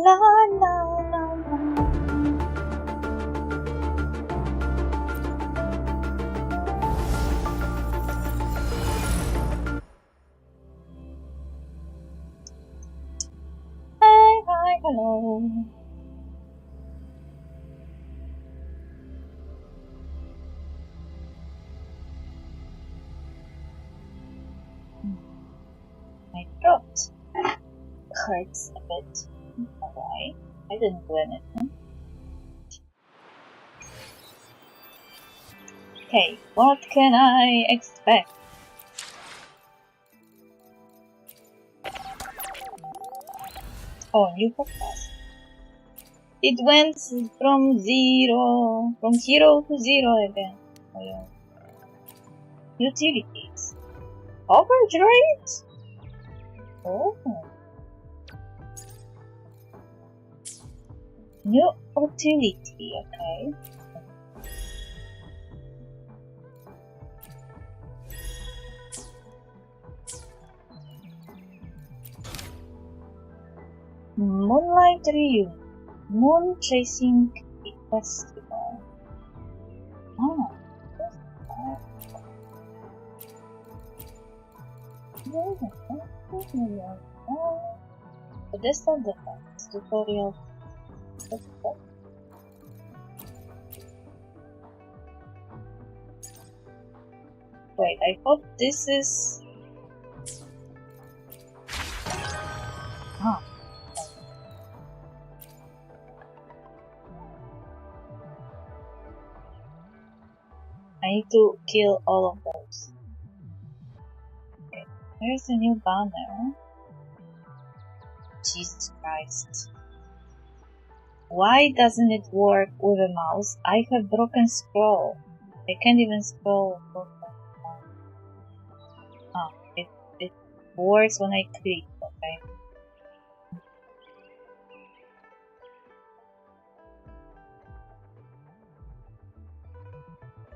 La la la la. Hi, hello. My throat hurts a bit. Why? I didn't do anything. Okay, what can I expect? Oh, new podcast. It went from zero to zero again. Oh, yeah. Utilities. Coverage rate? Oh. New utility, okay. Moonlight Ryu. Moon Chasing Festival. Oh. Pedestal defense tutorial. Wait, I thought this is. Ah. I need to kill all of those. Okay, here's a new banner. Jesus Christ. Why doesn't it work with a mouse? I have broken scroll. I can't even scroll. Ah, it works when I click, okay.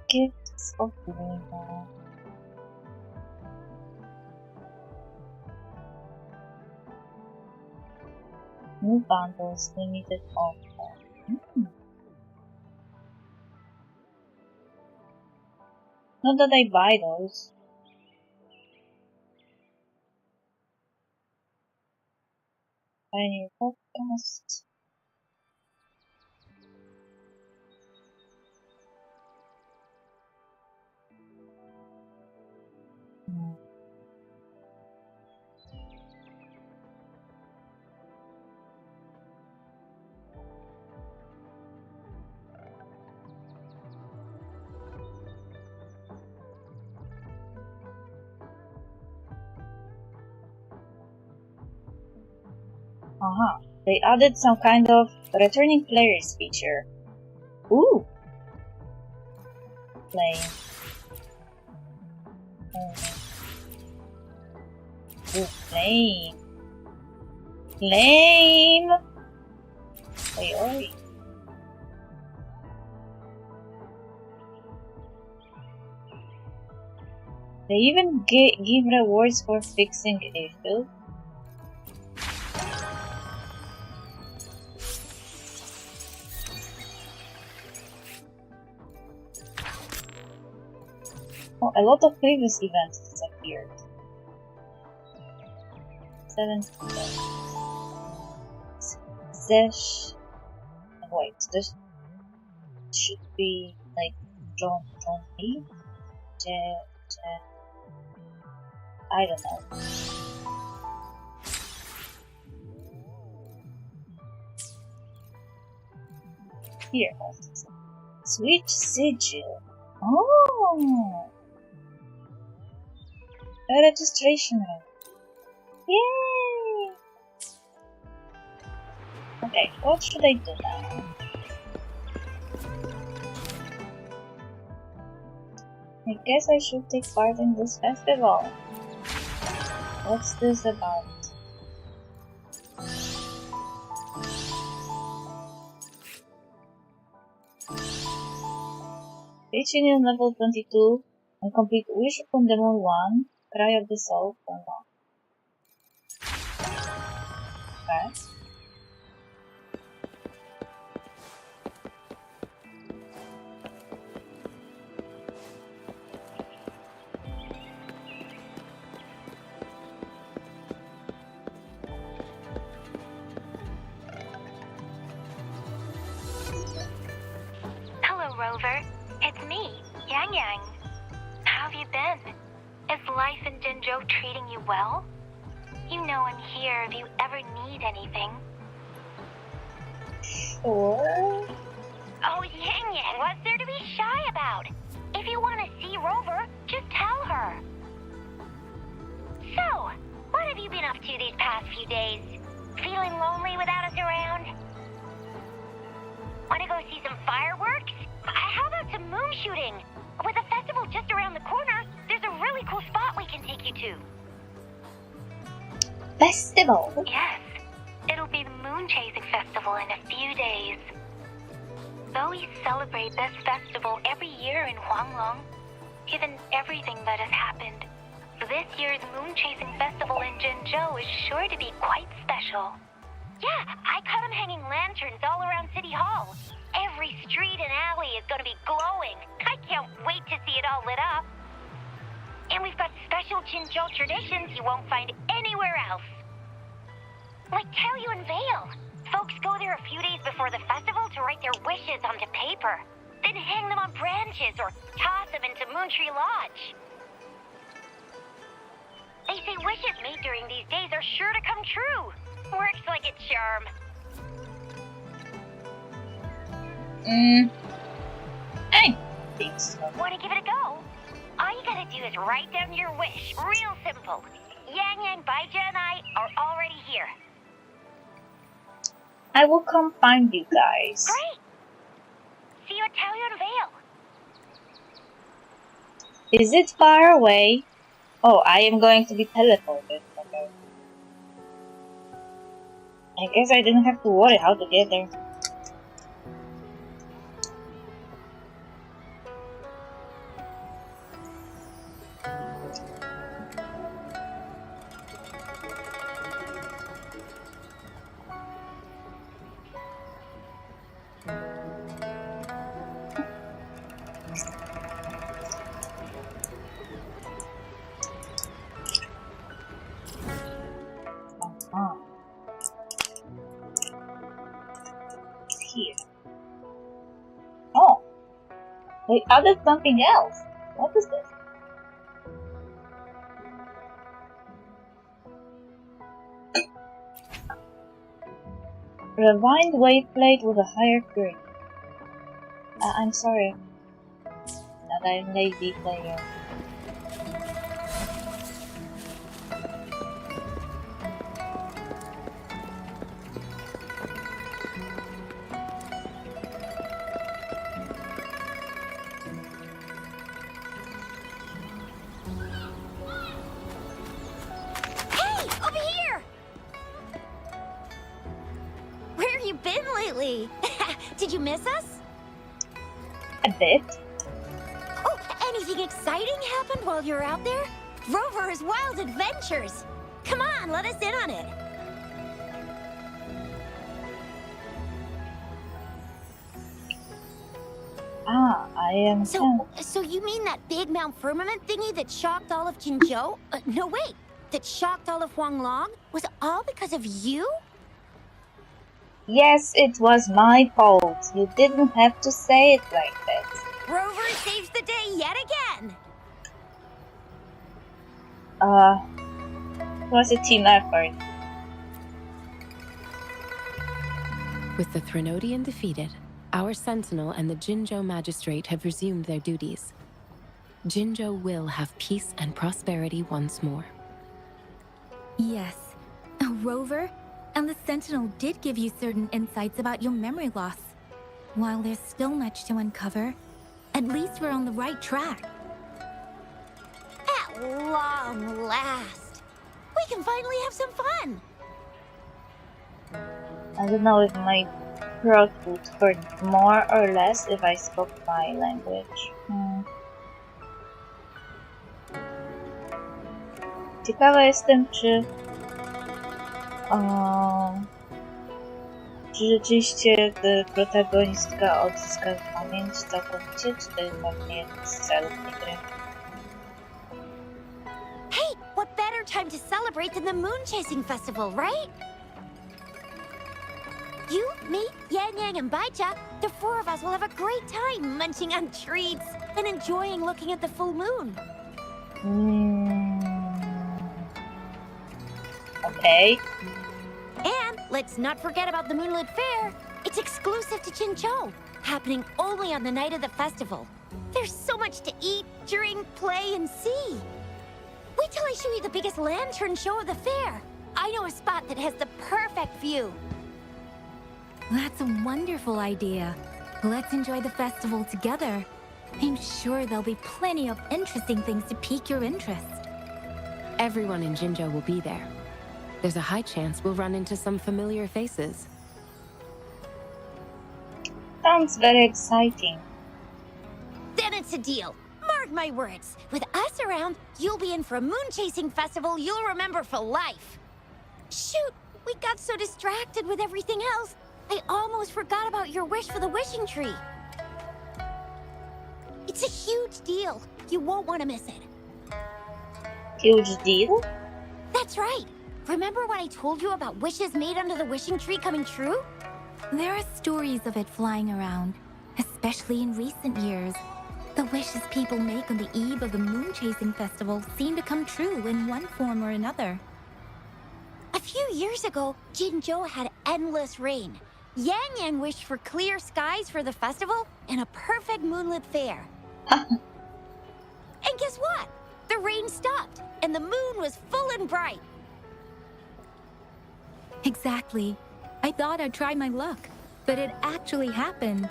Gifts of WuWa. New bundles, limited offer. Not that I buy those. Buy a new podcast. Aha, they added some kind of returning players feature. Ooh! Flame. Ooh, flame. Flame! Oi, oi. They even give rewards for fixing issues. Oh, a lot of previous events disappeared. 7. Zesh. Wait, this should be like John Lee? I don't know. Here, switch sigil. Oh, a registration rate. Yay! Okay, what should I do now? I guess I should take part in this festival. What's this about? Reach Union level 22 and complete Wish upon Demon 1, Cry of the Soul for 1. Okay. Rover. It's me, Yang Yang. How have you been? Is life in Jinzhou treating you well? You know I'm here if you ever need anything. Sure. Oh, Yang Yang, what's there to be shy about? If you want to see Rover, just tell her. So, what have you been up to these past few days? Feeling lonely without us around? Want to go see some fireworks? How about some moon shooting? With the festival just around the corner, there's a really cool spot we can take you to. Festival? Yes. It'll be the Moon Chasing Festival in a few days. Though we celebrate this festival every year in Huanglong, given everything that has happened, this year's Moon Chasing Festival in Jinzhou is sure to be quite special. Yeah, I caught them hanging lanterns all around City Hall. Every street and alley is going to be glowing. I can't wait to see it all lit up. And we've got special Jinzhou traditions you won't find anywhere else. Like Taoyuan Vale. Folks go there a few days before the festival to write their wishes onto paper, then hang them on branches or toss them into Moontree Lodge. They say wishes made during these days are sure to come true. Works like a charm. I think so. Want to give it a go? All you gotta do is write down your wish. Real simple. Yang Yang, Baija, and I are already here. I will come find you guys. Great! See you at Taoyuan Vale. Is it far away? Oh, I am going to be teleported. Okay. I guess I didn't have to worry how to get there. Here. Oh, they added something else. What is this? Rewind wave plate with a higher current. I'm sorry that I'm lazy player. Did you miss us? A bit. Oh, anything exciting happened while you're out there? Rover's Wild Adventures. Come on, let us in on it. I am. So you mean that big Mount Firmament thingy that shocked all of Jinzhou? No, wait. That shocked all of Huanglong was all because of you? Yes, it was my fault. You didn't have to say it like that. Rover saves the day yet again. It was a team effort. With the Threnodian defeated, our Sentinel and the Jinzhou Magistrate have resumed their duties. Jinzhou will have peace and prosperity once more. Yes. Rover and the Sentinel did give you certain insights about your memory loss. While there's still much to uncover, at least we're on the right track. At long last, we can finally have some fun. I don't know if my throat would hurt more or less if I spoke my language. Ciekawa jestem, czy rzeczywiście protagonistka odzyska pamięć całkowicie, czy to jest właśnie jeden z celów tej gry? Hey, what better time to celebrate than the Moon Chasing Festival, right? You, me, Yang Yang, and Baicha, the four of us will have a great time munching on treats and enjoying looking at the full moon. Okay. And let's not forget about the Moonlit Fair. It's exclusive to Jinzhou, happening only on the night of the festival. There's so much to eat, drink, play, and see. Wait till I show you the biggest lantern show of the fair. I know a spot that has the perfect view. That's a wonderful idea. Let's enjoy the festival together. I'm sure there'll be plenty of interesting things to pique your interest. Everyone in Jinzhou will be there. There's a high chance we'll run into some familiar faces. Sounds very exciting. Then it's a deal. Mark my words. With us around, you'll be in for a moon-chasing festival you'll remember for life. Shoot, we got so distracted with everything else, I almost forgot about your wish for the wishing tree. It's a huge deal. You won't want to miss it. Huge deal? That's right. Remember what I told you about wishes made under the wishing tree coming true? There are stories of it flying around, especially in recent years. The wishes people make on the eve of the Moon Chasing Festival seem to come true in one form or another. A few years ago, Jinzhou had endless rain. Yang Yang wished for clear skies for the festival and a perfect moonlit fair. And guess what? The rain stopped, and the moon was full and bright. Exactly. I thought I'd try my luck, but it actually happened.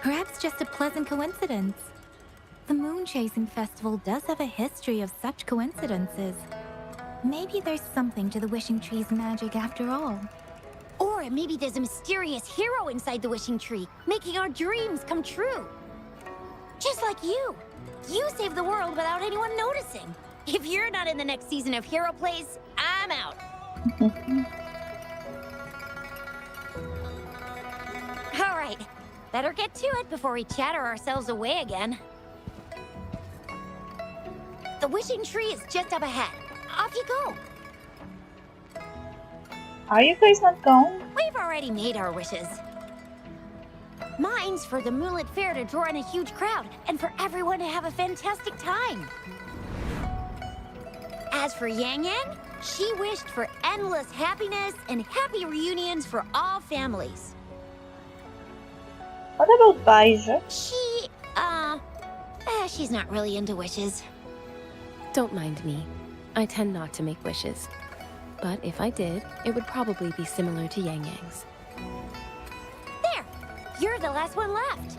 Perhaps just a pleasant coincidence. The Moon Chasing Festival does have a history of such coincidences. Maybe there's something to the wishing tree's magic after all. Or maybe there's a mysterious hero inside the wishing tree, making our dreams come true. Just like you. You saved the world without anyone noticing. If you're not in the next season of Hero Plays, I'm out. All right. Better get to it before we chatter ourselves away again. The wishing tree is just up ahead. Off you go. Are you guys not going? We've already made our wishes. Mine's for the Moonlit Fair to draw in a huge crowd and for everyone to have a fantastic time. As for Yang Yang, she wished for endless happiness and happy reunions for all families. What about Baija? She's not really into wishes. Don't mind me. I tend not to make wishes. But if I did, it would probably be similar to Yang Yang's. There! You're the last one left.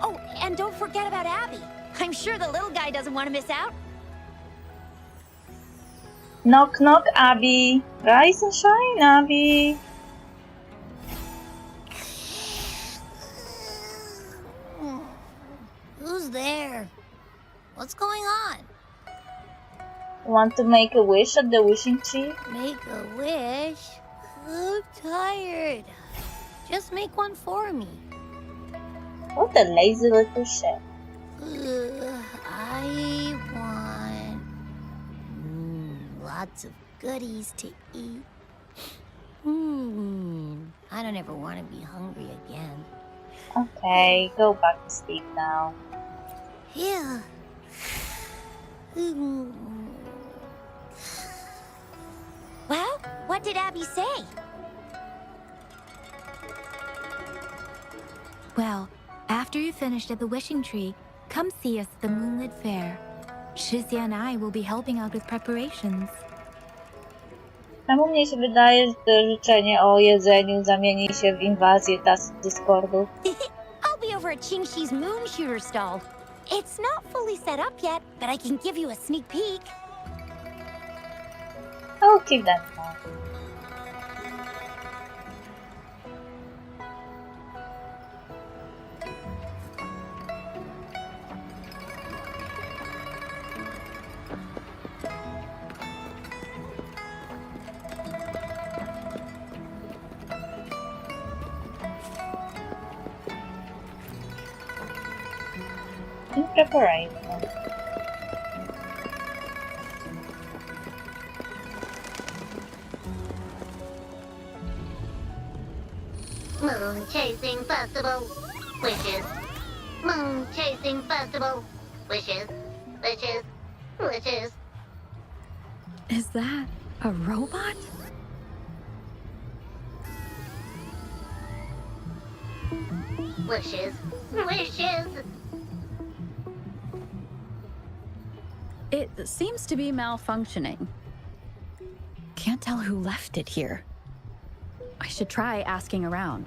Oh, and don't forget about Abby. I'm sure the little guy doesn't want to miss out. Knock knock, Abby. Rise and shine, Abby. Who's there? What's going on? Want to make a wish at the wishing tree? Make a wish? I'm tired. Just make one for me. What a lazy little chef. I want lots of goodies to eat. I don't ever want to be hungry again. Okay, go back to sleep now. Yeah. Well, what did Abby say? Well, after you finished at the wishing tree, come see us at the Moonlit Fair. Shizia and I will be helping out with preparations. Czemu mnie się wydaje, że to życzenie o jedzeniu zamieni się w inwazję Discordu? I'll be over at Qingxi's moon shooter stall. It's not fully set up yet, but I can give you a sneak peek. I'll keep that in mind. In preparation. Chasing Festival. Wishes. Moon Chasing Festival. Wishes. Wishes. Wishes. Is that a robot? Wishes. Wishes. It seems to be malfunctioning. Can't tell who left it here. I should try asking around.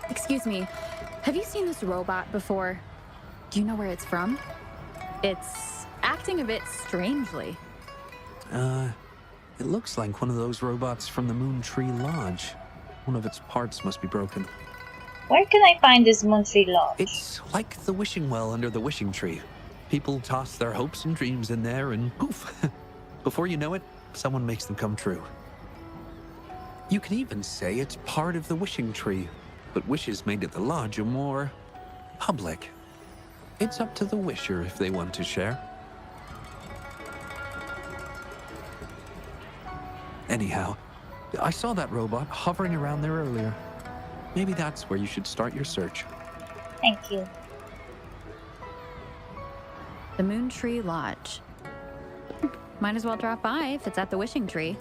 Excuse me, have you seen this robot before? Do you know where it's from? It's acting a bit strangely. It looks like one of those robots from the Moon Tree Lodge. One of its parts must be broken. Where can I find this Moon Tree Lodge? It's like the wishing well under the wishing tree. People toss their hopes and dreams in there and poof. Before you know it, someone makes them come true. You can even say it's part of the wishing tree, but wishes made at the lodge are more public. It's up to the wisher if they want to share. Anyhow, I saw that robot hovering around there earlier. Maybe that's where you should start your search. Thank you. The Moon Tree Lodge. Might as well drop by if it's at the wishing tree.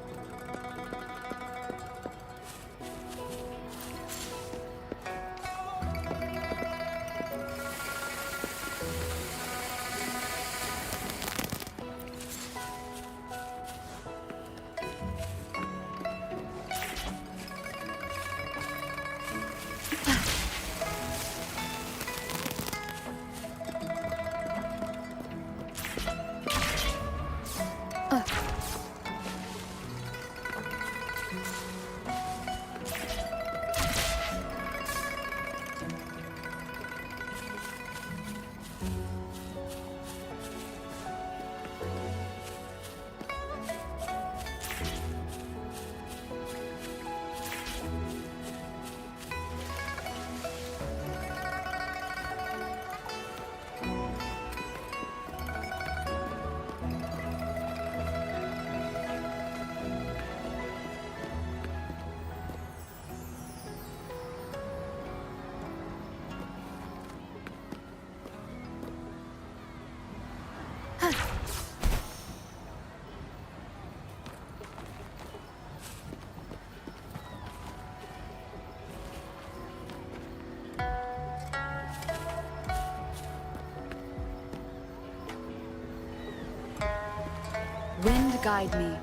Wind guide me.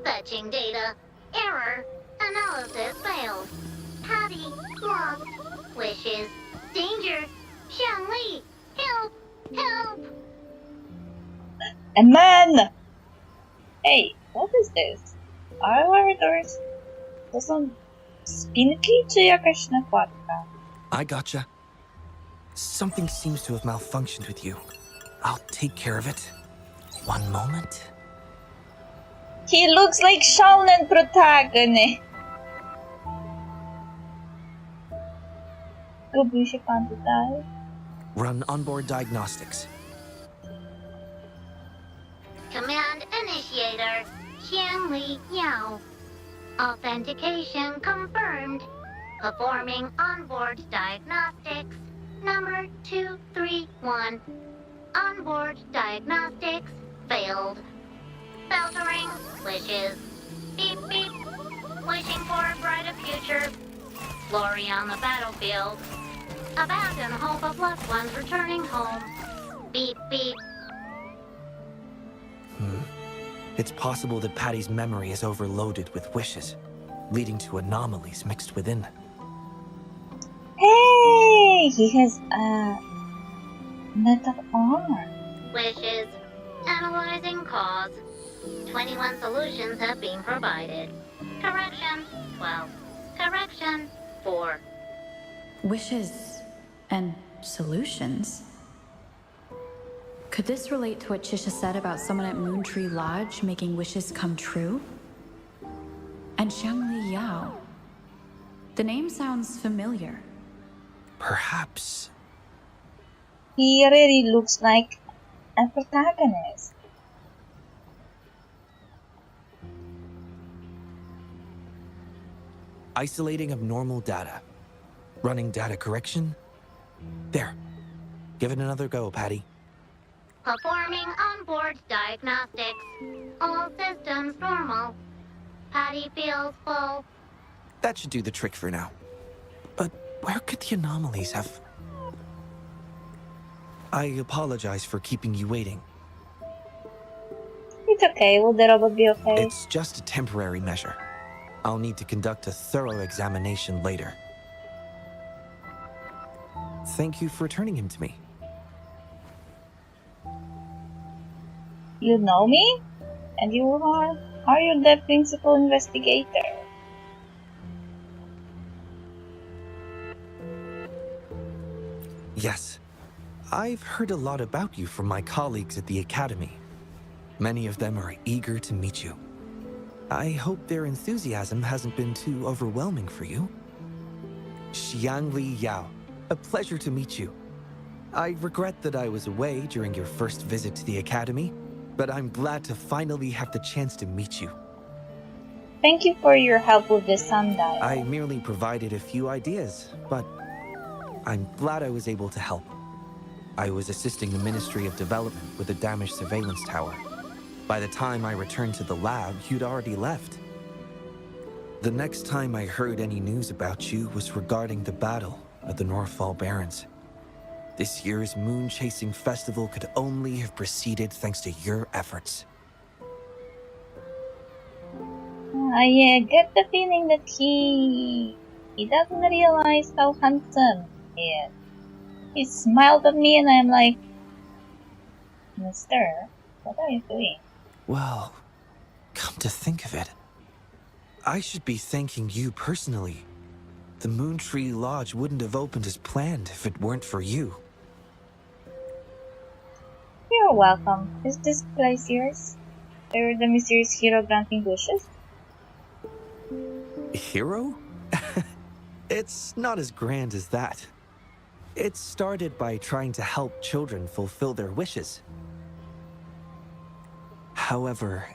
Fetching data. Error. Analysis failed. Patty lost. Wishes. Danger. Xiangli. Help. Help. A man! Hey, what is this? Elevators? To są spinki czy jakaś nakładka? I gotcha. Something seems to have malfunctioned with you. I'll take care of it. One moment. He looks like shonen protagonist. Gubił się pan tutaj? Run onboard diagnostics. Command initiator. Xiangli Yao. Authentication confirmed. Performing onboard diagnostics. Number 231. Onboard diagnostics failed. Filtering wishes. Beep beep. Wishing for a brighter future. Glory on the battlefield. Abandon hope of loved ones returning home. Beep beep. It's possible that Patty's memory is overloaded with wishes, leading to anomalies mixed within. Hey, he has a metal armor. Wishes. Analyzing cause. 21 solutions have been provided. Correction, 12. Correction. 4. Wishes and solutions? Could this relate to what Chisha said about someone at Moontree Lodge making wishes come true? And Xiangli Yao. The name sounds familiar. Perhaps. He really looks like a protagonist. Isolating abnormal data. Running data correction. There. Give it another go, Patty. Performing onboard diagnostics. All systems normal. Patty feels full. That should do the trick for now. But where could the anomalies have... I apologize for keeping you waiting. It's okay, will the robot be okay? It's just a temporary measure. I'll need to conduct a thorough examination later. Thank you for returning him to me. You know me? And you are you the principal investigator? Yes. I've heard a lot about you from my colleagues at the Academy. Many of them are eager to meet you. I hope their enthusiasm hasn't been too overwhelming for you. Xiangli Yao, a pleasure to meet you. I regret that I was away during your first visit to the Academy, but I'm glad to finally have the chance to meet you. Thank you for your help with the sundial. I merely provided a few ideas, but I'm glad I was able to help. I was assisting the Ministry of Development with a damaged surveillance tower. By the time I returned to the lab, you'd already left. The next time I heard any news about you was regarding the battle at the Northfall Barrens. This year's moon-chasing festival could only have proceeded thanks to your efforts. I get the feeling that he doesn't realize how handsome he is. He smiled at me and I'm like, Mister, what are you doing? Well, come to think of it, I should be thanking you personally. The Moontree Lodge wouldn't have opened as planned if it weren't for you. You're welcome. Is this place yours? Or the mysterious hero granting wishes? Hero? It's not as grand as that. It started by trying to help children fulfill their wishes. However,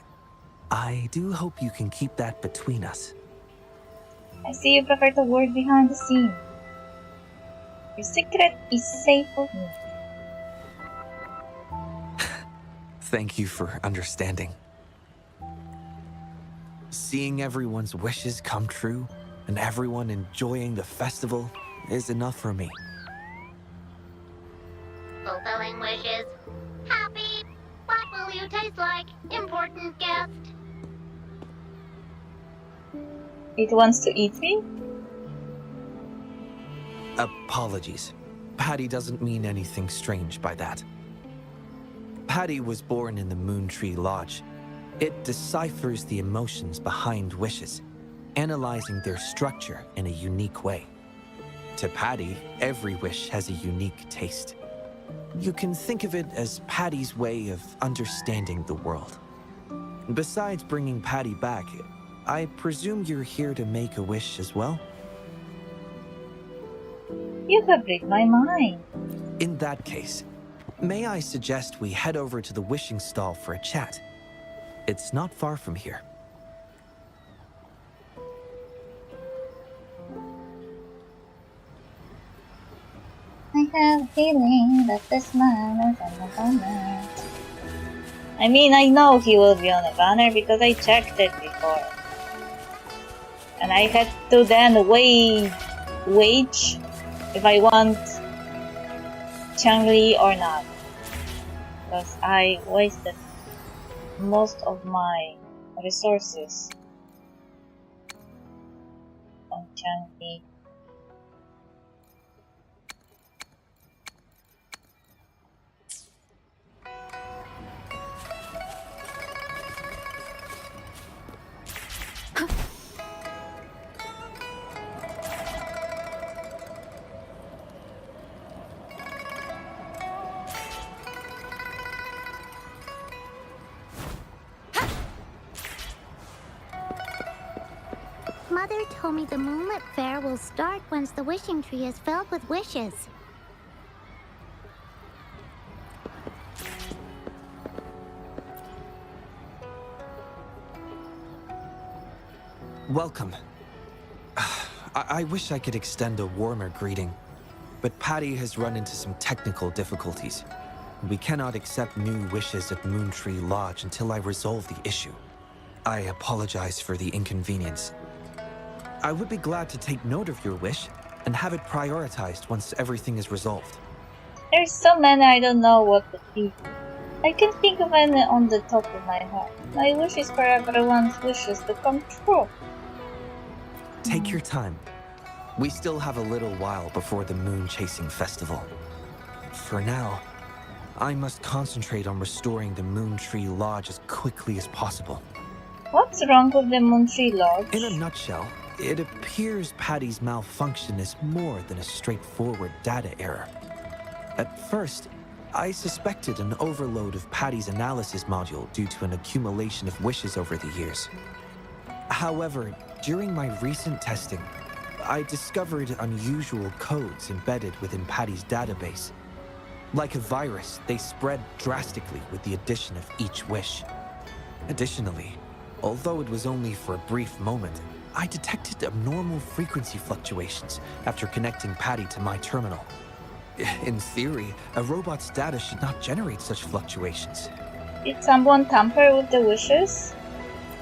I do hope you can keep that between us. I see you prefer to work behind the scene. Your secret is safe with me. Thank you for understanding. Seeing everyone's wishes come true and everyone enjoying the festival is enough for me. Fulfilling wishes. Happy. What will you taste like, important guest? It wants to eat me? Apologies. Patty doesn't mean anything strange by that. Patty was born in the Moontree Lodge. It deciphers the emotions behind wishes, analyzing their structure in a unique way. To Patty, every wish has a unique taste. You can think of it as Patty's way of understanding the world. Besides bringing Patty back, I presume you're here to make a wish as well? You have read my mind. In that case, may I suggest we head over to the wishing stall for a chat? It's not far from here. I have a feeling that this man is on the banner. I mean, I know he will be on the banner because I checked it before. And I had to then wage if I want Changli or not. Because I wasted most of my resources on Changli. Mother told me the Moonlit Fair will start once the wishing tree is filled with wishes. Welcome. I wish I could extend a warmer greeting, but Patty has run into some technical difficulties. We cannot accept new wishes at Moontree Lodge until I resolve the issue. I apologize for the inconvenience. I would be glad to take note of your wish and have it prioritized once everything is resolved. There's so many I don't know what to think. I can think of any on the top of my head. My wish is for everyone's wishes to come true. Take your time. We still have a little while before the Moon Chasing Festival. For now, I must concentrate on restoring the Moontree Lodge as quickly as possible. What's wrong with the Moontree Lodge? In a nutshell, it appears Patty's malfunction is more than a straightforward data error. At first, I suspected an overload of Patty's analysis module due to an accumulation of wishes over the years. However, during my recent testing, I discovered unusual codes embedded within Patty's database. Like a virus, they spread drastically with the addition of each wish. Additionally, although it was only for a brief moment, I detected abnormal frequency fluctuations after connecting Patty to my terminal. In theory, a robot's data should not generate such fluctuations. Did someone tamper with the wishes?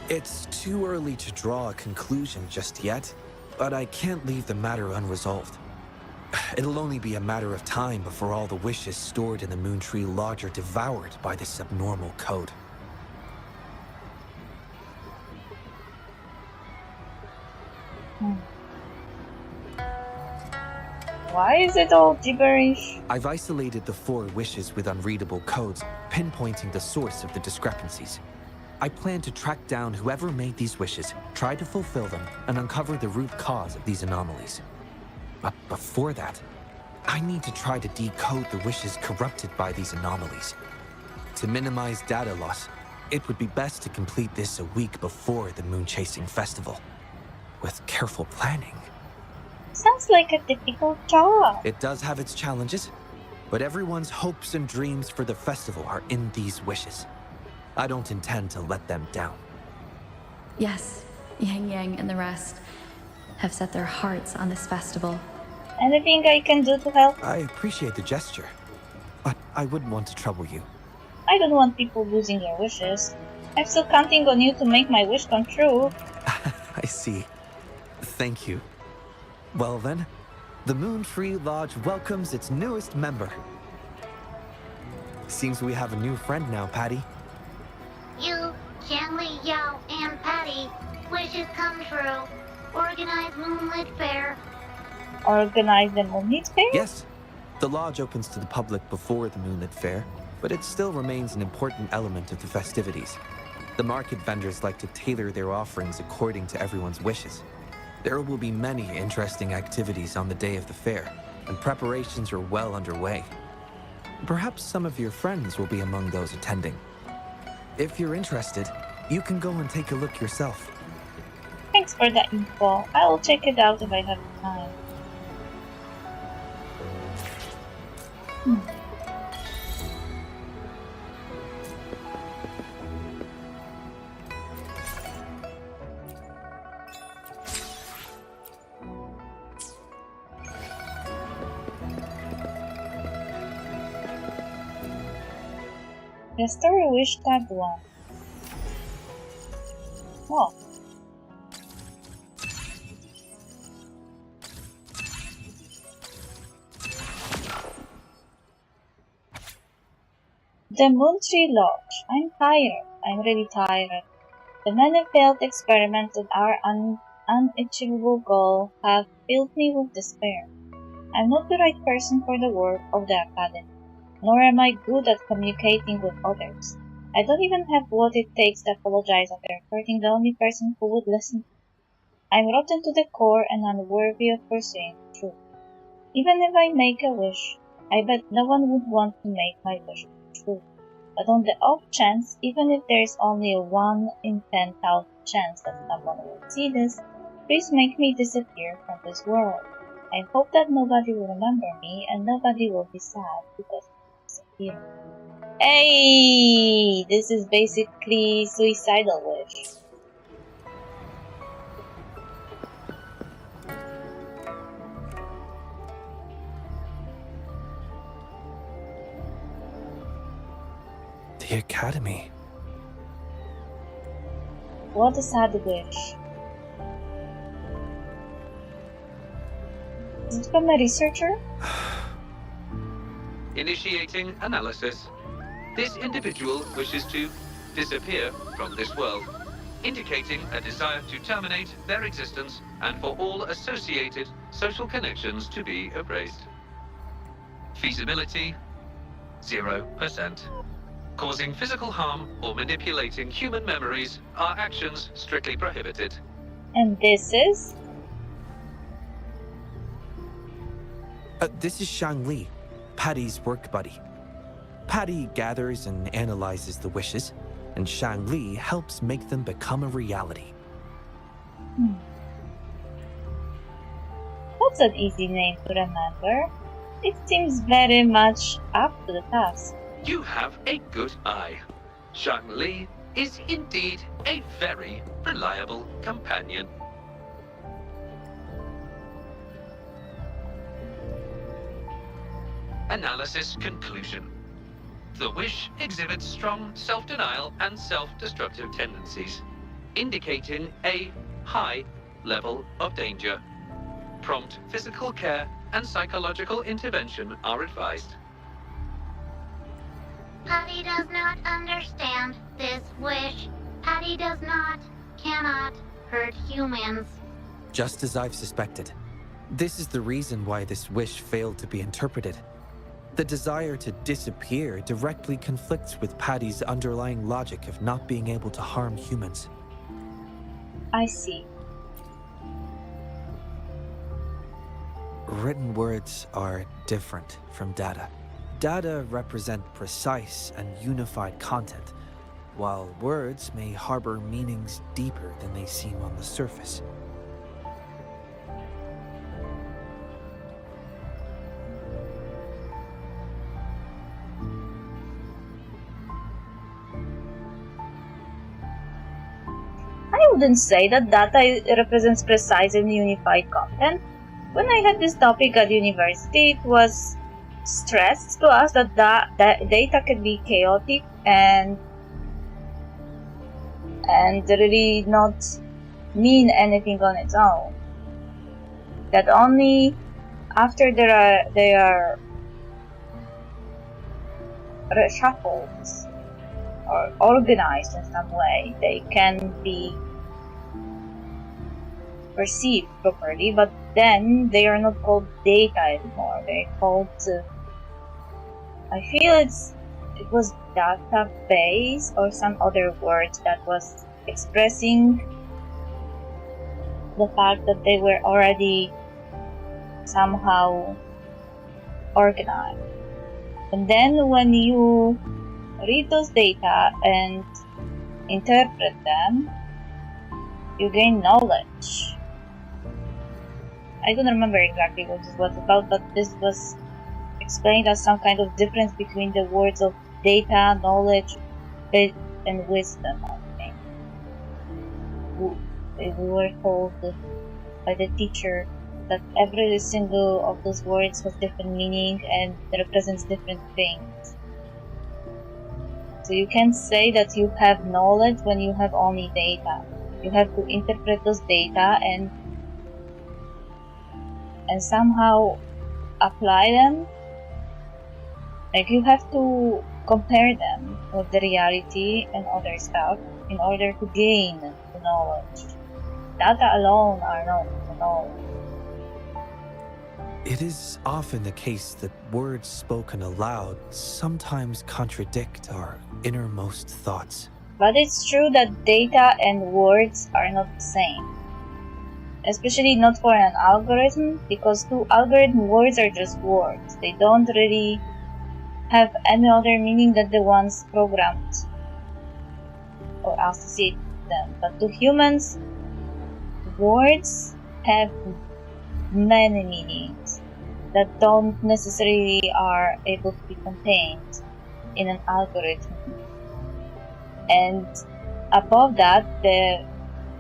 It's too early to draw a conclusion just yet, but I can't leave the matter unresolved. It'll only be a matter of time before all the wishes stored in the Moontree Lodge are devoured by this abnormal code. Why is it all gibberish? I've isolated the 4 wishes with unreadable codes, pinpointing the source of the discrepancies. I plan to track down whoever made these wishes, try to fulfill them, and uncover the root cause of these anomalies. But before that, I need to try to decode the wishes corrupted by these anomalies. To minimize data loss, it would be best to complete this a week before the Moon Chasing Festival. With careful planning. Sounds like a difficult job. It does have its challenges, but everyone's hopes and dreams for the festival are in these wishes. I don't intend to let them down. Yes, Yang and the rest have set their hearts on this festival. Anything I can do to help? I appreciate the gesture, but I wouldn't want to trouble you. I don't want people losing their wishes. I'm still counting on you to make my wish come true. I see. Thank you. Well then, the Moontree Lodge welcomes its newest member. Seems we have a new friend now, Patty. You, Xiangli, Yao, and Patty, wishes come true. Organize Moonlit Fair. Organize the Moonlit Fair? Yes. The lodge opens to the public before the Moonlit Fair, but it still remains an important element of the festivities. The market vendors like to tailor their offerings according to everyone's wishes. There will be many interesting activities on the day of the fair, and preparations are well underway. Perhaps some of your friends will be among those attending. If you're interested, you can go and take a look yourself. Thanks for the info. I will check it out if I have time. Restore wish tag 1. Oh. The Moontree Lodge. I'm tired. I'm really tired. The many failed experiments and our unachievable goal have filled me with despair. I'm not the right person for the work of the Academy, nor am I good at communicating with others. I don't even have what it takes to apologize after hurting the only person who would listen. I'm rotten to the core and unworthy of pursuing the truth. Even if I make a wish, I bet no one would want to make my wish true. But on the off chance, even if there is only a 1 in 10,000 chance that someone will see this, Please make me disappear from this world. I hope that nobody will remember me and nobody will be sad because I disappear. Hey! This is basically suicidal wish. The Academy. What a sad wish. Is it from a researcher? Initiating analysis. This individual wishes to disappear from this world, indicating a desire to terminate their existence and for all associated social connections to be erased. Feasibility, 0%. Causing physical harm or manipulating human memories are actions strictly prohibited. And this is? This is Shang Li, Patty's work buddy. Patty gathers and analyzes the wishes, and Shang Li helps make them become a reality. That's an easy name to remember. It seems very much up to the task. You have a good eye. Shang Li is indeed a very reliable companion. Analysis conclusion. The wish exhibits strong self-denial and self-destructive tendencies, indicating a high level of danger. Prompt physical care and psychological intervention are advised. Patty does not understand this wish. Patty does not, cannot hurt humans. Just as I've suspected. This is the reason why this wish failed to be interpreted. The desire to disappear directly conflicts with Patty's underlying logic of not being able to harm humans. I see. Written words are different from data. Data represent precise and unified content, while words may harbor meanings deeper than they seem on the surface. I wouldn't say that data represents precise and unified content. When I had this topic at university, it was stressed to us that data can be chaotic and really not mean anything on its own. That only after they are reshuffled or organized in some way, they can be perceived properly, but then they are not called data anymore. They're called I feel it was database or some other word that was expressing the fact that they were already somehow organized. And then when you read those data and interpret them, you gain knowledge. I don't remember exactly what this was about, but this was explained as some kind of difference between the words of data, knowledge, faith, and wisdom, I think. We were told by the teacher that every single of those words has different meaning and represents different things. So you can't say that you have knowledge when you have only data. You have to interpret those data and somehow apply them. Like you have to compare them with the reality and other stuff in order to gain the knowledge. Data alone are not the knowledge. It is often the case that words spoken aloud sometimes contradict our innermost thoughts. But it's true that data and words are not the same. Especially not for an algorithm, because to algorithm words are just words. They don't really have any other meaning than the ones programmed or associate them. But to humans, words have many meanings that don't necessarily are able to be contained in an algorithm. And above that,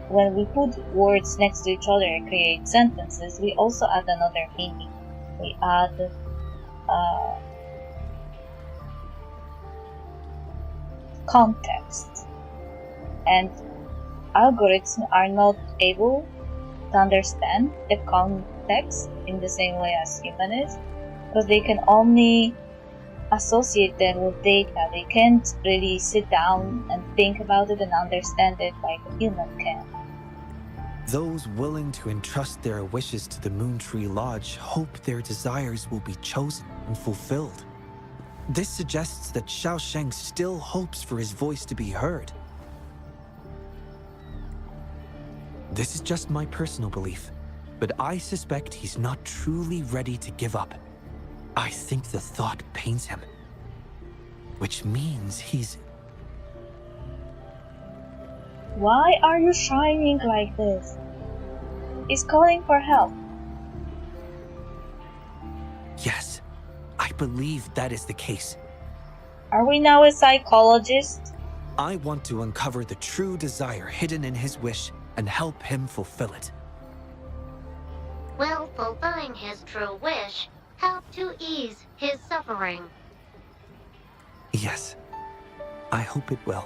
when we put words next to each other and create sentences, we also add another meaning. We add context. And algorithms are not able to understand the context in the same way as human is, because they can only associate them with data. They can't really sit down and think about it and understand it like a human can. Those willing to entrust their wishes to the Moontree Lodge hope their desires will be chosen and fulfilled. This suggests that Xiaosheng still hopes for his voice to be heard. This is just my personal belief, but I suspect he's not truly ready to give up. I think the thought pains him, which means he's... Why are you shining like this? He's calling for help. Yes, I believe that is the case. Are we now a psychologist? I want to uncover the true desire hidden in his wish and help him fulfill it. Will fulfilling his true wish help to ease his suffering? Yes, I hope it will.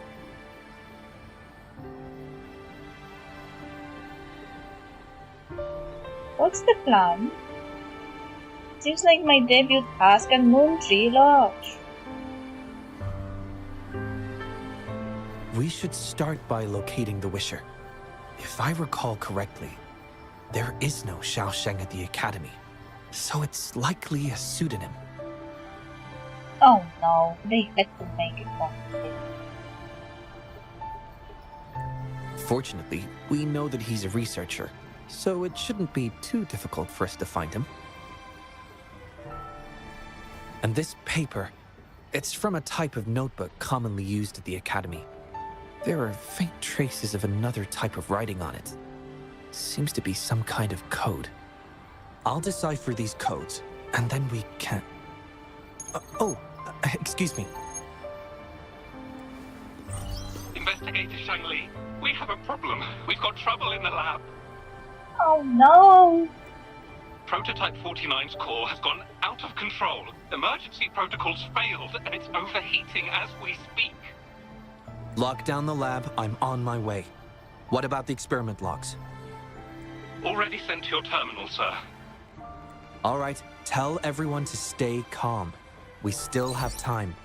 What's the plan? Seems like my debut task at Moontree Lodge. We should start by locating the Wisher. If I recall correctly, there is no Xiaosheng at the academy, so it's likely a pseudonym. Oh no, they had to make it complicated. Fortunately, we know that he's a researcher, so it shouldn't be too difficult for us to find him. And this paper, it's from a type of notebook commonly used at the academy. There are faint traces of another type of writing on it. Seems to be some kind of code. I'll decipher these codes, and then we can... excuse me. Investigator Shangli, we have a problem. We've got trouble in the lab. Oh no! Prototype 49's core has gone out of control. Emergency protocols failed, and it's overheating as we speak. Lock down the lab, I'm on my way. What about the experiment logs? Already sent to your terminal, sir. All right, tell everyone to stay calm. We still have time.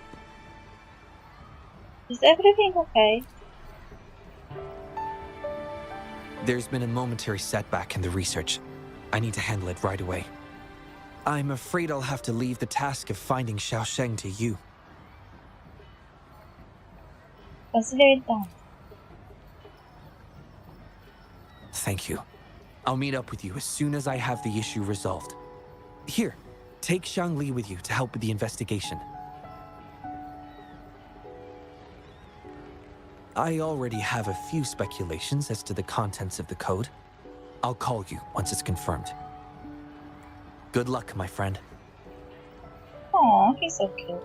Is everything okay? There's been a momentary setback in the research. I need to handle it right away. I'm afraid I'll have to leave the task of finding Xiaosheng to you. Consider it done. Thank you. I'll meet up with you as soon as I have the issue resolved. Here, take Shangli with you to help with the investigation. I already have a few speculations as to the contents of the code. I'll call you once it's confirmed. Good luck, my friend. Aw, he's so cute.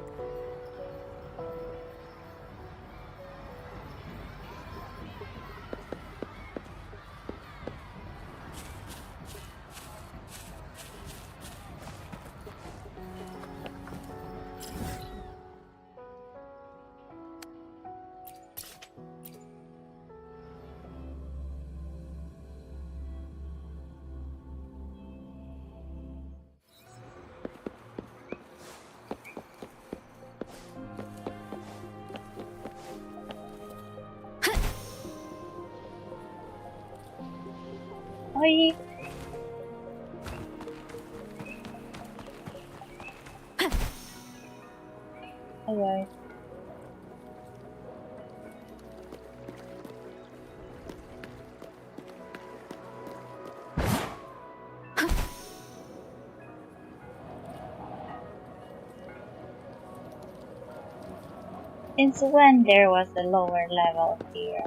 Oi. Alright. Since when there was a lower level here?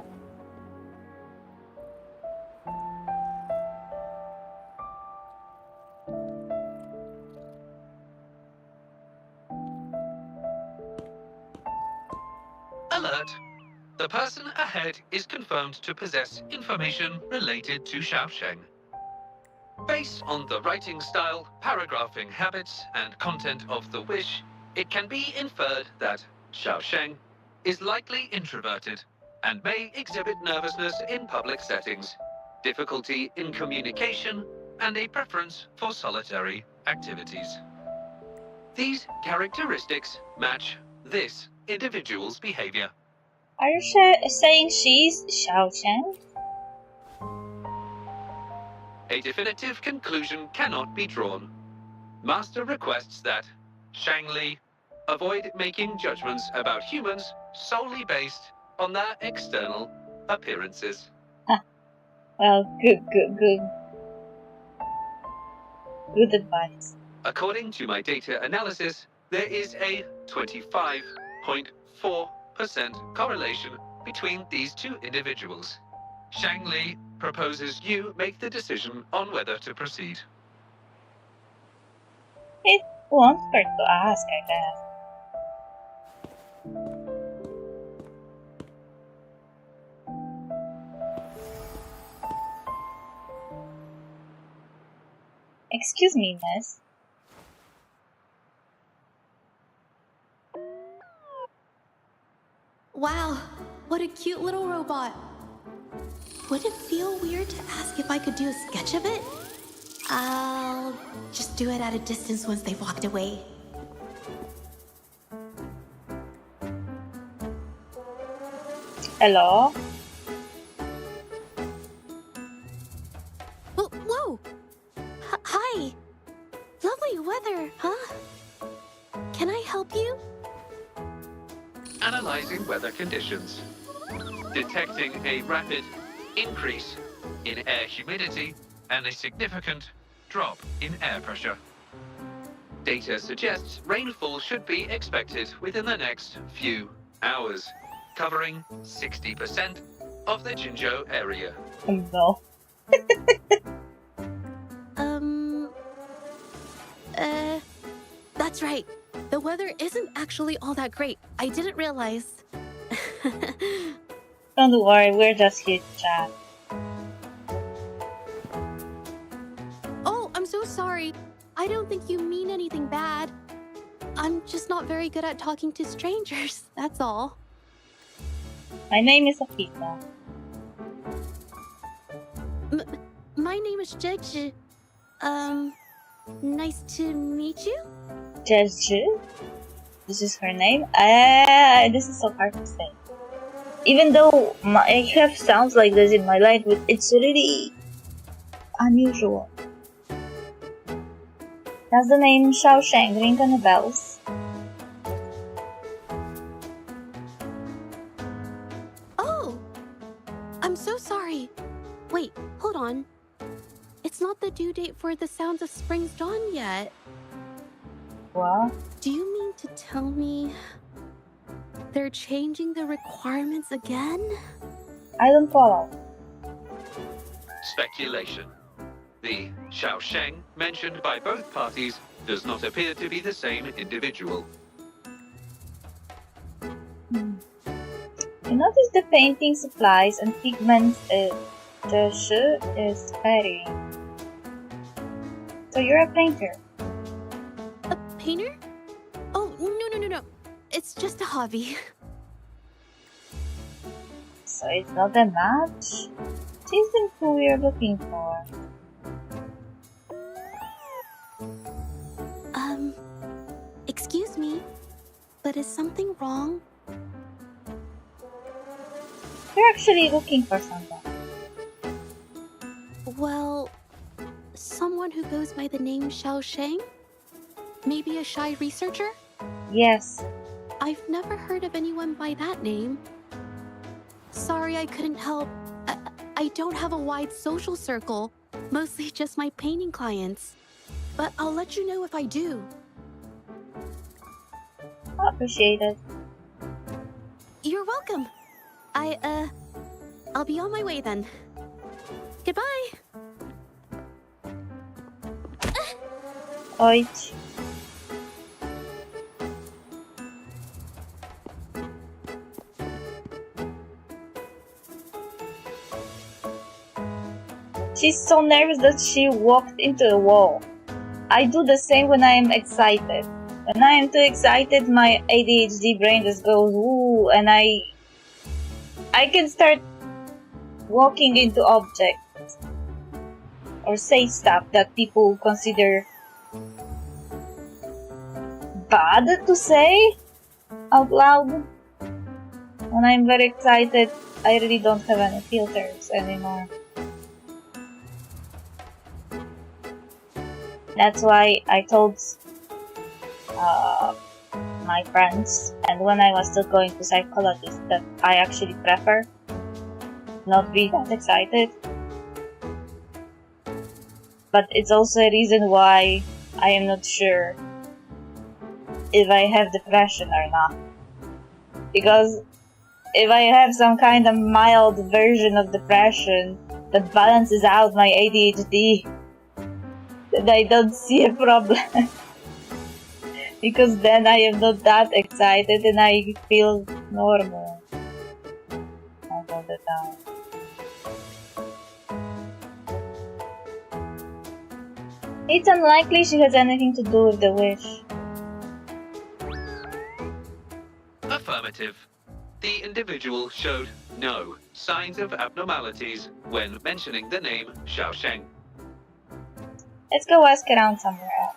Alert! The person ahead is confirmed to possess information related to Xiaosheng. Based on the writing style, paragraphing habits, and content of the wish, it can be inferred that Xiaosheng is likely introverted and may exhibit nervousness in public settings, difficulty in communication, and a preference for solitary activities. These characteristics match this individual's behavior. Are you saying she's Xiaosheng? A definitive conclusion cannot be drawn. Master requests that Shangli avoid making judgments about humans solely based on their external appearances. Well, good advice. According to my data analysis, there is a 25.4% correlation between these two individuals. Shangli proposes you make the decision on whether to proceed. It wants her to ask, I guess. Excuse me, miss. Wow, what a cute little robot. Would it feel weird to ask if I could do a sketch of it? I'll just do it at a distance once they've walked away. Hello? Whoa! Hi! Lovely weather, huh? Can I help you? Analyzing weather conditions. Detecting a rapid increase in air humidity and a significant drop in air pressure. Data suggests rainfall should be expected within the next few hours, covering 60% of the Jinzhou area. No. That's right. The weather isn't actually all that great. I didn't realize. Don't worry, we're just here to chat. Oh, I'm so sorry. I don't think you mean anything bad. I'm just not very good at talking to strangers, that's all. My name is Akita. My name is Jeji. Nice to meet you? Jeju? This is her name? This is so hard to say. Even though I have sounds like this in my language, it's really unusual. Does the name Xiaosheng ring any bells? Oh! I'm so sorry. Wait, hold on. It's not the due date for the Sounds of Spring's Dawn yet. What? Do you mean to tell me they're changing the requirements again? I don't follow. Speculation. The Xiaosheng mentioned by both parties does not appear to be the same individual. You notice the painting supplies and pigments the shi is carrying. So you're a painter? A painter? Oh, no. It's just a hobby. So it's not a match? She isn't who we're looking for. Excuse me, but is something wrong? We're actually looking for someone. Well, someone who goes by the name Xiaosheng? Maybe a shy researcher? Yes. I've never heard of anyone by that name. Sorry I couldn't help. I don't have a wide social circle, mostly just my painting clients. But I'll let you know if I do. Appreciate it. You're welcome. I'll be on my way then. Goodbye. Oich. She's so nervous that she walked into a wall. I do the same when I am excited. When I am too excited, my ADHD brain just goes woo, and I can start walking into objects or say stuff that people consider bad to say out loud. When I'm very excited, I really don't have any filters anymore. That's why I told my friends, and when I was still going to psychologist, that I actually prefer not be that excited. But it's also a reason why I am not sure if I have depression or not. Because if I have some kind of mild version of depression that balances out my ADHD, then I don't see a problem. Because then I am not that excited and I feel normal all the time. It's unlikely she has anything to do with the wish. Affirmative. The individual showed no signs of abnormalities when mentioning the name Xiaosheng. Let's go ask around somewhere else.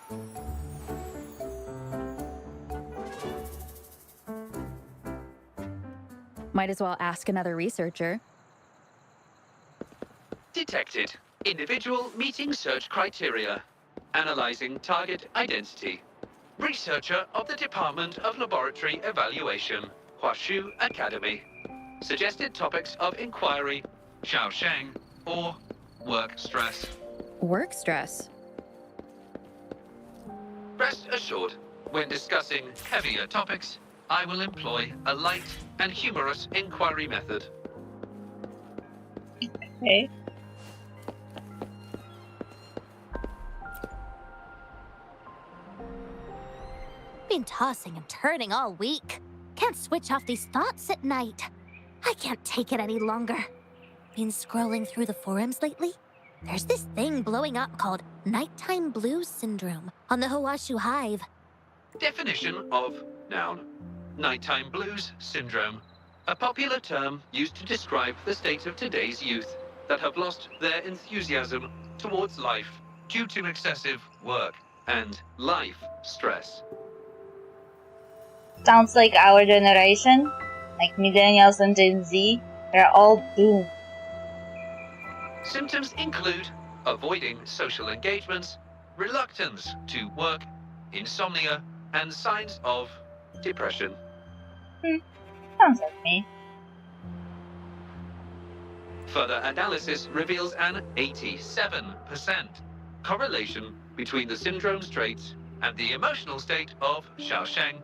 Might as well ask another researcher. Detected. Individual meeting search criteria. Analyzing target identity. Researcher of the Department of Laboratory Evaluation, Huashu Academy. Suggested topics of inquiry, Xiaosheng or work stress. Work stress? Rest assured, when discussing heavier topics, I will employ a light and humorous inquiry method. Okay. Been tossing and turning all week. Can't switch off these thoughts at night. I can't take it any longer. Been scrolling through the forums lately? There's this thing blowing up called nighttime blues syndrome on the Hawashu Hive. Definition of noun. Nighttime blues syndrome. A popular term used to describe the state of today's youth that have lost their enthusiasm towards life due to excessive work and life stress. Sounds like our generation, like millennials and Gen Z, they're all doomed. Symptoms include avoiding social engagements, reluctance to work, insomnia, and signs of depression. Sounds like me. Further analysis reveals an 87% correlation between the syndrome's traits and the emotional state of Xiaosheng,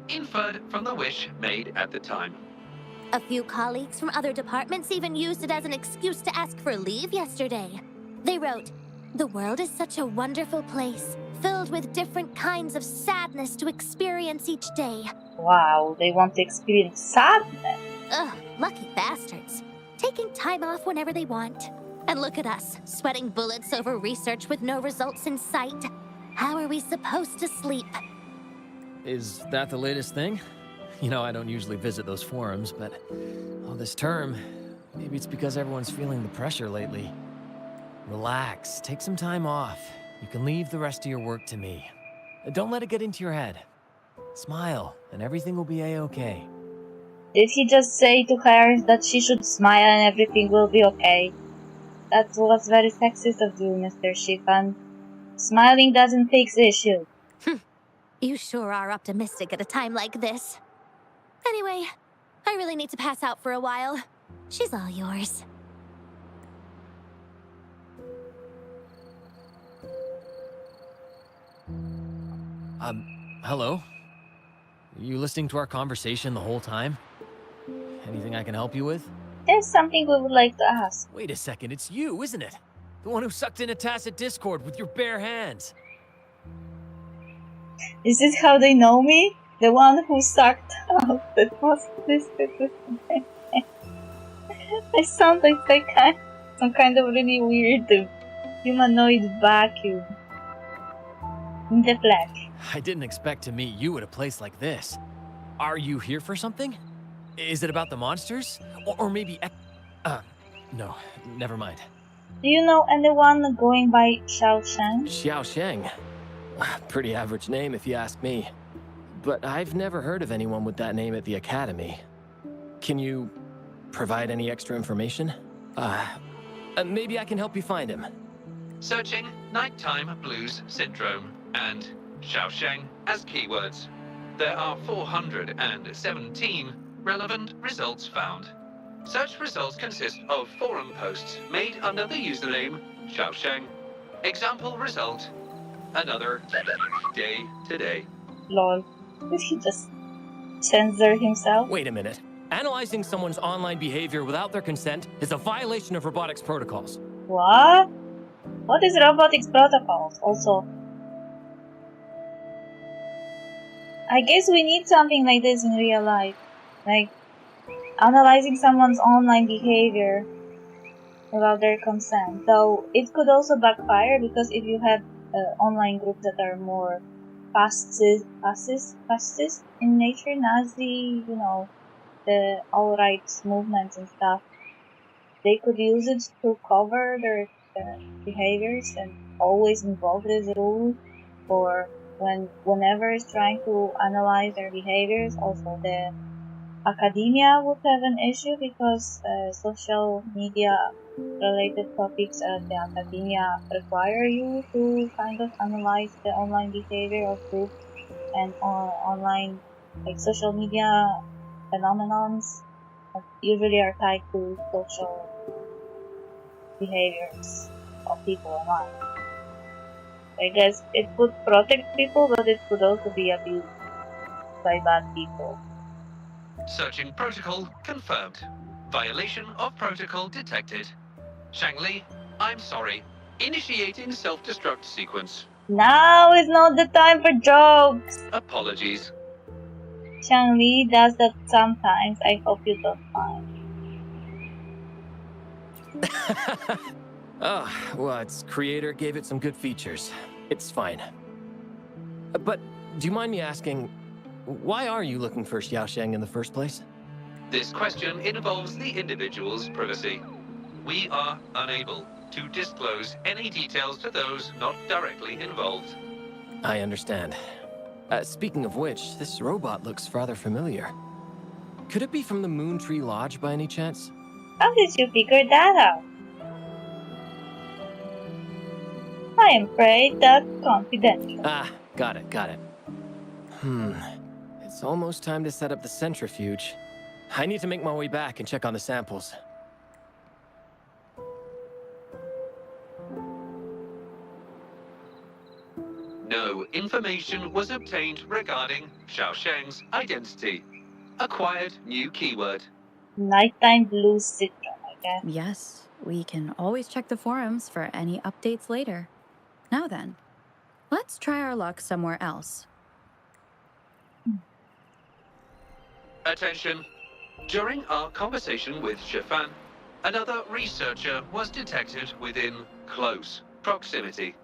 inferred from the wish made at the time. A few colleagues from other departments even used it as an excuse to ask for leave yesterday. They wrote, "The world is such a wonderful place, filled with different kinds of sadness to experience each day." Wow, they want to experience sadness. Ugh, lucky bastards. Taking time off whenever they want. And look at us, sweating bullets over research with no results in sight. How are we supposed to sleep? Is that the latest thing? You know, I don't usually visit those forums, but this term, maybe it's because everyone's feeling the pressure lately. Relax, take some time off. You can leave the rest of your work to me. Don't let it get into your head. Smile, and everything will be a-okay. Did he just say to her that she should smile and everything will be okay? That was very sexist of you, Mr. Shifan. Smiling doesn't fix the issue. You sure are optimistic at a time like this. Anyway, I really need to pass out for a while. She's all yours. Hello? You listening to our conversation the whole time? Anything I can help you with? There's something we would like to ask. Wait a second, it's you, isn't it? The one who sucked in a tacit discord with your bare hands. Is this how they know me? The one who sucked out that was listed with me. I sound like Some kind of really weird humanoid vacuum in the flesh. I didn't expect to meet you at a place like this. Are you here for something? Is it about the monsters? Or maybe... no, never mind. Do you know anyone going by Xiao Sheng? Xiao Sheng? Pretty average name if you ask me. But I've never heard of anyone with that name at the Academy. Can you provide any extra information? Maybe I can help you find him. Searching nighttime blues syndrome and Xiao Sheng as keywords. There are 417 relevant results found. Such results consist of forum posts made under the username Xiao Sheng. Example result: another day today. Lol. Did he just censor himself? Wait a minute. Analyzing someone's online behavior without their consent is a violation of robotics protocols. What? What is robotics protocols? Also, I guess we need something like this in real life. Like, analyzing someone's online behavior without their consent. Though, it could also backfire because if you have online groups that are more fascist in nature, Nazi, the alt-right movements and stuff, they could use it to cover their behaviors and always involve this rule, or whenever it's trying to analyze their behaviors. Also, the academia would have an issue because social media related topics at the academia require you to kind of analyze the online behavior of groups and online, like, social media phenomenons that usually are tied to social behaviors of people online. I guess it could protect people, but it could also be abused by bad people. Searching protocol confirmed. Violation of protocol detected. Shangli, I'm sorry. Initiating self-destruct sequence. Now is not the time for jokes! Apologies. Shang-Li does that sometimes. I hope you don't mind. Oh, well, its creator gave it some good features. It's fine. But do you mind me asking, why are you looking for Xiao Sheng in the first place? This question involves the individual's privacy. We are unable to disclose any details to those not directly involved. I understand. Speaking of which, this robot looks rather familiar. Could it be from the Moon Tree Lodge by any chance? How did you figure that out? I am afraid that's confidential. Ah, got it. It's almost time to set up the centrifuge. I need to make my way back and check on the samples. No information was obtained regarding Xiao Sheng's identity. Acquired new keyword. Nighttime blues syndrome, I guess. Yes, we can always check the forums for any updates later. Now then, let's try our luck somewhere else. Attention. During our conversation with Shifan, another researcher was detected within close proximity.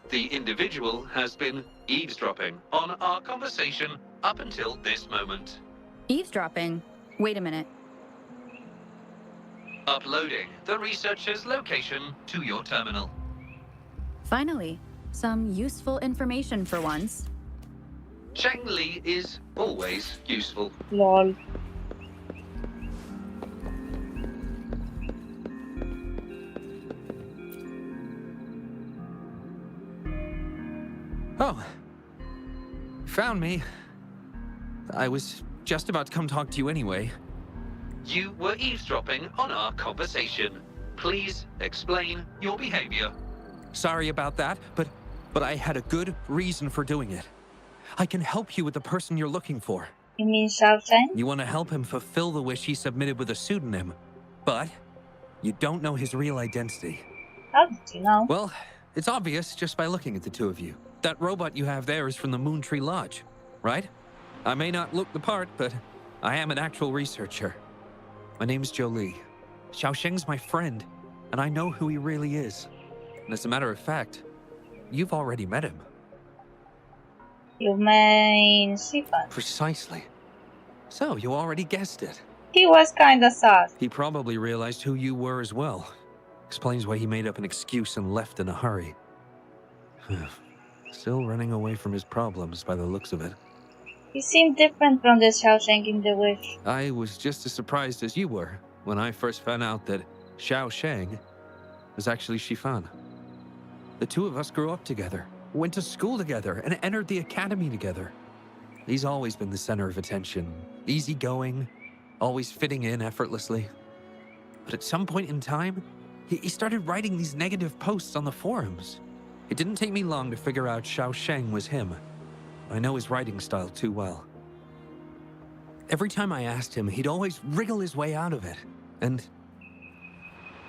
The individual has been eavesdropping on our conversation up until this moment. Eavesdropping? Wait a minute. Uploading the researcher's location to your terminal. Finally, some useful information for once. Shang-Li is always useful. Lol. Oh. Found me. I was just about to come talk to you anyway. You were eavesdropping on our conversation. Please explain your behavior. Sorry about that, but I had a good reason for doing it. I can help you with the person you're looking for. You mean Xiao Sheng? You want to help him fulfill the wish he submitted with a pseudonym, but you don't know his real identity. How did you know? Well, it's obvious just by looking at the two of you. That robot you have there is from the Moon Tree Lodge, right? I may not look the part, but I am an actual researcher. My name's Jolie. Xiao Sheng's my friend. and I know who he really is. And as a matter of fact, you've already met him. You mean Shifan? Precisely. So, you already guessed it. He was kinda sus. He probably realized who you were as well. Explains why he made up an excuse and left in a hurry. Still running away from his problems by the looks of it. He seemed different from the Xiaosheng in The Wish. I was just as surprised as you were when I first found out that Xiaosheng was actually Shifan. The two of us grew up together, went to school together, and entered the academy together. He's always been the center of attention, easygoing, always fitting in effortlessly. But at some point in time, he started writing these negative posts on the forums. It didn't take me long to figure out Xiaosheng was him. I know his writing style too well. Every time I asked him, he'd always wriggle his way out of it. And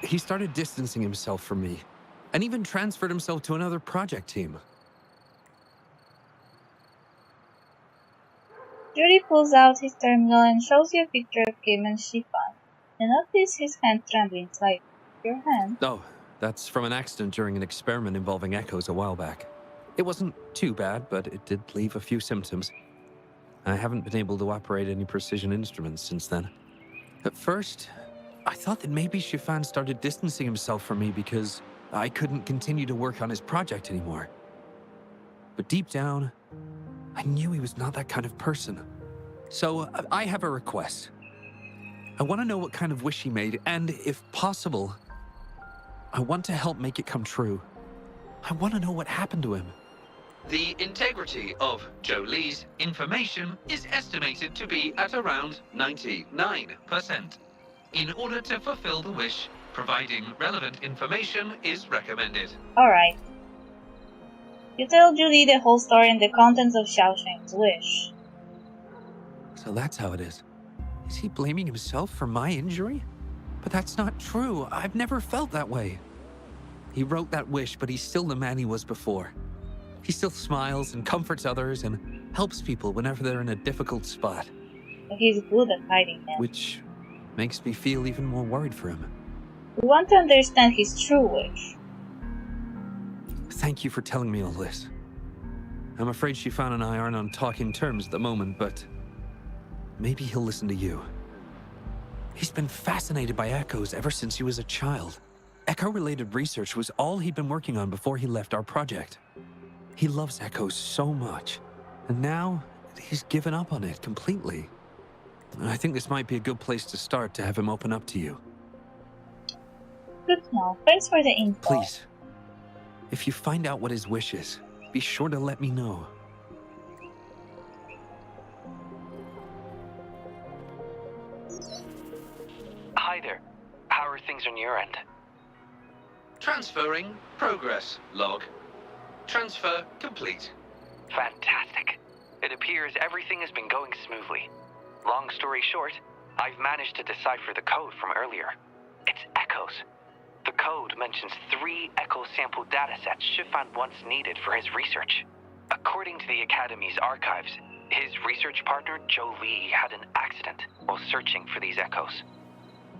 he started distancing himself from me, and even transferred himself to another project team. Yuri pulls out his terminal and shows you a picture of Kim and Shifan. You notice his hand trembling slightly. Your hand? Oh, that's from an accident during an experiment involving echoes a while back. It wasn't too bad, but it did leave a few symptoms. I haven't been able to operate any precision instruments since then. At first, I thought that maybe Shifan started distancing himself from me because I couldn't continue to work on his project anymore. But deep down, I knew he was not that kind of person. So I have a request. I want to know what kind of wish he made, and if possible, I want to help make it come true. I want to know what happened to him. The integrity of Jolie's information is estimated to be at around 99%. In order to fulfill the wish, providing relevant information is recommended. Alright. You tell Julie the whole story and the contents of Xiaosheng's wish. So that's how it is. Is he blaming himself for my injury? But that's not true. I've never felt that way. He wrote that wish, but he's still the man he was before. He still smiles and comforts others and helps people whenever they're in a difficult spot. But he's good at hiding them. Which makes me feel even more worried for him. We want to understand his true wish. Thank you for telling me all this. I'm afraid Shifan and I aren't on talking terms at the moment, but maybe he'll listen to you. He's been fascinated by echoes ever since he was a child. Echo-related research was all he'd been working on before he left our project. He loves echoes so much, and now he's given up on it completely. I think this might be a good place to start to have him open up to you. Good to know. Thanks for the info. Please, if you find out what his wish is, be sure to let me know. Hi there. How are things on your end? Transferring progress log. Transfer complete. Fantastic. It appears everything has been going smoothly. Long story short, I've managed to decipher the code from earlier. It's echoes. The code mentions 3 echo sample datasets Shifan once needed for his research. According to the Academy's archives, his research partner, Jolie, had an accident while searching for these echoes.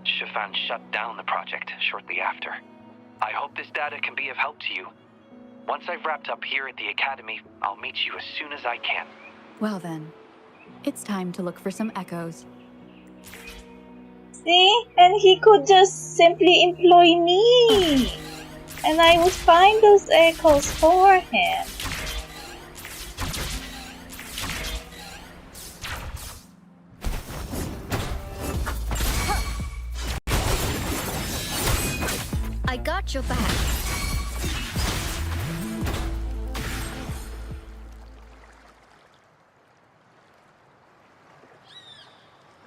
Shifan shut down the project shortly after. I hope this data can be of help to you. Once I've wrapped up here at the Academy, I'll meet you as soon as I can. Well then, it's time to look for some echoes. See? And he could just simply employ me. And I would find those echoes for him. I got your back.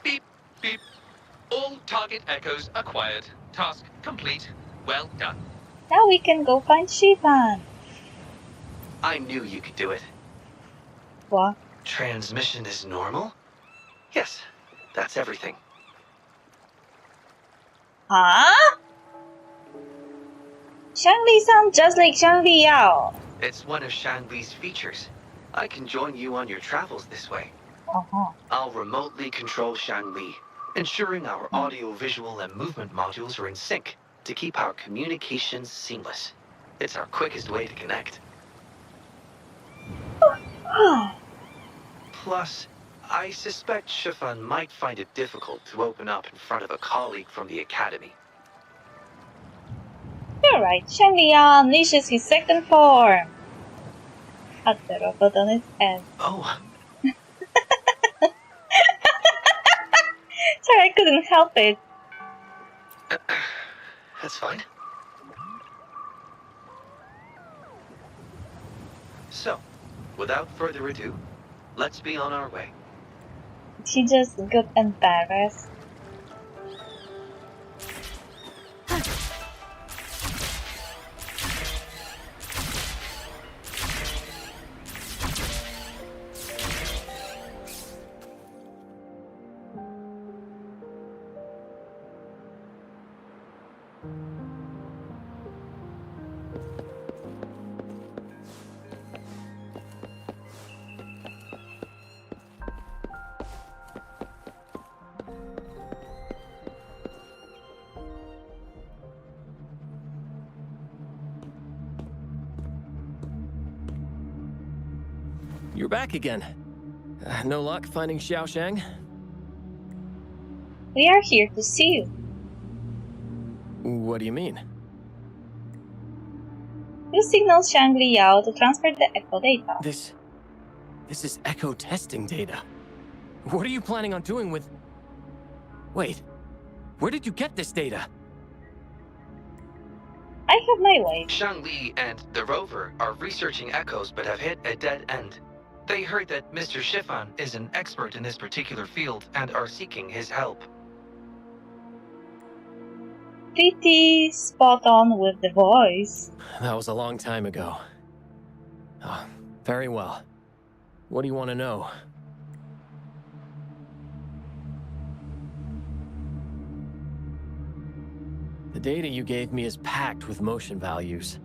Beep, beep. All target echoes acquired. Task complete. Well done. Now we can go find Shifan. I knew you could do it. What? Transmission is normal? Yes, that's everything. Huh? Shangli sounds just like Shangli Yao. It's one of Shanli's features. I can join you on your travels this way. Uh-huh. I'll remotely control Shanli, ensuring our audio, visual, and movement modules are in sync. to keep our communications seamless. It's our quickest way to connect. Plus, I suspect Shifan might find it difficult to open up in front of a colleague from the Academy. You're right. Shangli unleashes his second form. At the robot on its end. Oh. Sorry, I couldn't help it. That's fine. So, without further ado, let's be on our way. She just got embarrassed. You're back again. No luck finding Xiaoshang? We are here to see you. What do you mean? You signaled Shangli Yao to transfer the echo data. This is echo testing data. What are you planning on doing with... Wait, where did you get this data? I have my way. Shangli and the rover are researching echoes but have hit a dead end. They heard that Mr. Shifan is an expert in this particular field and are seeking his help. Pretty spot on with the voice. That was a long time ago. Oh, very well. What do you want to know? The data you gave me is packed with motion values.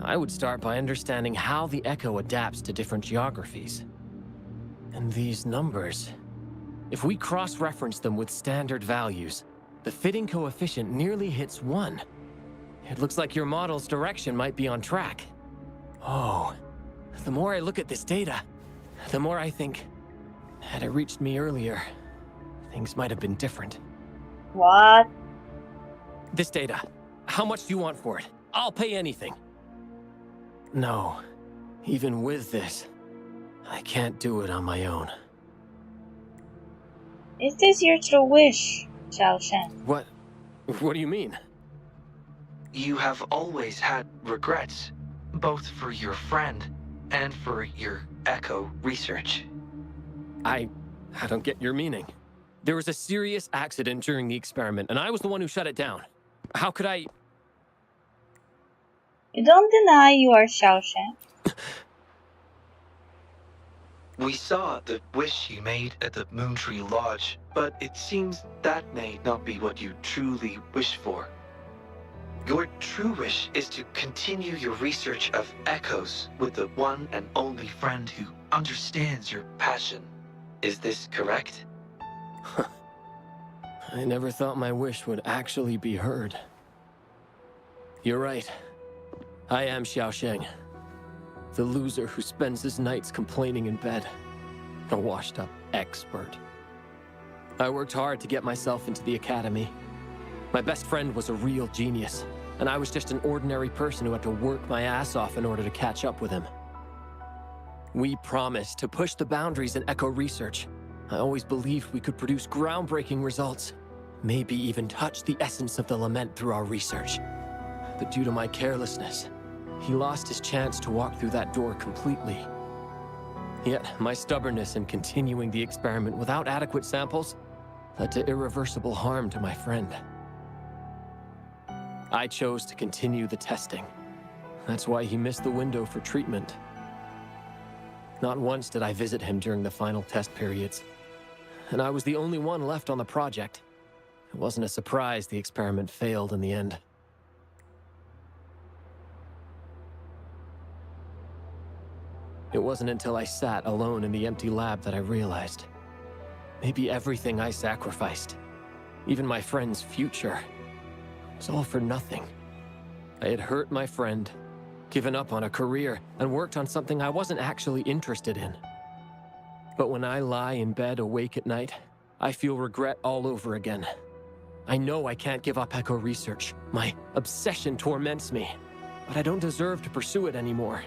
I would start by understanding how the echo adapts to different geographies. And these numbers, if we cross-reference them with standard values, the fitting coefficient nearly hits 1. It looks like your model's direction might be on track. Oh, the more I look at this data, the more I think, had it reached me earlier, things might have been different. What? This data, how much do you want for it? I'll pay anything. No, even with this, I can't do it on my own. Is this your true wish, Xiaoshang? What do you mean? You have always had regrets, both for your friend and for your echo research. I don't get your meaning. There was a serious accident during the experiment, and I was the one who shut it down. How could I... You don't deny you are Xiaoshang. We saw the wish you made at the Moontree Lodge, but it seems that may not be what you truly wish for. Your true wish is to continue your research of echoes with the one and only friend who understands your passion. Is this correct? I never thought my wish would actually be heard. You're right. I am Xiaosheng, the loser who spends his nights complaining in bed. A washed-up expert. I worked hard to get myself into the academy. My best friend was a real genius, and I was just an ordinary person who had to work my ass off in order to catch up with him. We promised to push the boundaries in echo research. I always believed we could produce groundbreaking results, maybe even touch the essence of the lament through our research. But due to my carelessness, he lost his chance to walk through that door completely. Yet, my stubbornness in continuing the experiment without adequate samples led to irreversible harm to my friend. I chose to continue the testing. That's why he missed the window for treatment. Not once did I visit him during the final test periods, and I was the only one left on the project. It wasn't a surprise the experiment failed in the end. It wasn't until I sat alone in the empty lab that I realized. Maybe everything I sacrificed, even my friend's future, It's all for nothing. I had hurt my friend, given up on a career, and worked on something I wasn't actually interested in. But when I lie in bed awake at night, I feel regret all over again. I know I can't give up echo research. My obsession torments me, but I don't deserve to pursue it anymore.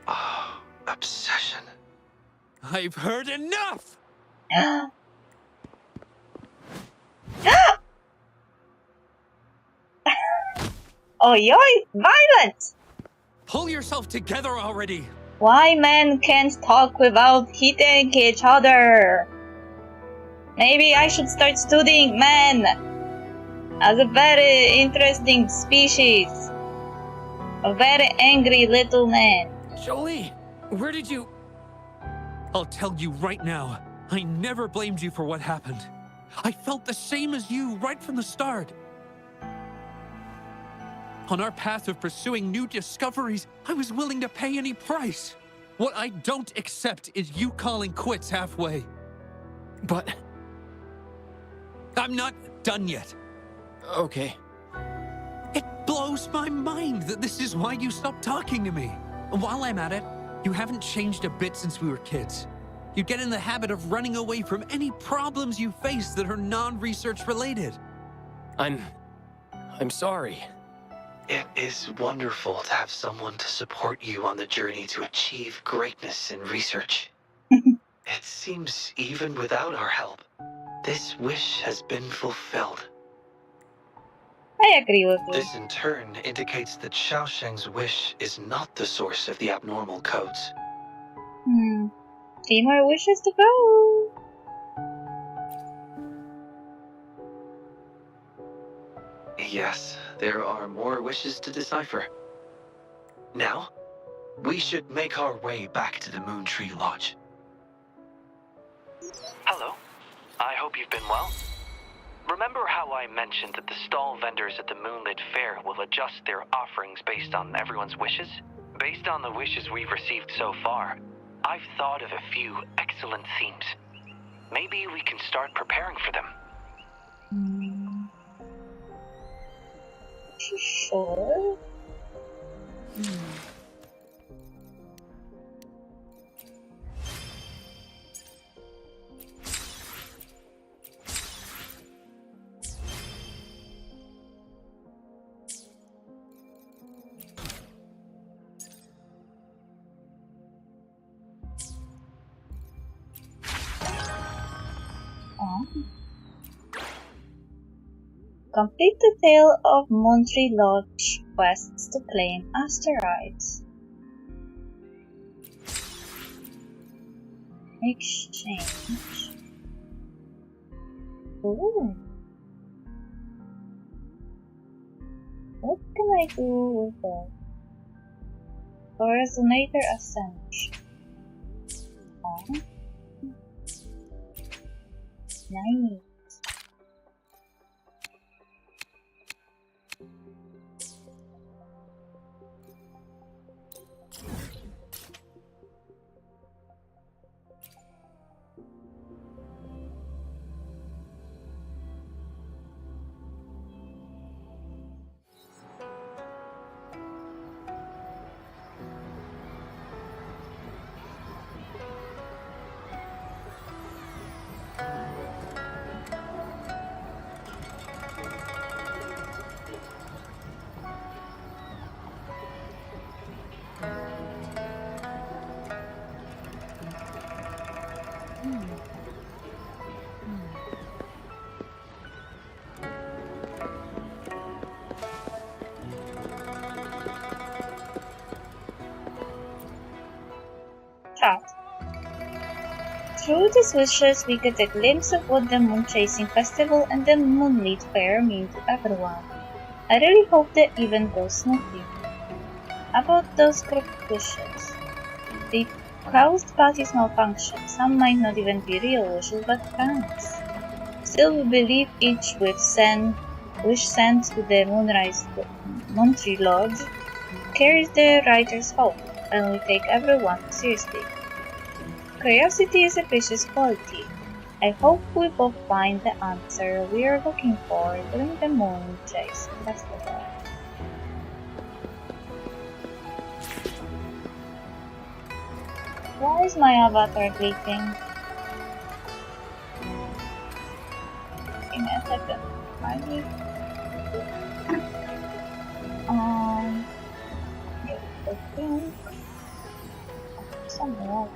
Oh, obsession. I've heard enough! Oh, you're violent! Pull yourself together already! Why men can't talk without hitting each other? Maybe I should start studying men as a very interesting species. A very angry little man. Jolie, where did you... I'll tell you right now, I never blamed you for what happened. I felt the same as you right from the start. On our path of pursuing new discoveries, I was willing to pay any price. What I don't accept is you calling quits halfway. But... I'm not done yet. Okay. It blows my mind that this is why you stopped talking to me. While I'm at it, you haven't changed a bit since we were kids. You get in the habit of running away from any problems you face that are non-research related. I'm sorry. It is wonderful to have someone to support you on the journey to achieve greatness in research. It seems even without our help, this wish has been fulfilled. I agree with you. This in turn indicates that Xiaosheng's wish is not the source of the abnormal codes. 3 more wishes to go. Yes, there are more wishes to decipher. Now, we should make our way back to the Moon Tree Lodge. Hello. I hope you've been well. Remember how I mentioned that the stall vendors at the Moonlit Fair will adjust their offerings based on everyone's wishes? Based on the wishes we've received so far, I've thought of a few excellent themes. Maybe we can start preparing for them. Sure. Complete the tale of Moontree Lodge quests to claim asteroids. Exchange. Ooh. What can I do with that? Resonator Ascension. Oh. Nice. Chat. Through these wishes, we get a glimpse of what the Moon Chasing Festival and the Moonlit Fair mean to everyone. I really hope the event goes smoothly. About those correct wishes. They caused Patty's malfunction. Some might not even be real wishes, but pranks. Still, we believe each wish sent to the Moontree Lodge carries the writer's hope, and we take everyone seriously. Curiosity is a precious quality. I hope we both find the answer we are looking for during the Moon Chase Festival. Why is my avatar glitching? Give me a second. Maybe. Get the thing. Somewhere.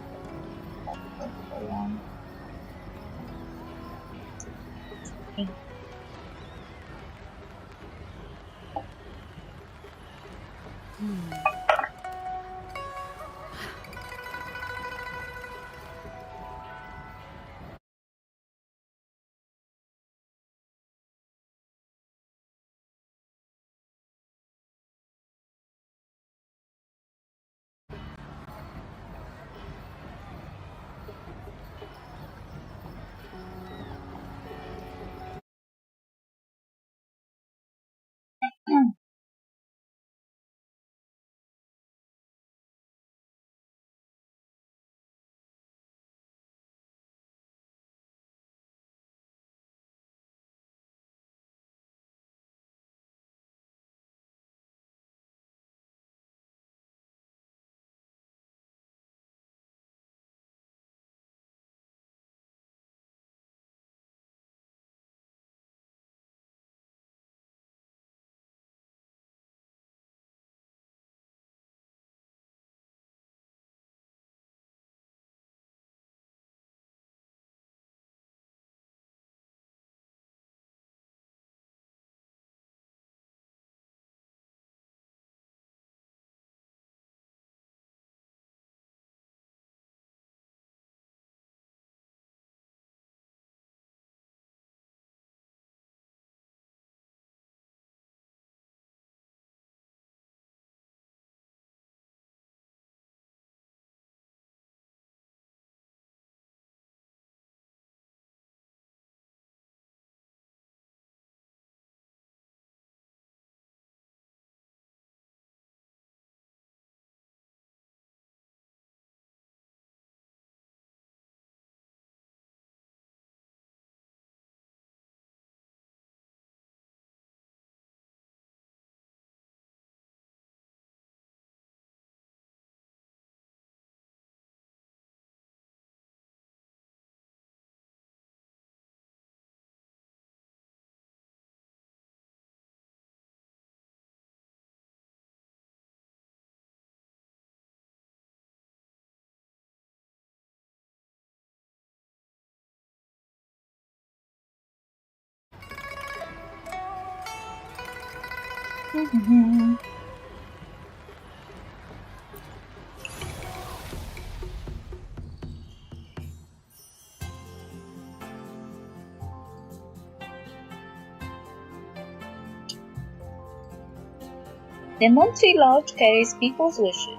The Moon Tree Lodge carries people's wishes,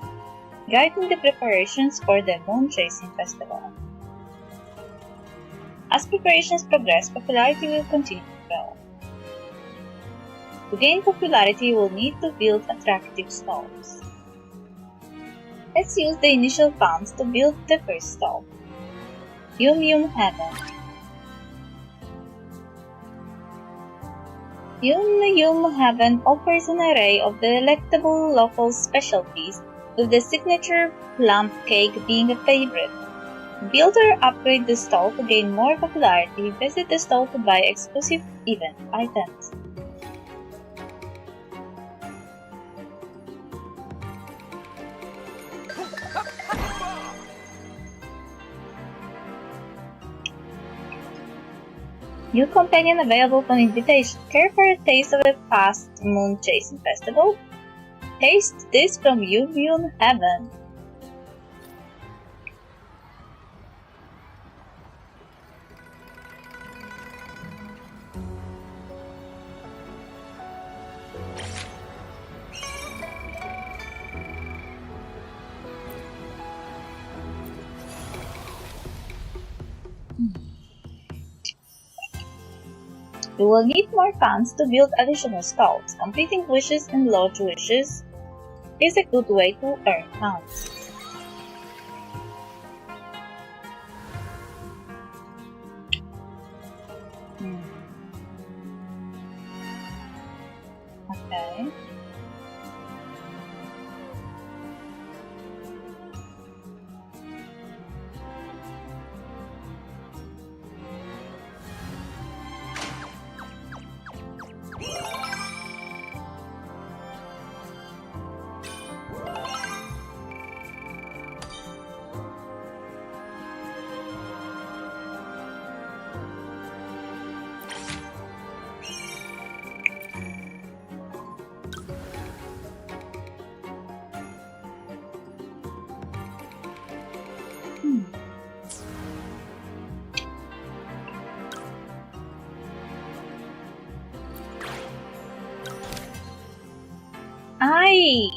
guiding the preparations for the Moon Chasing Festival. As preparations progress, popularity will continue to grow. To gain popularity, you will need to build attractive stalls. Let's use the initial funds to build the first stall, Yum Yum Heaven. Yum Yum Heaven offers an array of delectable local specialties, with the signature plum cake being a favorite. Build or upgrade the stall to gain more popularity. Visit the stall to buy exclusive event items. New companion available upon invitation. Care for a taste of the past Moon Chasing Festival? Taste this from Yum Yum Heaven. You will need more funds to build additional stalls. Completing wishes and lodge wishes is a good way to earn funds. Why?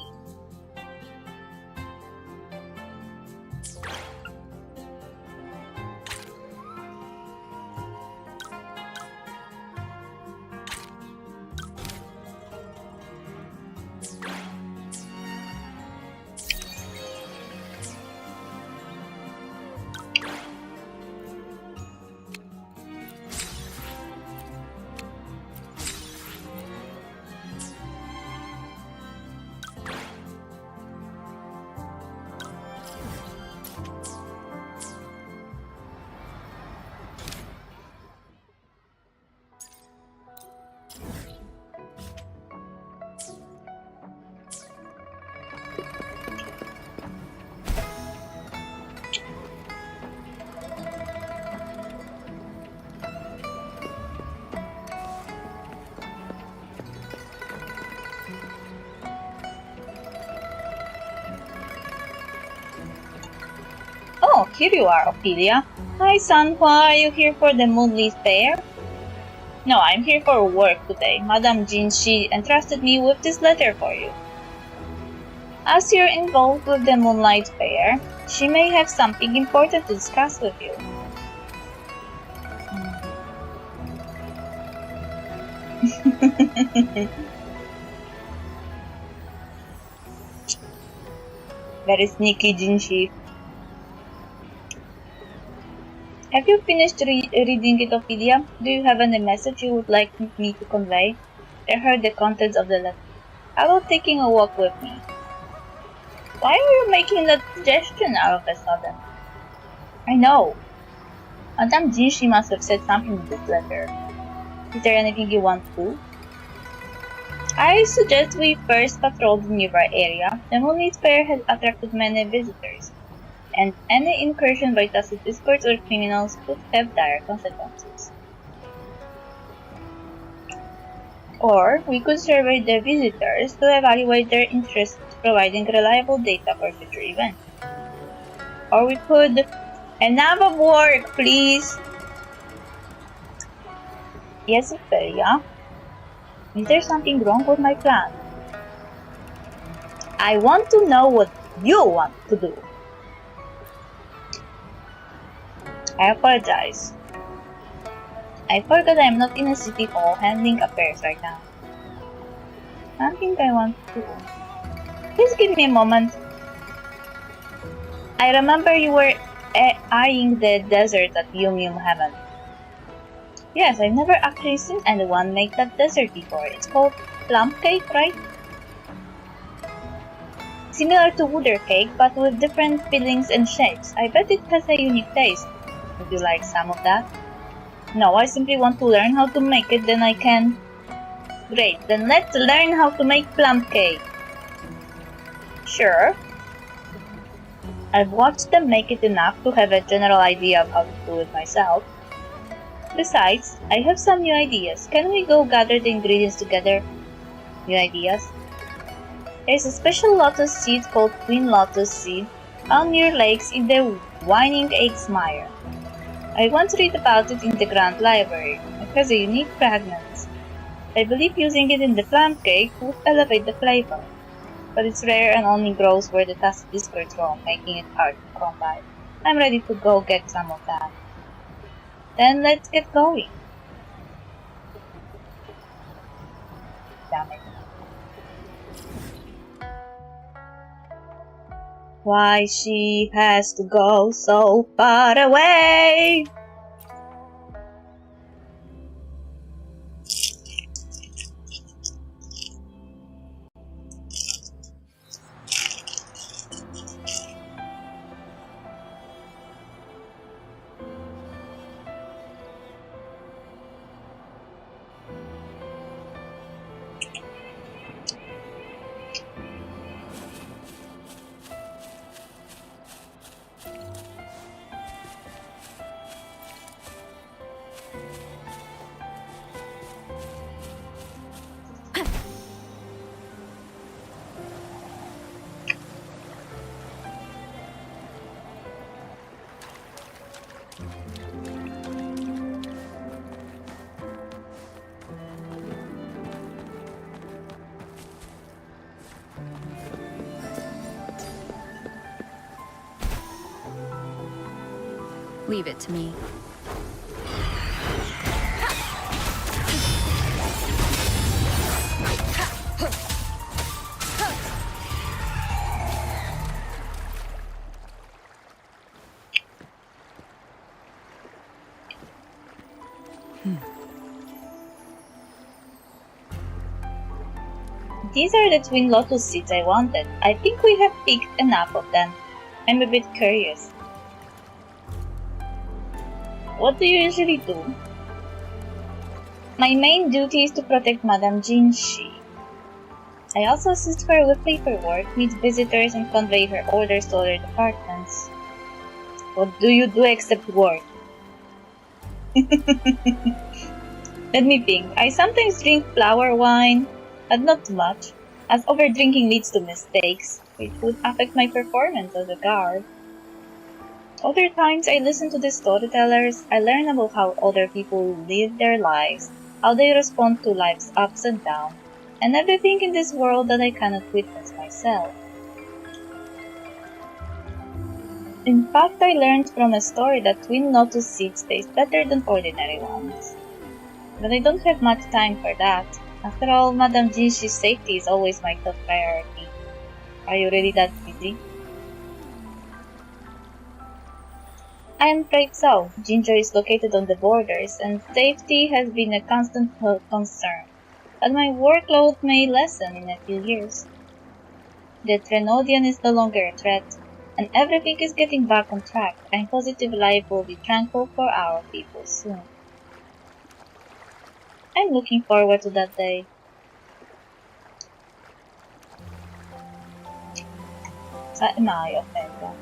Oh, here you are, Ophelia. Hi, son. Why are you here for the Moonlit Fair? No, I'm here for work today. Madame Jean, she entrusted me with this letter for you. As you're involved with the Moonlight Fair, she may have something important to discuss with you. Very sneaky, Jinshi. Have you finished reading it, Ophelia? Do you have any message you would like me to convey? I heard the contents of the letter. How about taking a walk with me? Why are you making that suggestion all of a sudden? I know. Madame Jinshi must have said something in this letter. Is there anything you want to do? I suggest we first patrol the nearby area. The Moonlit Fair has attracted many visitors, and any incursion by tacit escorts or criminals could have dire consequences. Or we could survey the visitors to evaluate their interest, providing reliable data for future events. Or we could... Enough of work, please! Yes, Ophelia. Is there something wrong with my plan? I want to know what you want to do. I apologize. I forgot I'm not in a city hall handling affairs right now. Something I want to do. Please give me a moment. I remember you were eyeing the desert at Yum Yum Heaven. Yes, I've never actually seen anyone make that dessert before. It's called plum cake, right? Similar to Wooder cake, but with different fillings and shapes. I bet it has a unique taste. Would you like some of that? No, I simply want to learn how to make it, then I can... Great, then let's learn how to make plum cake. Sure. I've watched them make it enough to have a general idea of how to do it myself. Besides, I have some new ideas. Can we go gather the ingredients together? New ideas? There's a special lotus seed called Queen Lotus Seed found near lakes in the Winding Eggs Mire. I once read about it in the Grand Library. It has a unique fragrance. I believe using it in the plum cake would elevate the flavor, but it's rare and only grows where the tacit discords roam, making it hard to come by. I'm ready to go get some of that. Then let's get going. Damn it. Why she has to go so far away? Leave it to me. These are the twin lotus seeds I wanted. I think we have picked enough of them. I'm a bit curious. What do you usually do? My main duty is to protect Madame Jinshi. I also assist her with paperwork, meet visitors, and convey her orders to other departments. What do you do except work? Let me think. I sometimes drink flower wine, but not too much, as overdrinking leads to mistakes, which would affect my performance as a guard. Other times I listen to the storytellers. I learn about how other people live their lives, how they respond to life's ups and downs, and everything in this world that I cannot witness myself. In fact, I learned from a story that twin lotus seeds taste better than ordinary ones. But I don't have much time for that. After all, Madame Jinshi's safety is always my top priority. Are you really that busy? I am afraid so. Jinjo is located on the borders, and safety has been a constant concern. But my workload may lessen in a few years. The Trenodian is no longer a threat, and everything is getting back on track. I'm positive life will be tranquil for our people soon. I'm looking forward to that day. Saan maayo-offenda?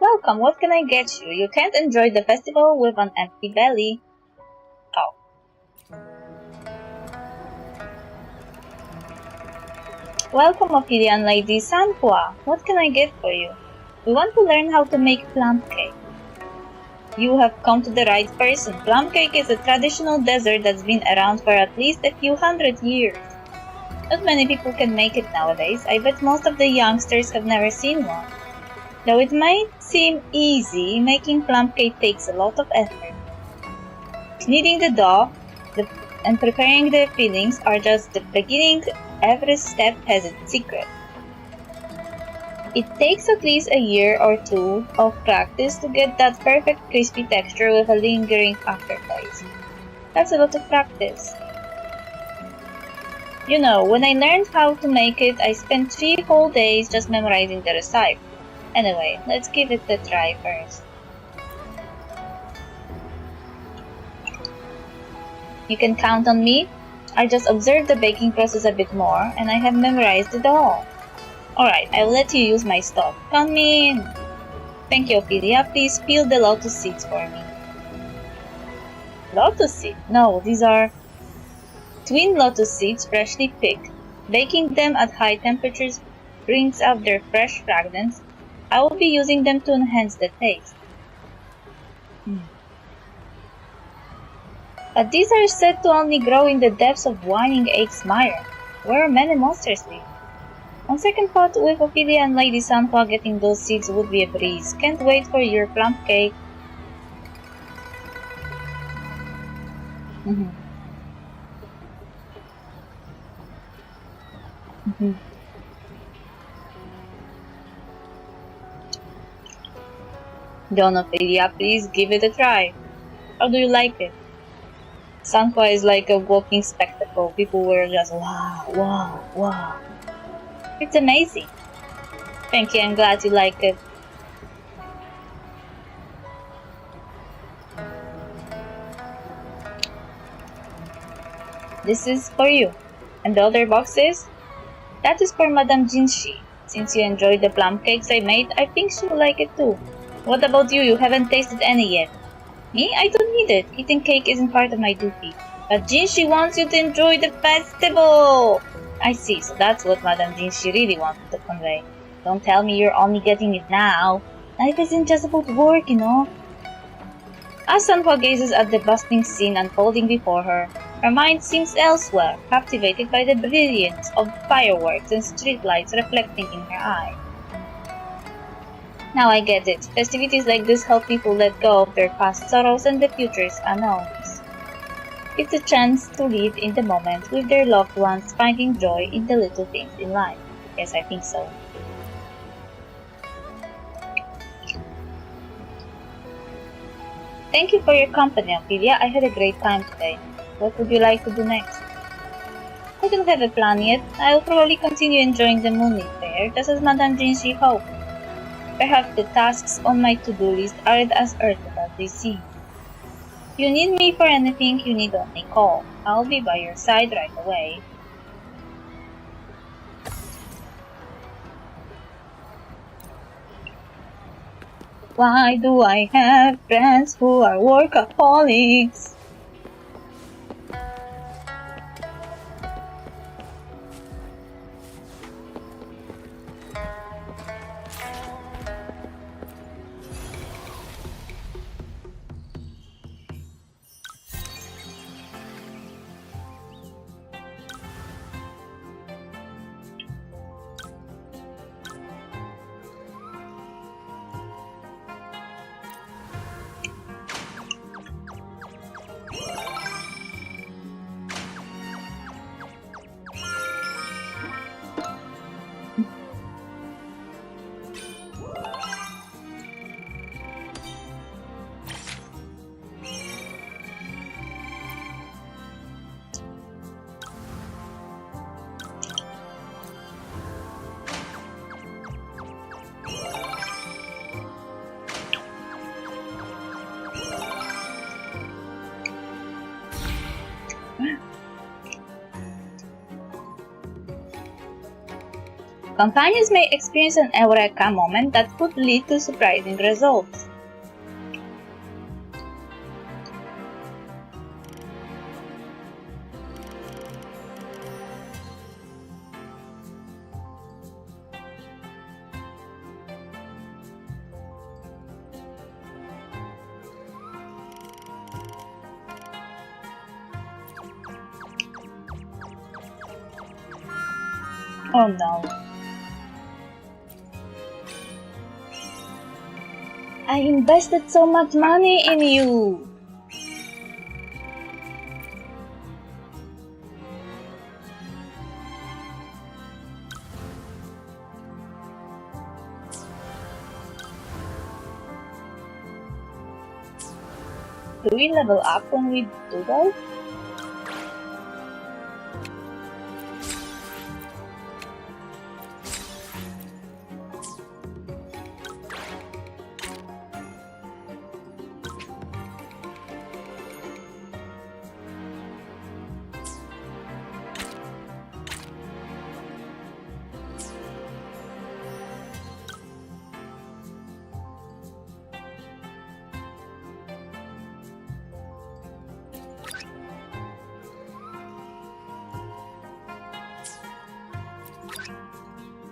Welcome, what can I get you? You can't enjoy the festival with an empty belly. Oh. Welcome, Ophelia and Lady Sanhua. What can I get for you? We want to learn how to make plum cake. You have come to the right person. Plum cake is a traditional dessert that's been around for at least a few hundred years. Not many people can make it nowadays. I bet most of the youngsters have never seen one. Though it might seem easy, making plum cake takes a lot of effort. Kneading the dough and preparing the fillings are just the beginning. Every step has its secret. It takes at least a year or two of practice to get that perfect crispy texture with a lingering aftertaste. That's a lot of practice. You know, when I learned how to make it, I spent 3 whole days just memorizing the recipe. Anyway, let's give it a try first. You can count on me. I just observed the baking process a bit more, and I have memorized it all. Alright, I will let you use my stuff. Count me in. Thank you, Ophelia. Please peel the lotus seeds for me. Lotus seed? No, these are twin lotus seeds freshly picked. Baking them at high temperatures brings out their fresh fragrance. I will be using them to enhance the taste. But these are said to only grow in the depths of Whining Ache's mire, where many monsters live. On second thought, with Ophelia and Lady Sanhua getting those seeds would be a breeze. Can't wait for your plum cake. Don Ophelia, please give it a try. How do you like it? Sanhua is like a walking spectacle. People were just wow, wow, wow. It's amazing. Thank you, I'm glad you like it. This is for you. And the other boxes? That is for Madame Jinshi. Since you enjoyed the plum cakes I made, I think she will like it too. What about you? You haven't tasted any yet. Me? I don't need it. Eating cake isn't part of my duty. But Jinshi wants you to enjoy the festival! I see, so that's what Madame Jinshi really wanted to convey. Don't tell me you're only getting it now. Life isn't just about work, you know. As Sanhua gazes at the bustling scene unfolding before her, her mind seems elsewhere, captivated by the brilliance of fireworks and streetlights reflecting in her eyes. Now I get it. Festivities like this help people let go of their past sorrows and the future's unknowns. It's a chance to live in the moment with their loved ones, finding joy in the little things in life. Yes, I think so. Thank you for your company, Ophelia. I had a great time today. What would you like to do next? I don't have a plan yet. I'll probably continue enjoying the moonlit fair, just as Madame Jinshi hoped. Perhaps the tasks on my to-do list aren't as urgent as they seem. If you need me for anything, you need only call. I'll be by your side right away. Why do I have friends who are workaholics? Companions may experience an eureka moment that could lead to surprising results. Oh no. I invested so much money in you! Do we level up when we do that?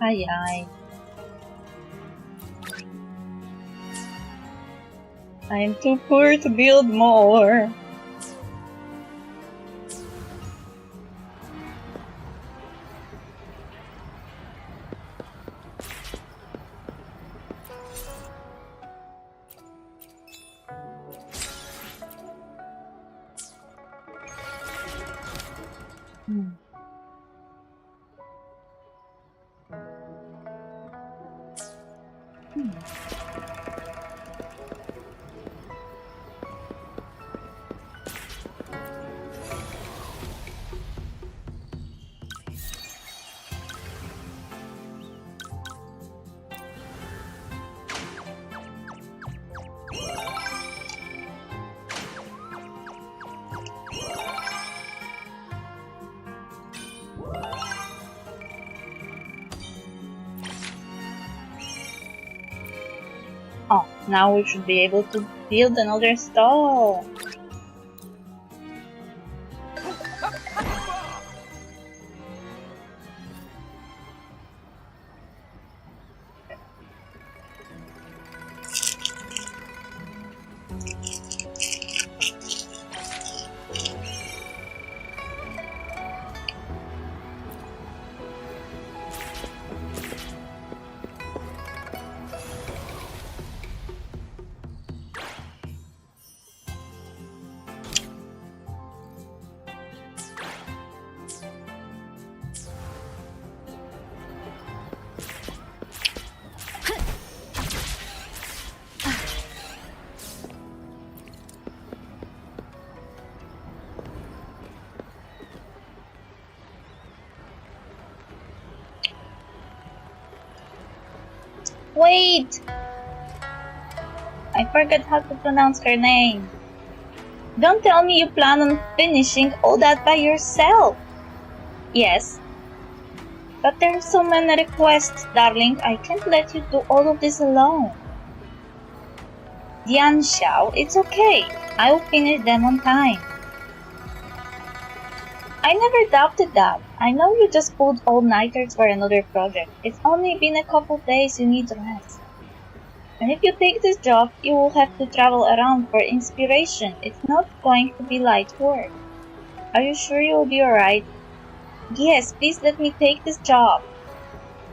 Ay ay. I am too poor to build more. Now we should be able to build another stall. Wait! I forgot how to pronounce her name. Don't tell me you plan on finishing all that by yourself. Yes. But there are so many requests, darling. I can't let you do all of this alone. Dian Xiao, it's okay. I will finish them on time. I never doubted that. I know you just pulled all-nighters for another project. It's only been a couple days, you need rest. And if you take this job, you will have to travel around for inspiration. It's not going to be light work. Are you sure you will be alright? Yes, please let me take this job.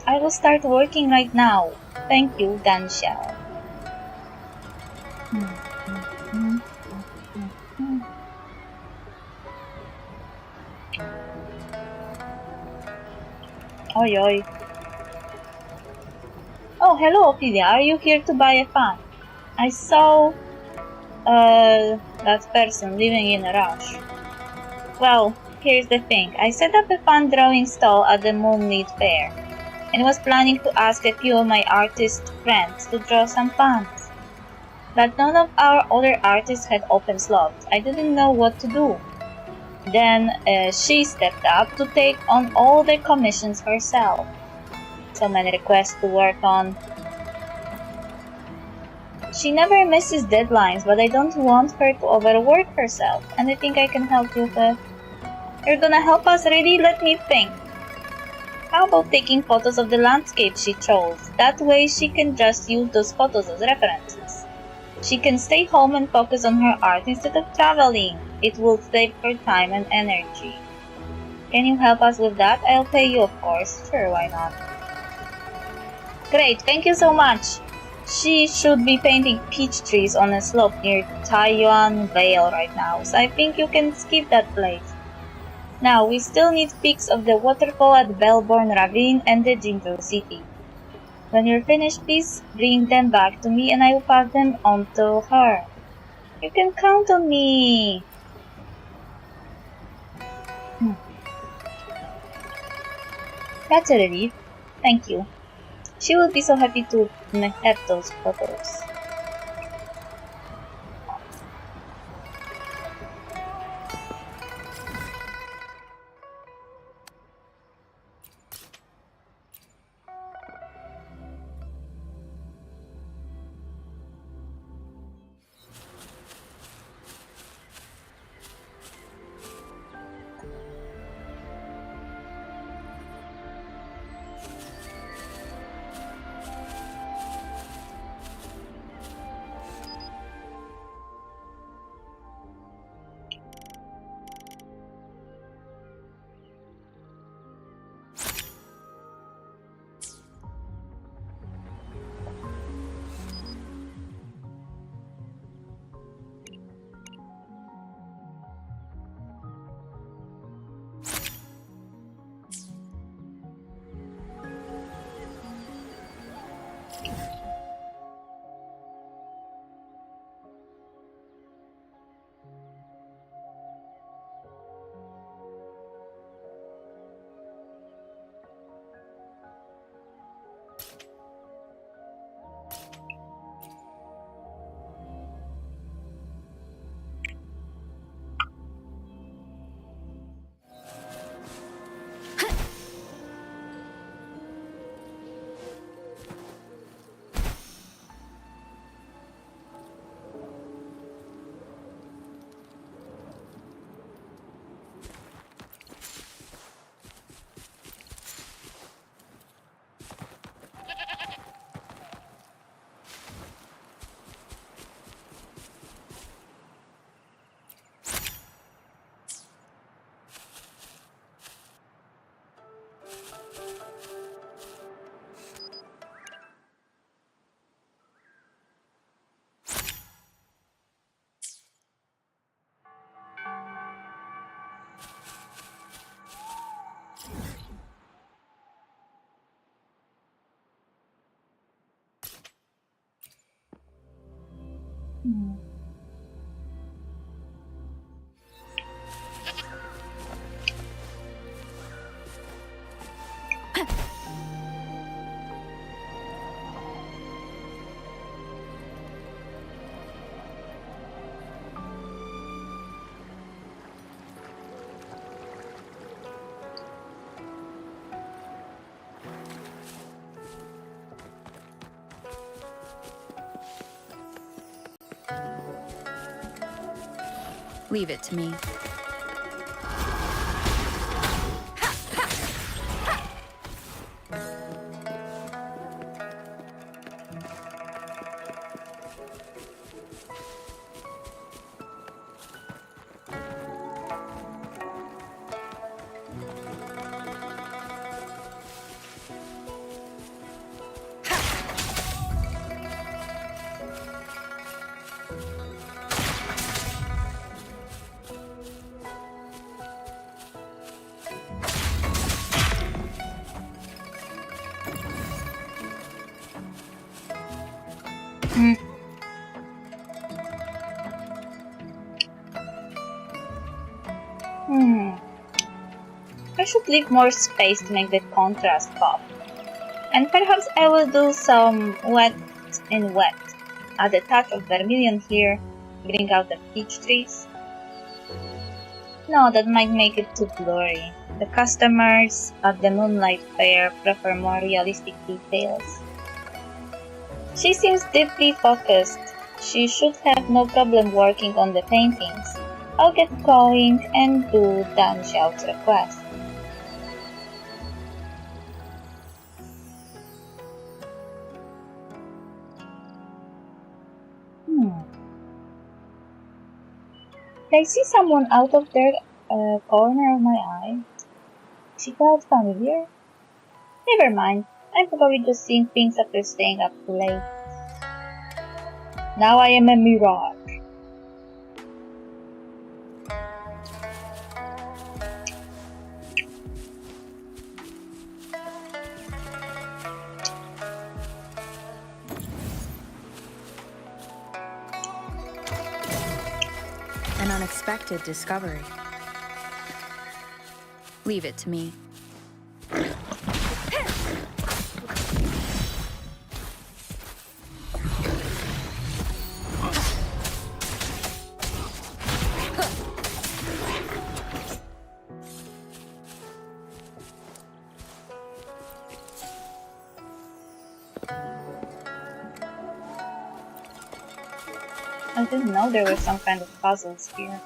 I will start working right now. Thank you, Dan Xiao. Oi, oi. Oh, hello, Ophelia. Are you here to buy a fan? I saw that person living in a rush. Well, here's the thing. I set up a fan drawing stall at the Moonlit Fair, and was planning to ask a few of my artist friends to draw some fans. But none of our other artists had open slots. I didn't know what to do. Then she stepped up to take on all the commissions herself. So many requests to work on. She never misses deadlines, but I don't want her to overwork herself, and I think I can help you with it. You're gonna help us, really? Let me think. How about taking photos of the landscape she chose? That way she can just use those photos as references. She can stay home and focus on her art instead of traveling. It will save her time and energy. Can you help us with that? I'll pay you, of course. Sure, why not? Great, thank you so much. She should be painting peach trees on a slope near Taiyuan Vale right now, so I think you can skip that place. Now, we still need pics of the waterfall at Bellborn Ravine and the Jinzhou City. When you're finished, please bring them back to me and I will pass them on to her. You can count on me. That's a relief. Thank you. She will be so happy to have those photos. Leave it to me. I should leave more space to make the contrast pop. And perhaps I will do some wet in wet. Add a touch of vermilion here, bring out the peach trees. No, that might make it too blurry. The customers at the Moonlight Fair prefer more realistic details. She seems deeply focused. She should have no problem working on the paintings. I'll get going and do Dan Xiao's request. I see someone out of their corner of my eye. She felt familiar. Never mind. I'm probably just seeing things after staying up too late. Now I am a mirage. An unexpected discovery. Leave it to me. I didn't know there were some kind of puzzles here.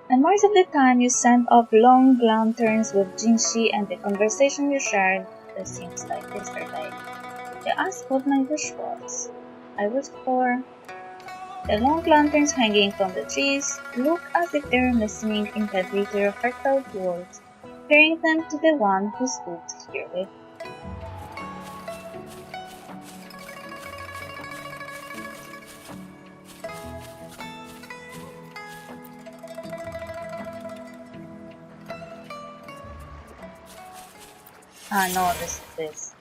And most of the time you sent off long lanterns with Jinshi, and the conversation you shared seems like yesterday. You asked what my wish was. I wished for... The long lanterns hanging from the trees look as if they were listening intently to your heartfelt words, comparing them to the one who stood here with. Ah no, this is this.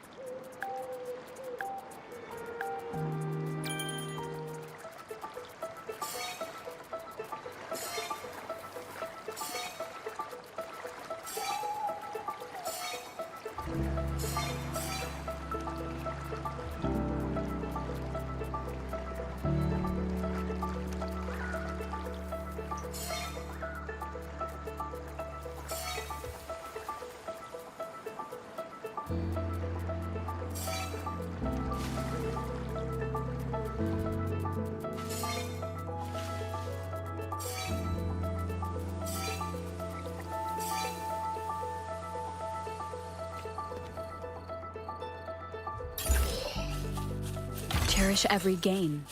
Cherish every gain.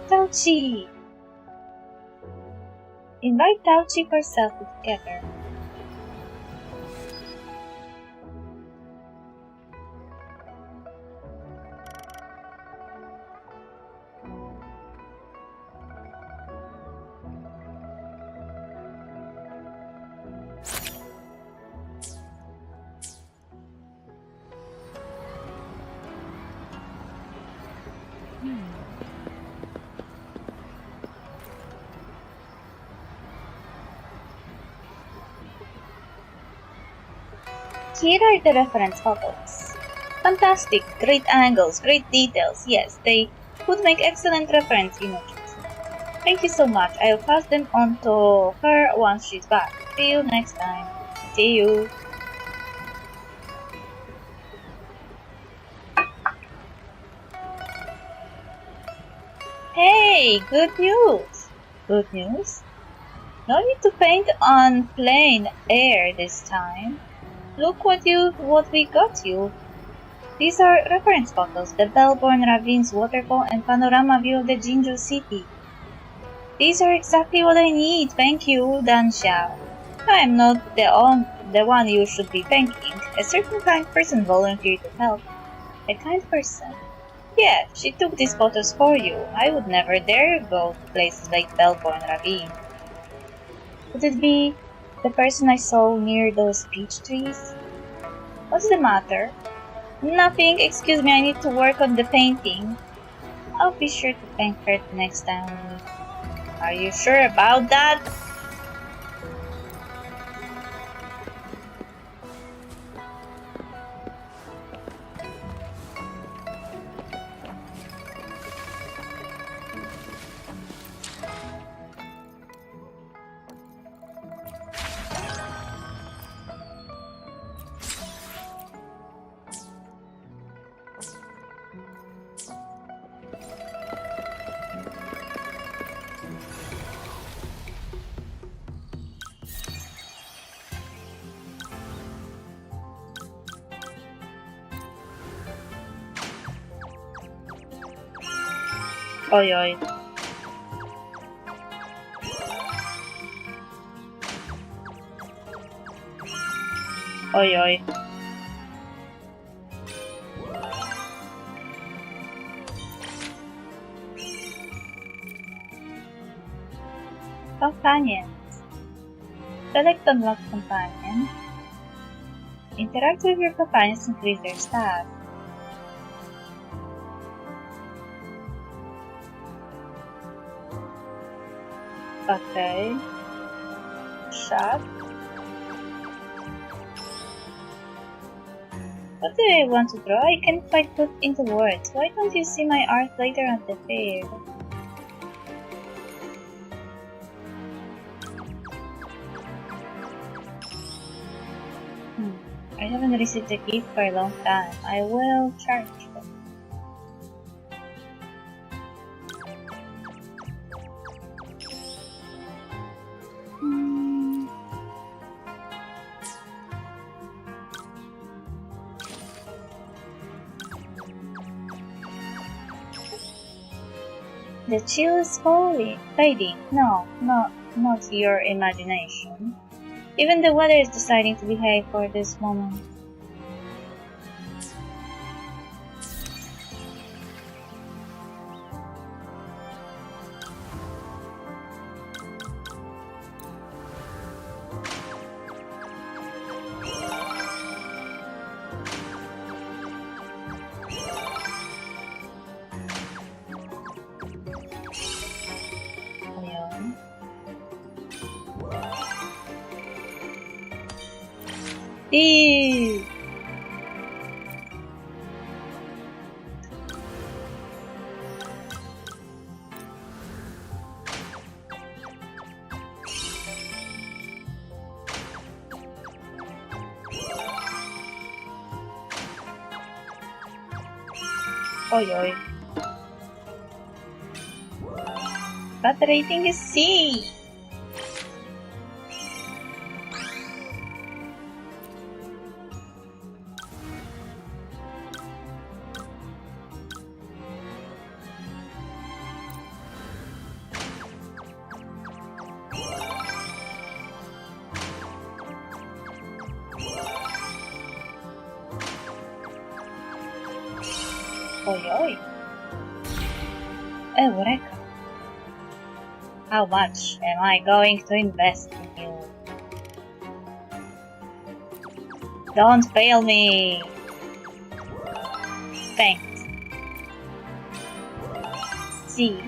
Tauchi! Invite Tauchi for selfie together. Here are the reference photos. Fantastic, great angles, great details. Yes, they would make excellent reference images. Thank you so much. I'll pass them on to her once she's back. See you next time. See you. Hey, good news. Good news? No need to paint on plain air this time. Look what we got you. These are reference photos, the Bellborn Ravines waterfall and panorama view of the Jinzhou city. These are exactly what I need, thank you, Dan Xiao. I am not the one you should be thanking. A certain kind person volunteered to help. A kind person? Yeah, she took these photos for you. I would never dare go to places like Bellborn Ravine. Could it be the person I saw near those peach trees? What's the matter? Nothing, excuse me, I need to work on the painting. I'll be sure to thank her the next time we meet. Are you sure about that? Oi, oi. Oi, oi. Companions. Select unlock companion. Interact with your companions to increase their stats. Okay. Shot. What do I want to draw? I can't quite put into words. Why don't you see my art later at the fair? I haven't received a gift for a long time. I will charge them. The chill is fading. No, not your imagination. Even the weather is deciding to behave for this moment. Ayun. Ew. Oy, oy. That rating is C. Oi, oi. Eureka. How much am I going to invest in you? Don't fail me! Thanks. See.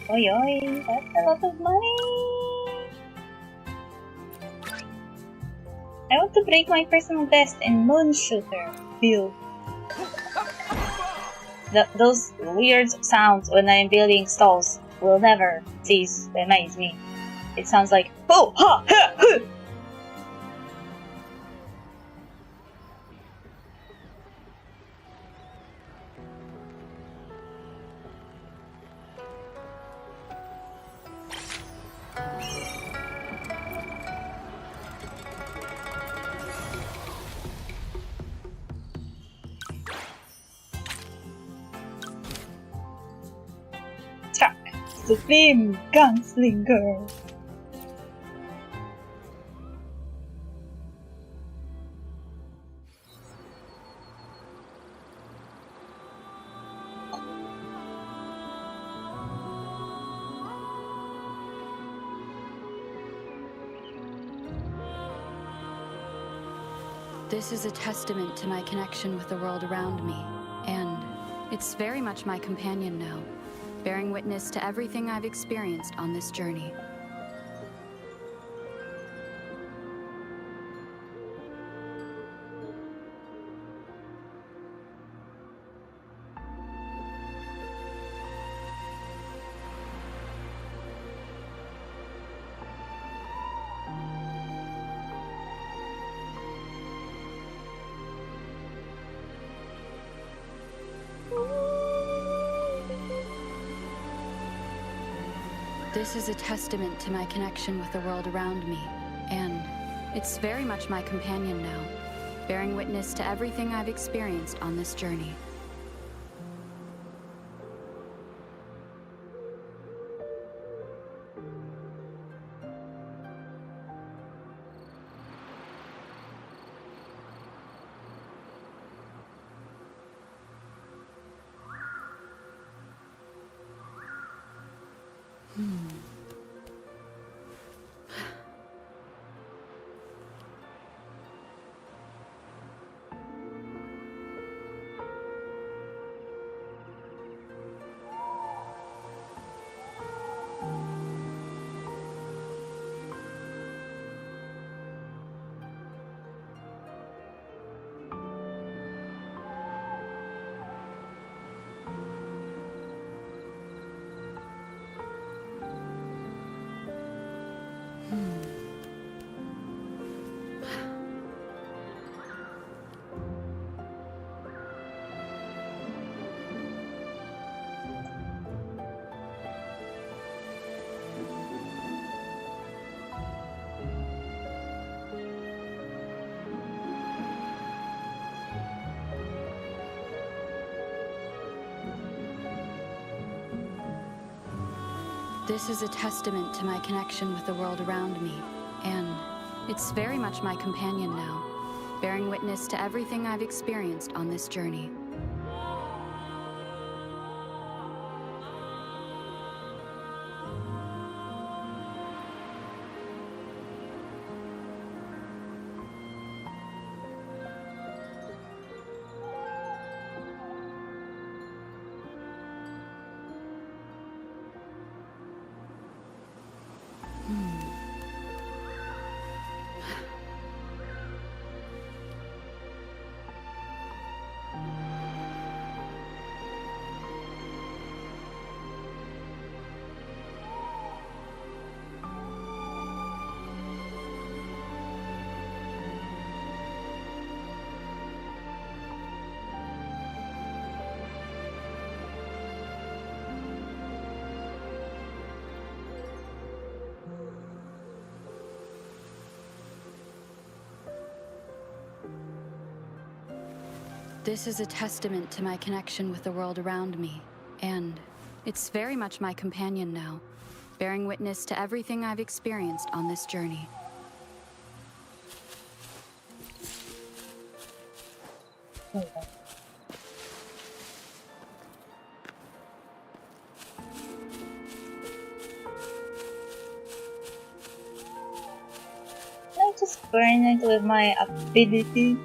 Oi, oi, that's a lot of money! I want to break my personal best in Moonshooter build. Those weird sounds when I'm building stalls will never cease to amaze me. It sounds like oh ha ha ha. Chuck, Supreme Gunslinger. This is a testament to my connection with the world around me, and it's very much my companion now, bearing witness to everything I've experienced on this journey. This is a testament to my connection with the world around me, and it's very much my companion now, bearing witness to everything I've experienced on this journey. This is a testament to my connection with the world around me, and it's very much my companion now, bearing witness to everything I've experienced on this journey. This is a testament to my connection with the world around me, and it's very much my companion now, bearing witness to everything I've experienced on this journey. Hold on. Can I just burn it with my ability?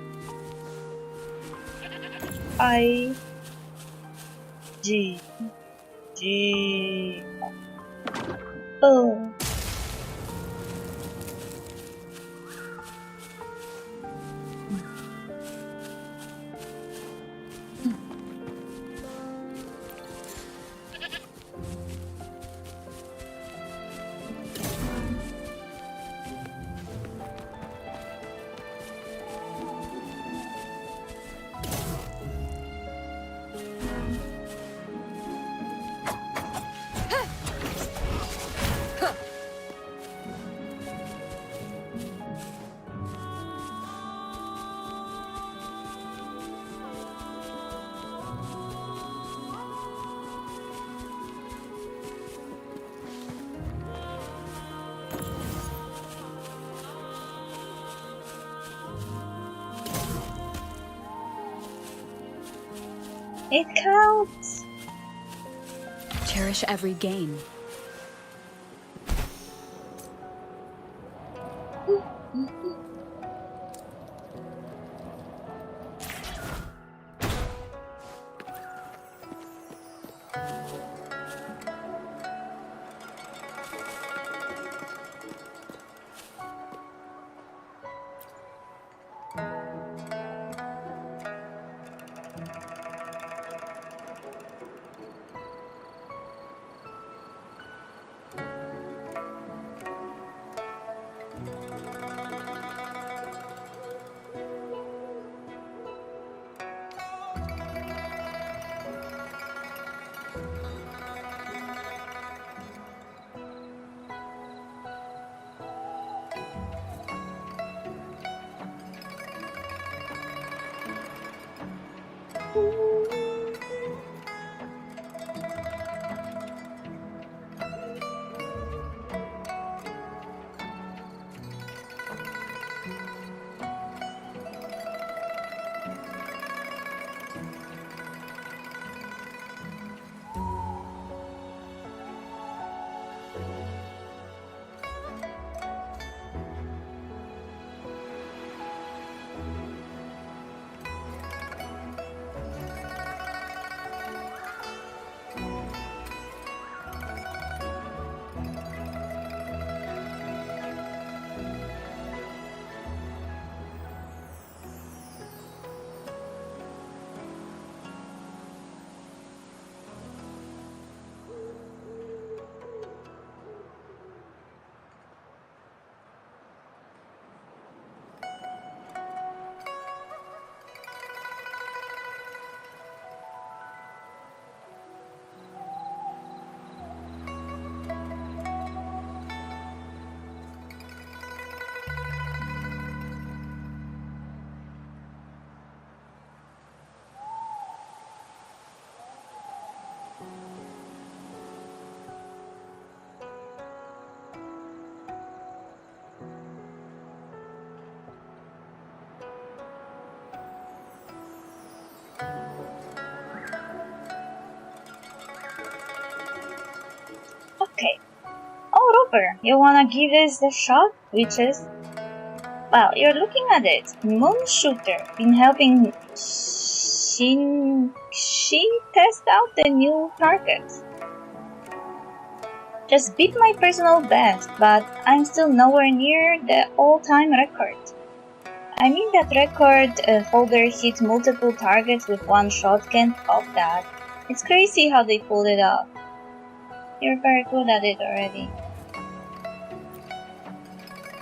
G. Oh. It counts! Cherish every gain. Okay. Oh, Rover, you wanna give this a shot? Which is... Well, you're looking at it. Moon Shooter been helping she test out the new targets. Just beat my personal best, but I'm still nowhere near the all-time record. I mean that record holder hit multiple targets with one shot can't top that. It's crazy how they pulled it off. You're very good at it already.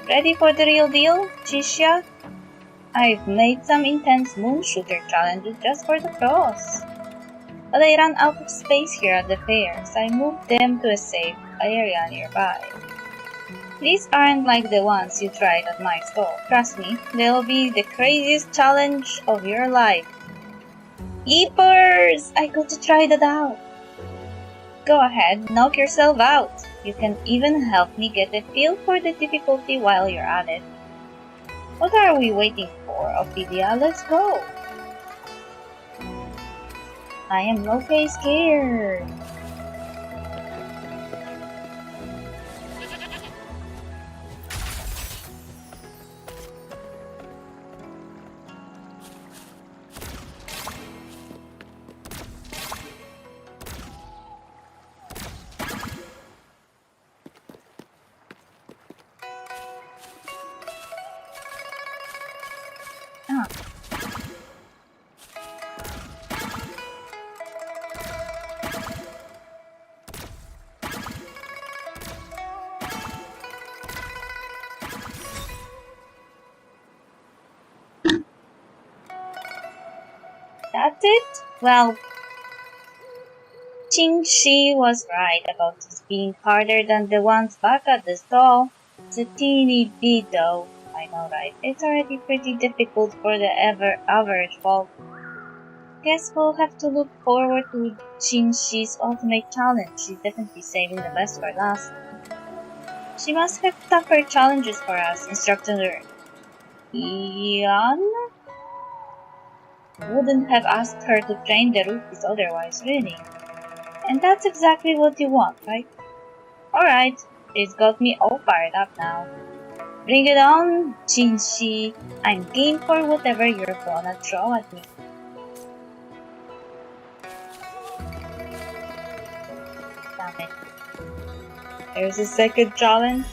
Ready for the real deal, Chisha? I've made some intense moon shooter challenges just for the pros. But I ran out of space here at the fair, so I moved them to a safe area nearby. These aren't like the ones you tried at my store. Trust me, they'll be the craziest challenge of your life. Yeepers! I got to try that out. Go ahead, knock yourself out. You can even help me get a feel for the difficulty while you're at it. What are we waiting for, Ophidia? Let's go! I am okay scared. That's it? Well, Qingxi was right about this being harder than the ones back at the stall. It's a teeny bit though. I know, right? It's already pretty difficult for the average folk. Guess we'll have to look forward to Qingxi's ultimate challenge. She's definitely saving the best for last. She must have tougher challenges for us, Instructor Ian? Wouldn't have asked her to train the rookies otherwise, really. And that's exactly what you want, right? Alright, it's got me all fired up now. Bring it on, Qingxi. I'm game for whatever you're gonna throw at me. Damn it. There's a second challenge.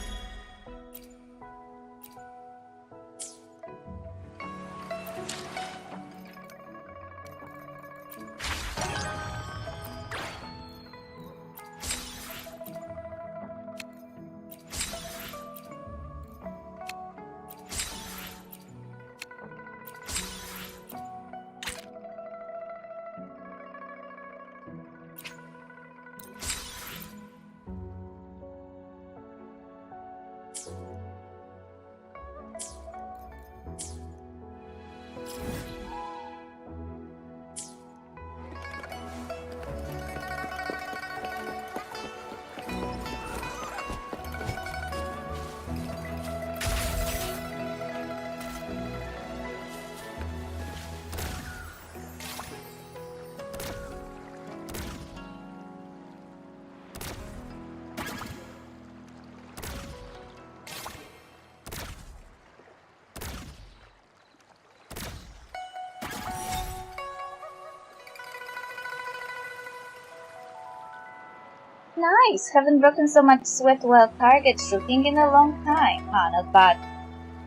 Nice! Haven't broken so much sweat while target shooting in a long time. Not bad.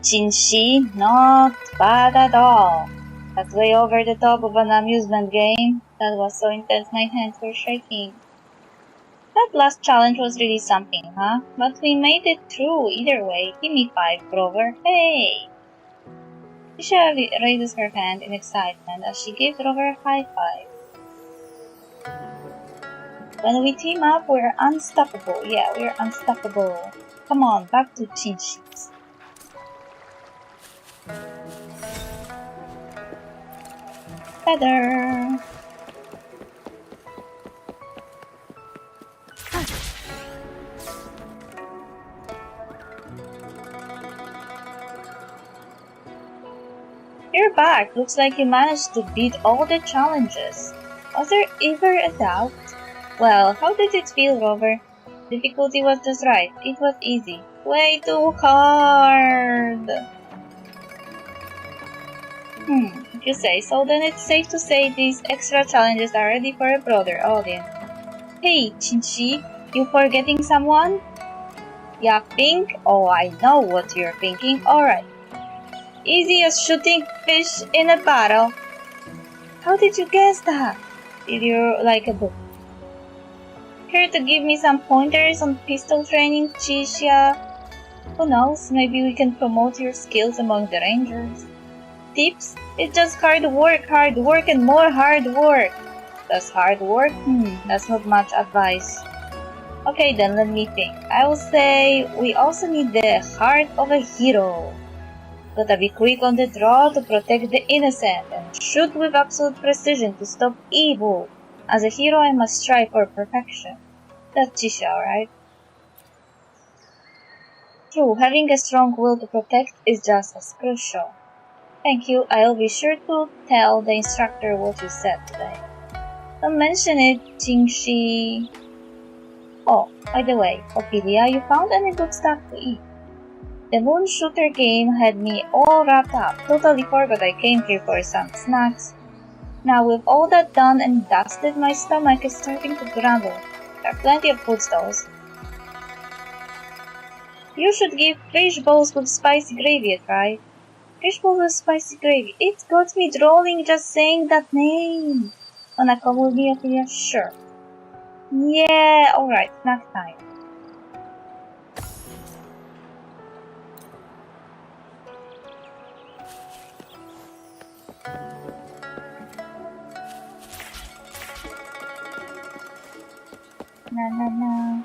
Qingxi, not bad at all. That's way over the top of an amusement game. That was so intense my hands were shaking. That last challenge was really something, huh? But we made it through either way. Give me 5, Grover. Hey! Tisha raises her hand in excitement as she gives Grover a high five. When we team up, we're unstoppable. Yeah, we're unstoppable. Come on, back to Qingxi's. Feather. You're back. Looks like you managed to beat all the challenges. Was there ever a doubt? Well, how did it feel, Rover? Difficulty was just right. It was easy. Way too hard! If you say so, then it's safe to say these extra challenges are ready for a broader audience. Hey, Qingxi, you forgetting someone? Yeah, think? Oh, I know what you're thinking. Alright. Easy as shooting fish in a bottle. How did you guess that? Did you like a book? Here to give me some pointers on pistol training, Chisha? Who knows, maybe we can promote your skills among the rangers. Tips? It's just hard work and more hard work. Does hard work? That's not much advice. Okay then, let me think. I will say we also need the heart of a hero. Gotta be quick on the draw to protect the innocent and shoot with absolute precision to stop evil. As a hero, I must strive for perfection. That's Chisha, right? True, having a strong will to protect is just as crucial. Thank you, I'll be sure to tell the instructor what you said today. Don't mention it, Jingxi. Oh, by the way, Ophelia, you found any good stuff to eat? The moon shooter game had me all wrapped up. Totally forgot I came here for some snacks. Now with all that done and dusted, my stomach is starting to grumble. There are plenty of food stalls. You should give fish balls with spicy gravy a try. Fish balls with spicy gravy. It got me drooling just saying that name. Wanna come with me, Ophelia? Sure. Yeah, alright, snack time. Na na na.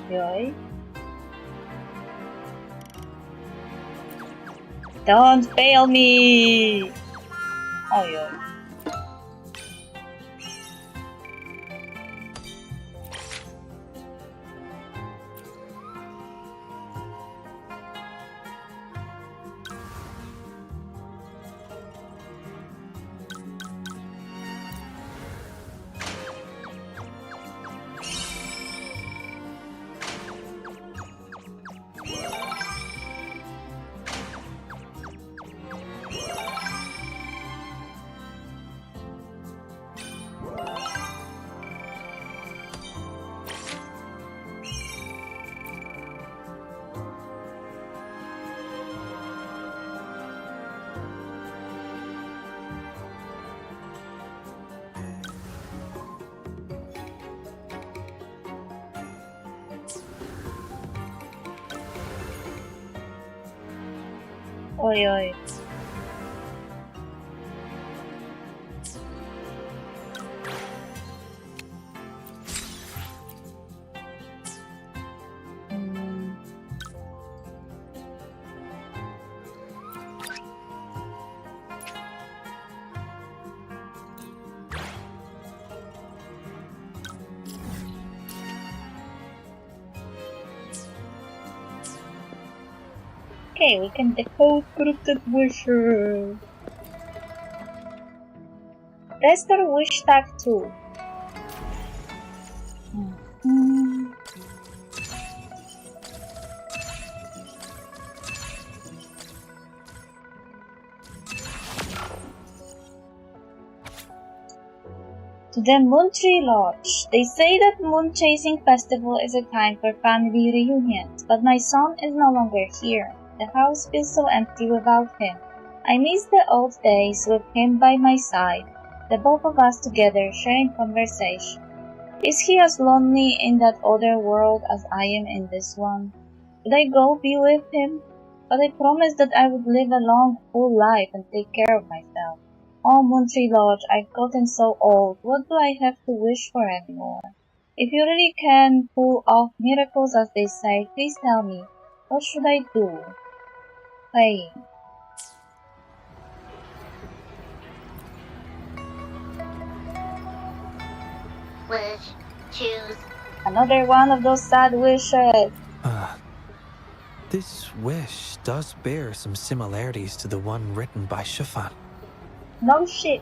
Yoy. Don't fail me! Oh, yoy. Oi, oi. Okay, we can decode corrupted wishes. Restore wish tag 2. To the Moon Tree Lodge. They say that Moon Chasing Festival is a time for family reunions, but my son is no longer here. The house feels so empty without him. I miss the old days with him by my side, the both of us together sharing conversation. Is he as lonely in that other world as I am in this one? Should I go be with him? But I promised that I would live a long, full life and take care of myself. Oh, Moon Tree Lodge, I've gotten so old. What do I have to wish for anymore? If you really can pull off miracles as they say, please tell me. What should I do? Playing. Wish. Choose. Another one of those sad wishes. This wish does bear some similarities to the one written by Shifan. No shit.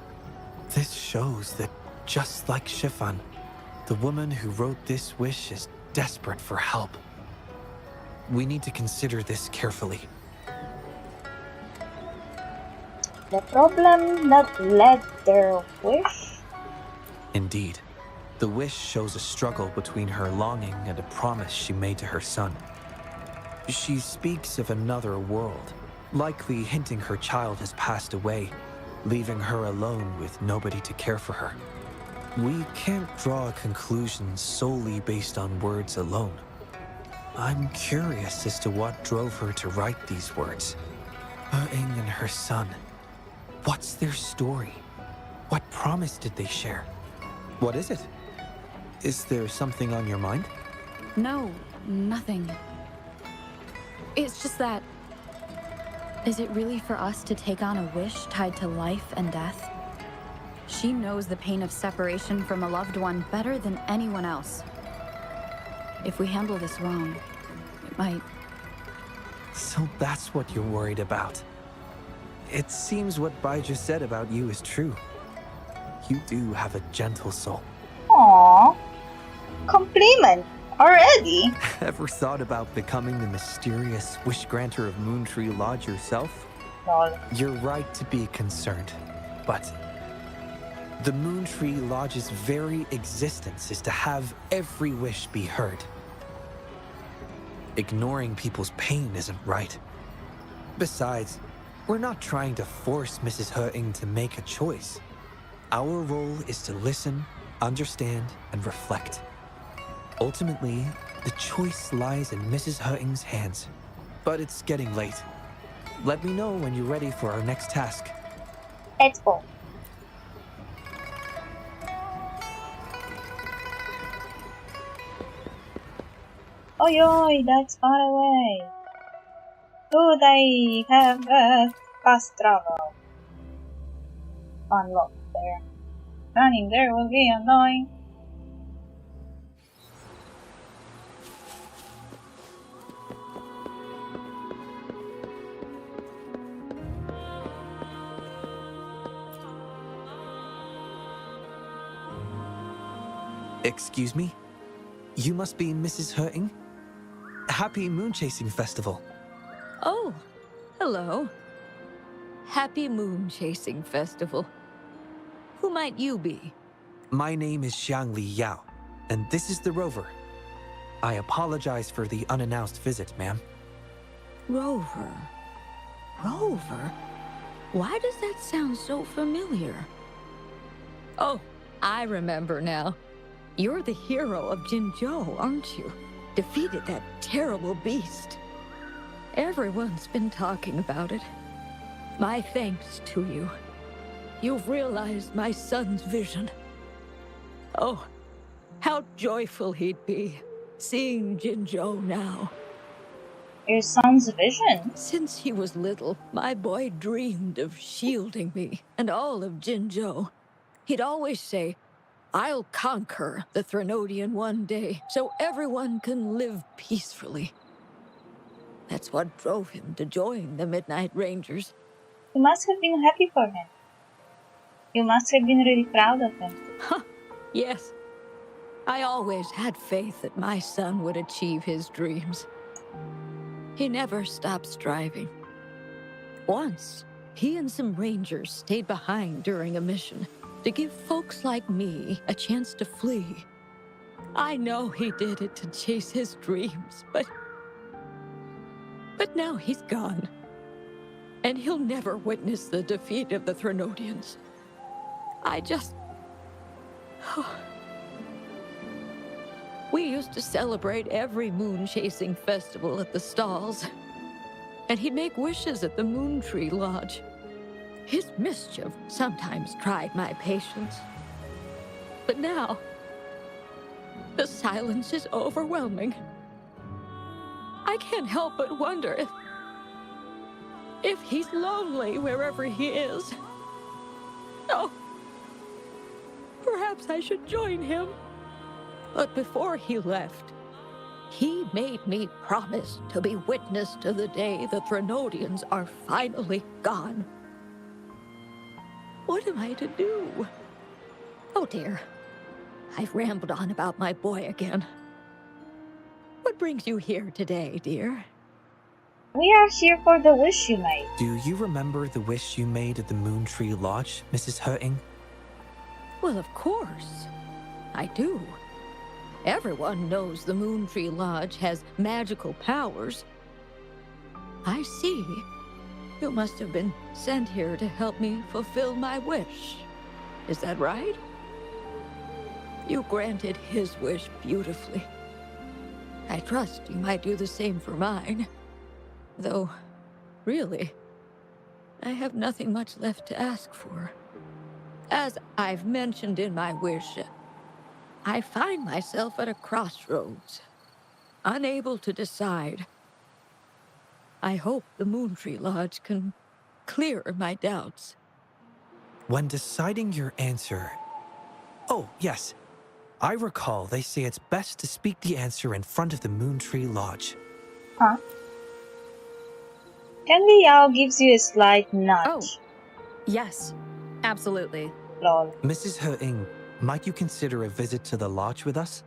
This shows that, just like Shifan, the woman who wrote this wish is desperate for help. We need to consider this carefully. The problem that led their wish? Indeed. The wish shows a struggle between her longing and a promise she made to her son. She speaks of another world, likely hinting her child has passed away, leaving her alone with nobody to care for her. We can't draw conclusions solely based on words alone. I'm curious as to what drove her to write these words. Ing and her son. What's their story? What promise did they share? What is it? Is there something on your mind? No, nothing. It's just that... Is it really for us to take on a wish tied to life and death? She knows the pain of separation from a loved one better than anyone else. If we handle this wrong, it might... So that's what you're worried about. It seems what Bai just said about you is true. You do have a gentle soul. Aww. Compliment already. Ever thought about becoming the mysterious wish granter of Moontree Lodge yourself? No. You're right to be concerned, but the Moontree Lodge's very existence is to have every wish be heard. Ignoring people's pain isn't right. Besides, we're not trying to force Mrs. He-Ing to make a choice. Our role is to listen, understand, and reflect. Ultimately, the choice lies in Mrs. He-Ing's hands. But it's getting late. Let me know when you're ready for our next task. Let's go. Oi, that's far away. Could I have a fast travel? Unlocked there. Running there will be annoying. Excuse me? You must be Mrs. He-Ing? Happy Moon Chasing Festival. Oh, hello. Happy Moon Chasing Festival. Who might you be? My name is Xiangli Yao, and this is the Rover. I apologize for the unannounced visit, ma'am. Rover. Rover? Why does that sound so familiar? Oh, I remember now. You're the hero of Jinzhou, aren't you? Defeated that terrible beast. Everyone's been talking about it. My thanks to you. You've realized my son's vision. Oh, how joyful he'd be, seeing Jinzhou now. Your son's vision? Since he was little, my boy dreamed of shielding me and all of Jinzhou. He'd always say, I'll conquer the Threnodian one day, so everyone can live peacefully. That's what drove him to join the Midnight Rangers. You must have been happy for him. You must have been really proud of him. Yes. I always had faith that my son would achieve his dreams. He never stopped striving. Once, he and some rangers stayed behind during a mission to give folks like me a chance to flee. I know he did it to chase his dreams, but now he's gone. And he'll never witness the defeat of the Threnodians. We used to celebrate every moon-chasing festival at the stalls. And he'd make wishes at the Moontree Lodge. His mischief sometimes tried my patience. But now, the silence is overwhelming. I can't help but wonder if he's lonely wherever he is. Oh, perhaps I should join him. But before he left, He made me promise to be witness to the day the Threnodians are finally gone. What am I to do? Oh dear, I've rambled on about my boy again. What brings you here today, dear? We are here for the wish you made. Do you remember the wish you made at the Moon Tree Lodge, Mrs. Herting? Well, of course. I do. Everyone knows the Moon Tree Lodge has magical powers. I see. You must have been sent here to help me fulfill my wish. Is that right? You granted his wish beautifully. I trust you might do the same for mine. Though, really, I have nothing much left to ask for. As I've mentioned in my wish, I find myself at a crossroads, unable to decide. I hope the Moon Tree Lodge can clear my doubts. When deciding your answer... Oh, yes. I recall they say it's best to speak the answer in front of the Moon Tree Lodge. Huh? Candy Yao gives you a slight nudge. Oh, yes, absolutely. Lol. Mrs. Herting, might you consider a visit to the lodge with us?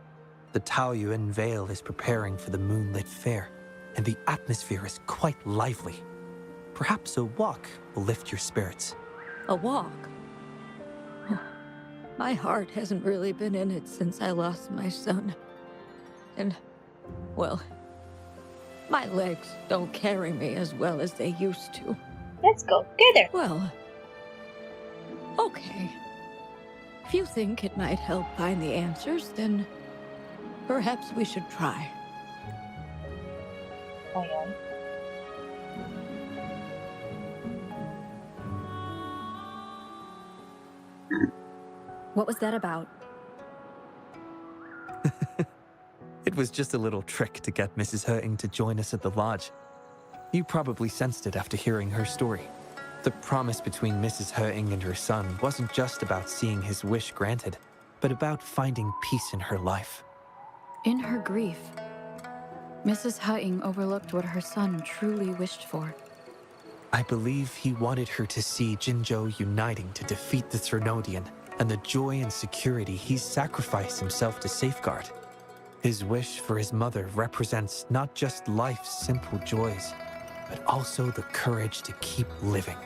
The Taoyuan Vale is preparing for the Moonlit Fair, and the atmosphere is quite lively. Perhaps a walk will lift your spirits. A walk? My heart hasn't really been in it since I lost my son. And, well, my legs don't carry me as well as they used to. Let's go together. Well, okay. If you think it might help find the answers, then perhaps we should try. Oh, yeah. What was that about? It was just a little trick to get Mrs. Herting to join us at the lodge. You probably sensed it after hearing her story. The promise between Mrs. Herting and her son wasn't just about seeing his wish granted, but about finding peace in her life. In her grief, Mrs. Herting overlooked what her son truly wished for. I believe he wanted her to see Jinzhou uniting to defeat the Threnodian, and the joy and security he's sacrificed himself to safeguard. His wish for his mother represents not just life's simple joys, but also the courage to keep living.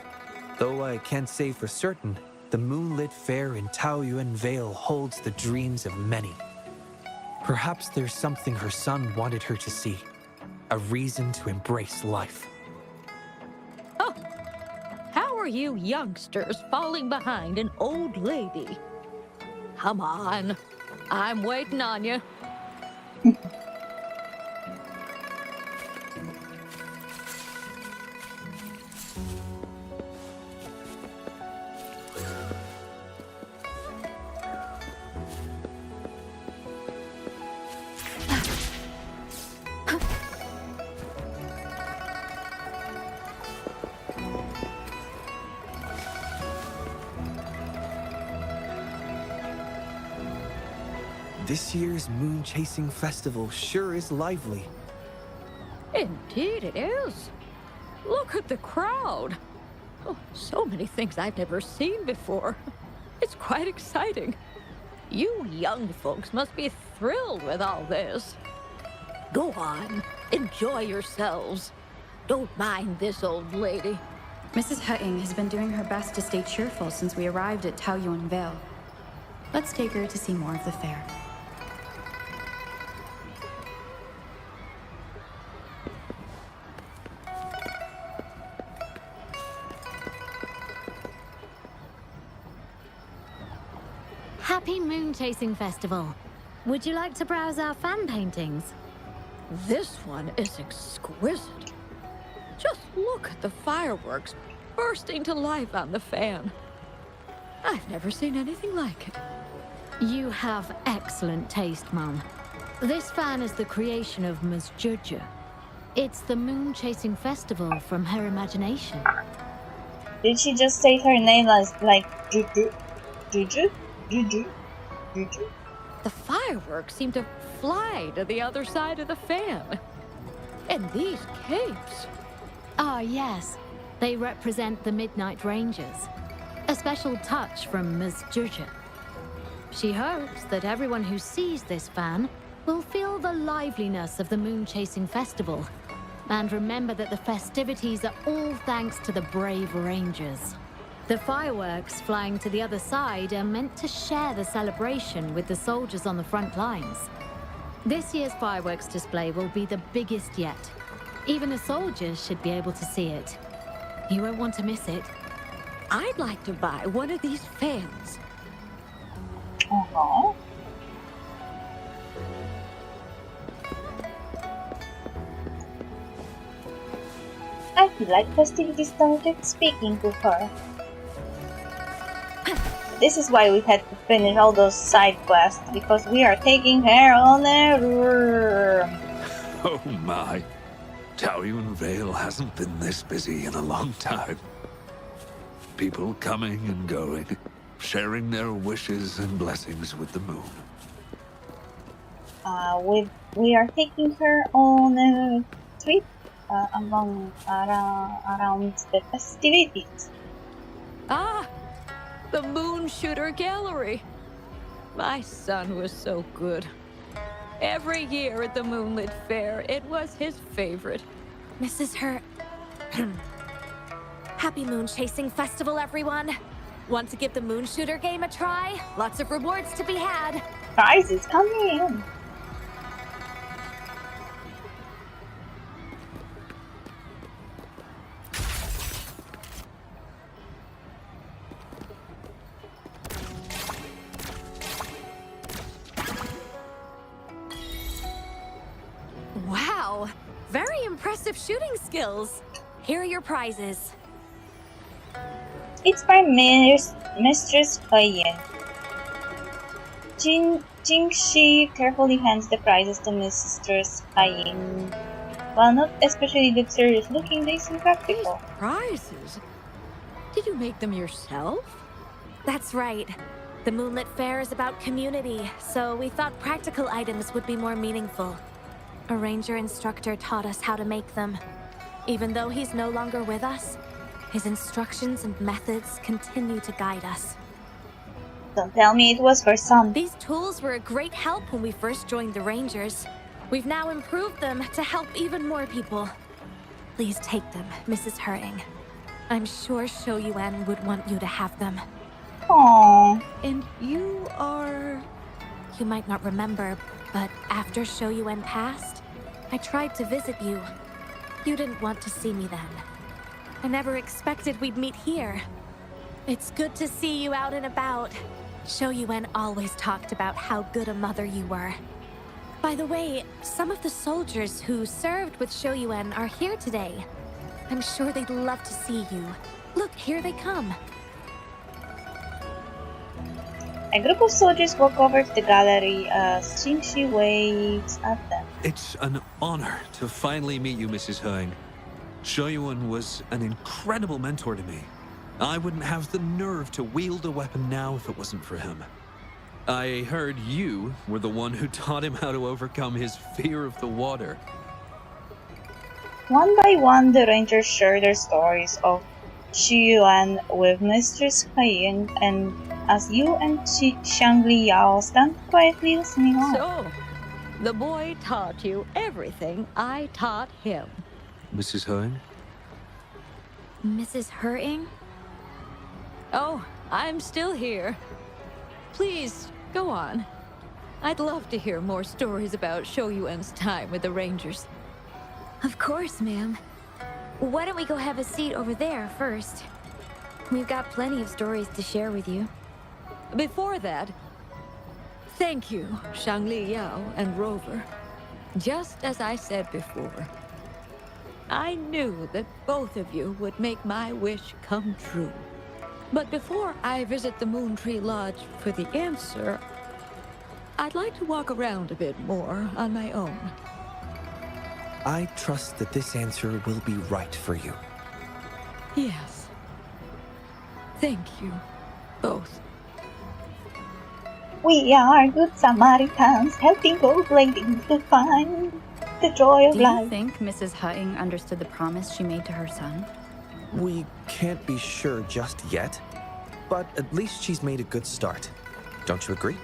Though I can't say for certain, the Moonlit Fair in Taoyuan Vale holds the dreams of many. Perhaps there's something her son wanted her to see, a reason to embrace life. Oh, how are you youngsters falling behind an old lady? Come on, I'm waiting on you. This year's Moon Chasing Festival sure is lively. Indeed it is. Look at the crowd. Oh, so many things I've never seen before. It's quite exciting. You young folks must be thrilled with all this. Go on, enjoy yourselves. Don't mind this old lady. Mrs. Herting has been doing her best to stay cheerful since we arrived at Taoyuan Vale. Let's take her to see more of the fair. Happy Moon Chasing Festival. Would you like to browse our fan paintings? This one is exquisite. Just look at the fireworks bursting to life on the fan. I've never seen anything like it. You have excellent taste, Mum. This fan is the creation of Ms. Juju. It's the Moon Chasing Festival from her imagination. Did she just say her name as like Juju? Juju? Juju? Juju? The fireworks seem to fly to the other side of the fan. And these capes. Ah, yes. They represent the Midnight Rangers. A special touch from Ms. Zhuzhe. She hopes that everyone who sees this fan will feel the liveliness of the Moon Chasing Festival. And remember that the festivities are all thanks to the brave Rangers. The fireworks flying to the other side are meant to share the celebration with the soldiers on the front lines. This year's fireworks display will be the biggest yet. Even the soldiers should be able to see it. You won't want to miss it. I'd like to buy one of these fans. Uh-huh. I feel like festivities started speaking to her. This is why we had to finish all those side quests, because we are taking her on a... Oh my. Taoyuan Vale hasn't been this busy in a long time. People coming and going, sharing their wishes and blessings with the moon. We are taking her on a trip around the festivities. Ah! The Moon Shooter Gallery. My son was so good. Every year at the Moonlit Fair, it was his favorite. Mrs. Happy Moon Chasing Festival, everyone! Want to give the Moon Shooter game a try? Lots of rewards to be had. Prizes coming in. Wow! Very impressive shooting skills. Here are your prizes. It's by Mistress Huiyin. Jingxi carefully hands the prizes to Mistress Huiyin. While not especially luxurious looking, they seem practical. These prizes? Did you make them yourself? That's right. The Moonlit Fair is about community, so we thought practical items would be more meaningful. A ranger instructor taught us how to make them. Even though he's no longer with us, his instructions and methods continue to guide us. Don't tell me it was for some. These tools were a great help when we first joined the Rangers. We've now improved them to help even more people. Please take them, Mrs. Hering. I'm sure Shoyuan would want you to have them. Aww. And you are... You might not remember, but after Shoyuan passed, I tried to visit you. You didn't want to see me then. I never expected we'd meet here. It's good to see you out and about. Shoyuan always talked about how good a mother you were. By the way, some of the soldiers who served with Shoyuan are here today. I'm sure they'd love to see you. Look, here they come. A group of soldiers walk over to the gallery as Jingxi waves at them. It's an honor to finally meet you, Mrs. Huang. Shoyuan was an incredible mentor to me. I wouldn't have the nerve to wield a weapon now if it wasn't for him. I heard you were the one who taught him how to overcome his fear of the water. One by one, the Rangers share their stories of Shiyuan with Mistress Huiyin, and as you and Shangli Yao stand quietly listening on. So, the boy taught you everything I taught him. Mrs. Huang? Mrs. Hering? Oh, I'm still here. Please, go on. I'd love to hear more stories about Shoyuan's time with the Rangers. Of course, ma'am. Why don't we go have a seat over there first? We've got plenty of stories to share with you. Before that, thank you, Shangli Yao and Rover. Just as I said before, I knew that both of you would make my wish come true. But before I visit the Moon Tree Lodge for the answer, I'd like to walk around a bit more on my own. I trust that this answer will be right for you. Yes. Thank you, both. We are good Samaritans, helping old ladies to find the joy of Do you life. think Mrs. Hutting understood the promise she made to her son? We can't be sure just yet, but at least she's made a good start. Don't you agree?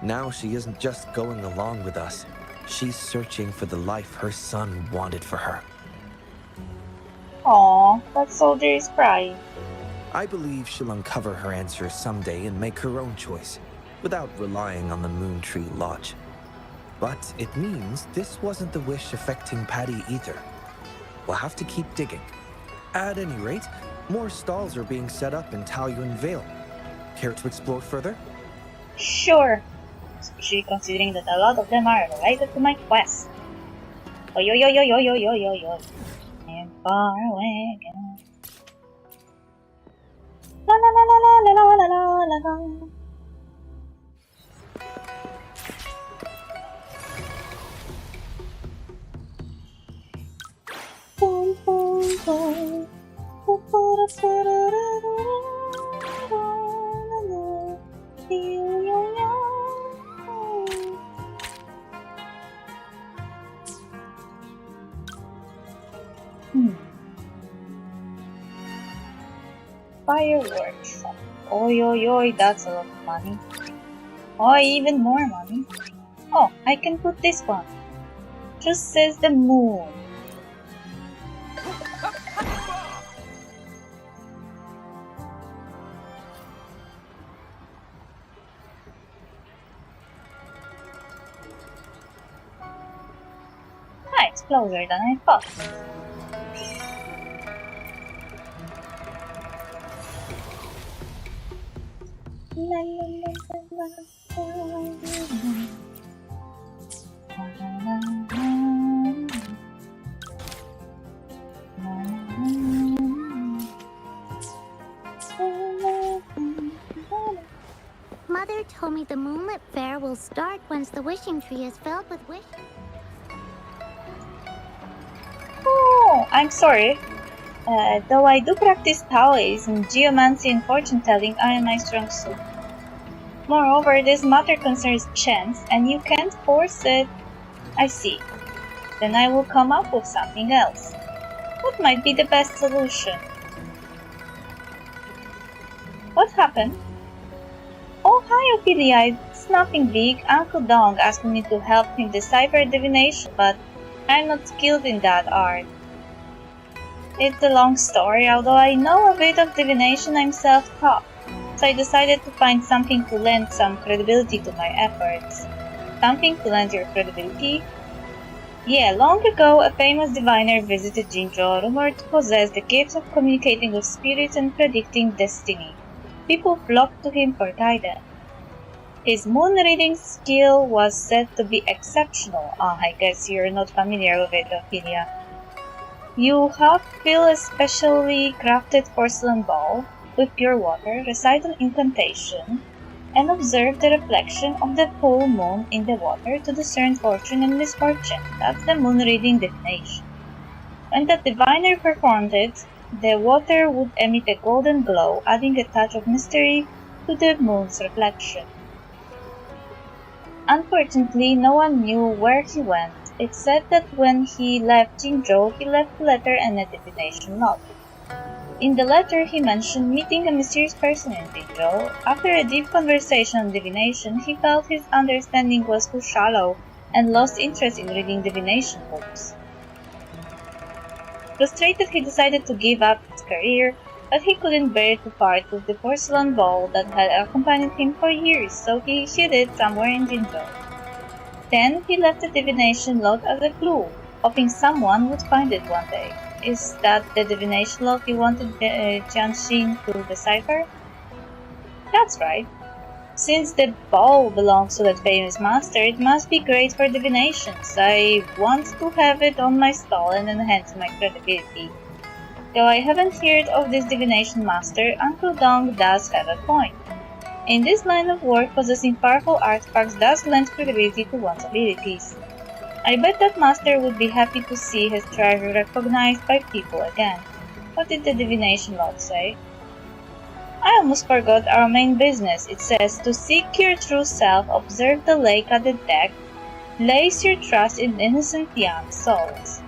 Now she isn't just going along with us. She's searching for the life her son wanted for her. Aw, that soldier is crying. I believe she'll uncover her answers someday and make her own choice, without relying on the Moon Tree Lodge. But it means this wasn't the wish affecting Patty either. We'll have to keep digging. At any rate, more stalls are being set up in Taoyuan Vale. Care to explore further? Sure, especially considering that a lot of them are related to my quest. Oi, oi, oi, oi, oi, oi, oi, oi, oi. I am far away again. La la la la la la la la la la. Boom, boom, boom. Fireworks. Oi, oi, oi, that's a lot of money. Oh, even more money. Oh, I can put this one. Just says the moon. Ah, it's closer than I thought. Mother told me the Moonlit Fair will start once the wishing tree is filled with wishes. Oh, I'm sorry. Though I do practice Taoism, geomancy and fortune telling are my strong suit. Moreover, this matter concerns chance, and you can't force it. I see. Then I will come up with something else. What might be the best solution? What happened? Oh, hi, Ophelia. It's nothing big. Uncle Dong asked me to help him decipher divination, but I'm not skilled in that art. It's a long story, although I know a bit of divination. I'm self-taught, so I decided to find something to lend some credibility to my efforts. Something to lend your credibility? Yeah, long ago, a famous diviner visited Jinzhou, rumored to possess the gift of communicating with spirits and predicting destiny. People flocked to him for guidance. His moon reading skill was said to be exceptional. I guess you're not familiar with it, Ophelia. You have fill a specially crafted porcelain bowl with pure water, recite an incantation, and observe the reflection of the full moon in the water to discern fortune and misfortune. That's the moon reading divination. When the diviner performed it, the water would emit a golden glow, adding a touch of mystery to the moon's reflection. Unfortunately, no one knew where he went. It's said that when he left Jinzhou, he left a letter and a divination log. In the letter, he mentioned meeting a mysterious person in Jinzhou. After a deep conversation on divination, he felt his understanding was too shallow and lost interest in reading divination books. Frustrated, he decided to give up his career, but he couldn't bear to part with the porcelain bowl that had accompanied him for years, so he hid it somewhere in Jinzhou. Then he left the divination log as a clue, hoping someone would find it one day. Is that the divination log you wanted Jianxin to decipher? That's right. Since the bowl belongs to that famous master, it must be great for divinations. I want to have it on my stall and enhance my credibility. Though I haven't heard of this divination master, Uncle Dong does have a point. In this line of work, possessing powerful artifacts does lend credibility to one's abilities. I bet that master would be happy to see his treasure recognized by people again. What did the divination log say? I almost forgot our main business. It says to seek your true self, observe the lake at the deck, place your trust in innocent young souls.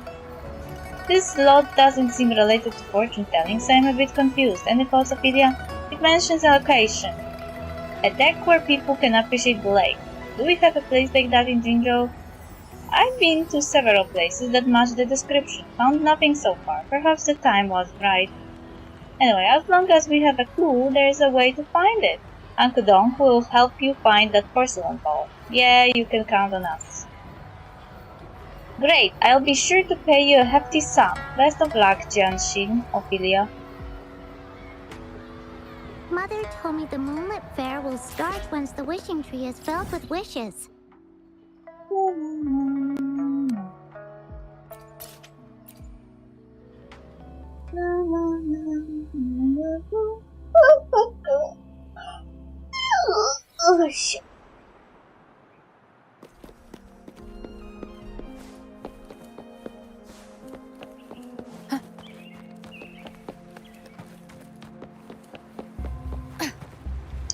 This lot doesn't seem related to fortune telling, so I'm a bit confused. And the Photopedia, it mentions a location. A deck where people can appreciate the lake. Do we have a place like that in Jinzhou? I've been to several places that match the description, found nothing so far. Perhaps the time wasn't right. Anyway, as long as we have a clue, there is a way to find it. Uncle Dong will help you find that porcelain ball. Yeah, you can count on us. Great, I'll be sure to pay you a hefty sum. Best of luck, Jianxin, Ophelia. Mother told me the Moonlit Fair will start once the wishing tree is filled with wishes. Oh, shit.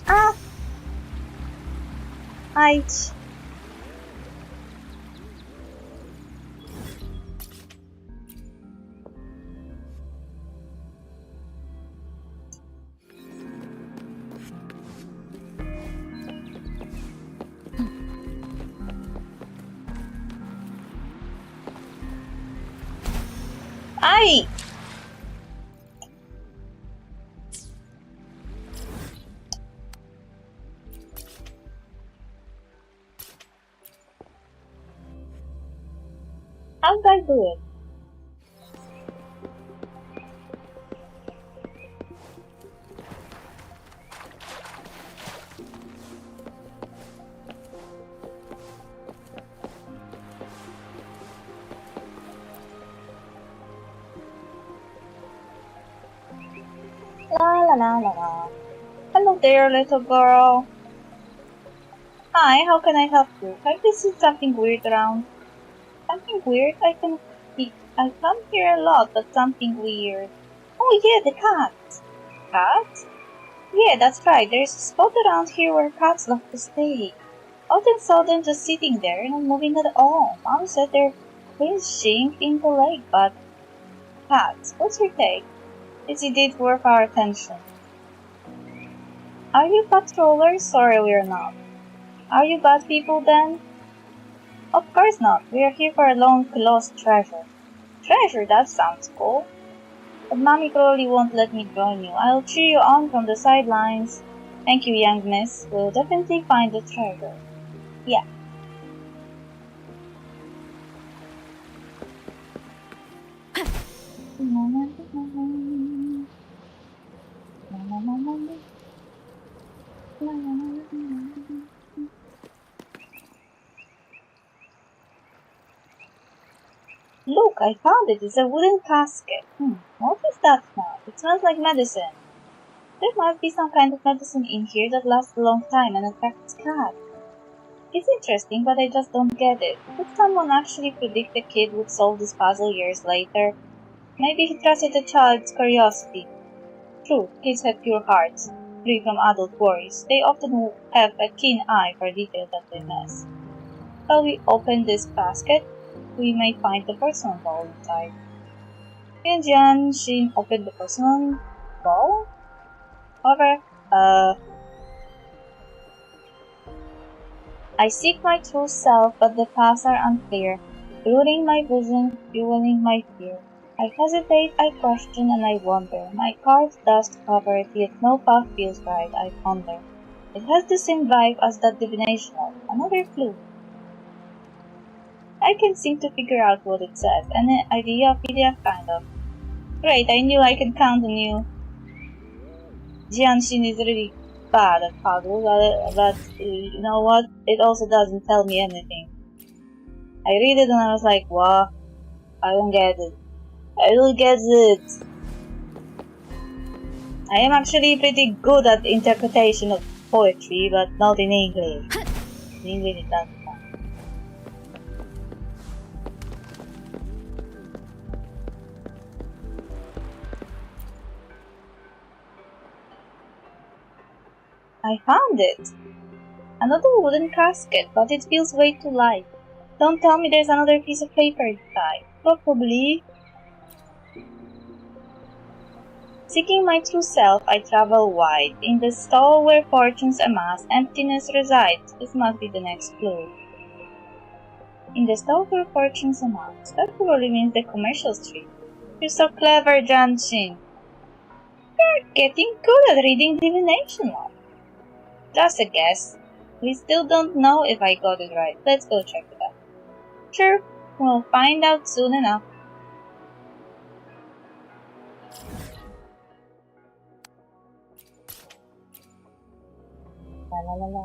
Ah! Ouch. Ay! How did I do it? La la la la la. Hello there, little girl. Hi, how can I help you? Have you seen something weird around? Something weird? I come here a lot, but something weird. Oh yeah, the cat. Cat? Yeah, that's right. There's a spot around here where cats love to stay. Often saw them just sitting there, not moving at all. Mom said they're fishing in the lake, but cats. What's your take? Is it worth our attention? Are you patrollers? Sorry, we're not. Are you bad people then? Of course not. We are here for a long lost treasure. Treasure? That sounds cool. But Mommy probably won't let me join you. I'll cheer you on from the sidelines. Thank you, young miss. We'll definitely find the treasure. Yeah. Look, I found it. It's a wooden casket. What is that smell? It smells like medicine. There must be some kind of medicine in here that lasts a long time and affects cats. It's interesting, but I just don't get it. Could someone actually predict the kid would solve this puzzle years later? Maybe he trusted the child's curiosity. True, kids have pure hearts, free from adult worries. They often have a keen eye for detail that they miss. While we open this basket, we may find the personal ball inside. Jian opened the personal ball? However, I seek my true self, but the paths are unclear, blurring my vision, fueling my fear. I hesitate, I question, and I wonder. My car's dust covered, yet no path feels right, I ponder. It has the same vibe as that divination note. Another clue. I can't seem to figure out what it says. An idea, PDF, kind of. Great, I knew I could count on you. Jianxin is really bad at puzzles, but you know what? It also doesn't tell me anything. I read it and I was like, what? I don't get it. I don't get it. I am actually pretty good at interpretation of poetry, but not in English. In English it doesn't count. I found it! Another wooden casket, but it feels way too light. Don't tell me there's another piece of paper inside. Probably. Seeking my true self, I travel wide. In the stall where fortunes amass, emptiness resides. This must be the next clue. In the stall where fortunes amass. That probably means the commercial street. You're so clever, Janshin. You're getting good at reading divination law. Just a guess. We still don't know if I got it right. Let's go check it out. Sure, we'll find out soon enough. La la la la.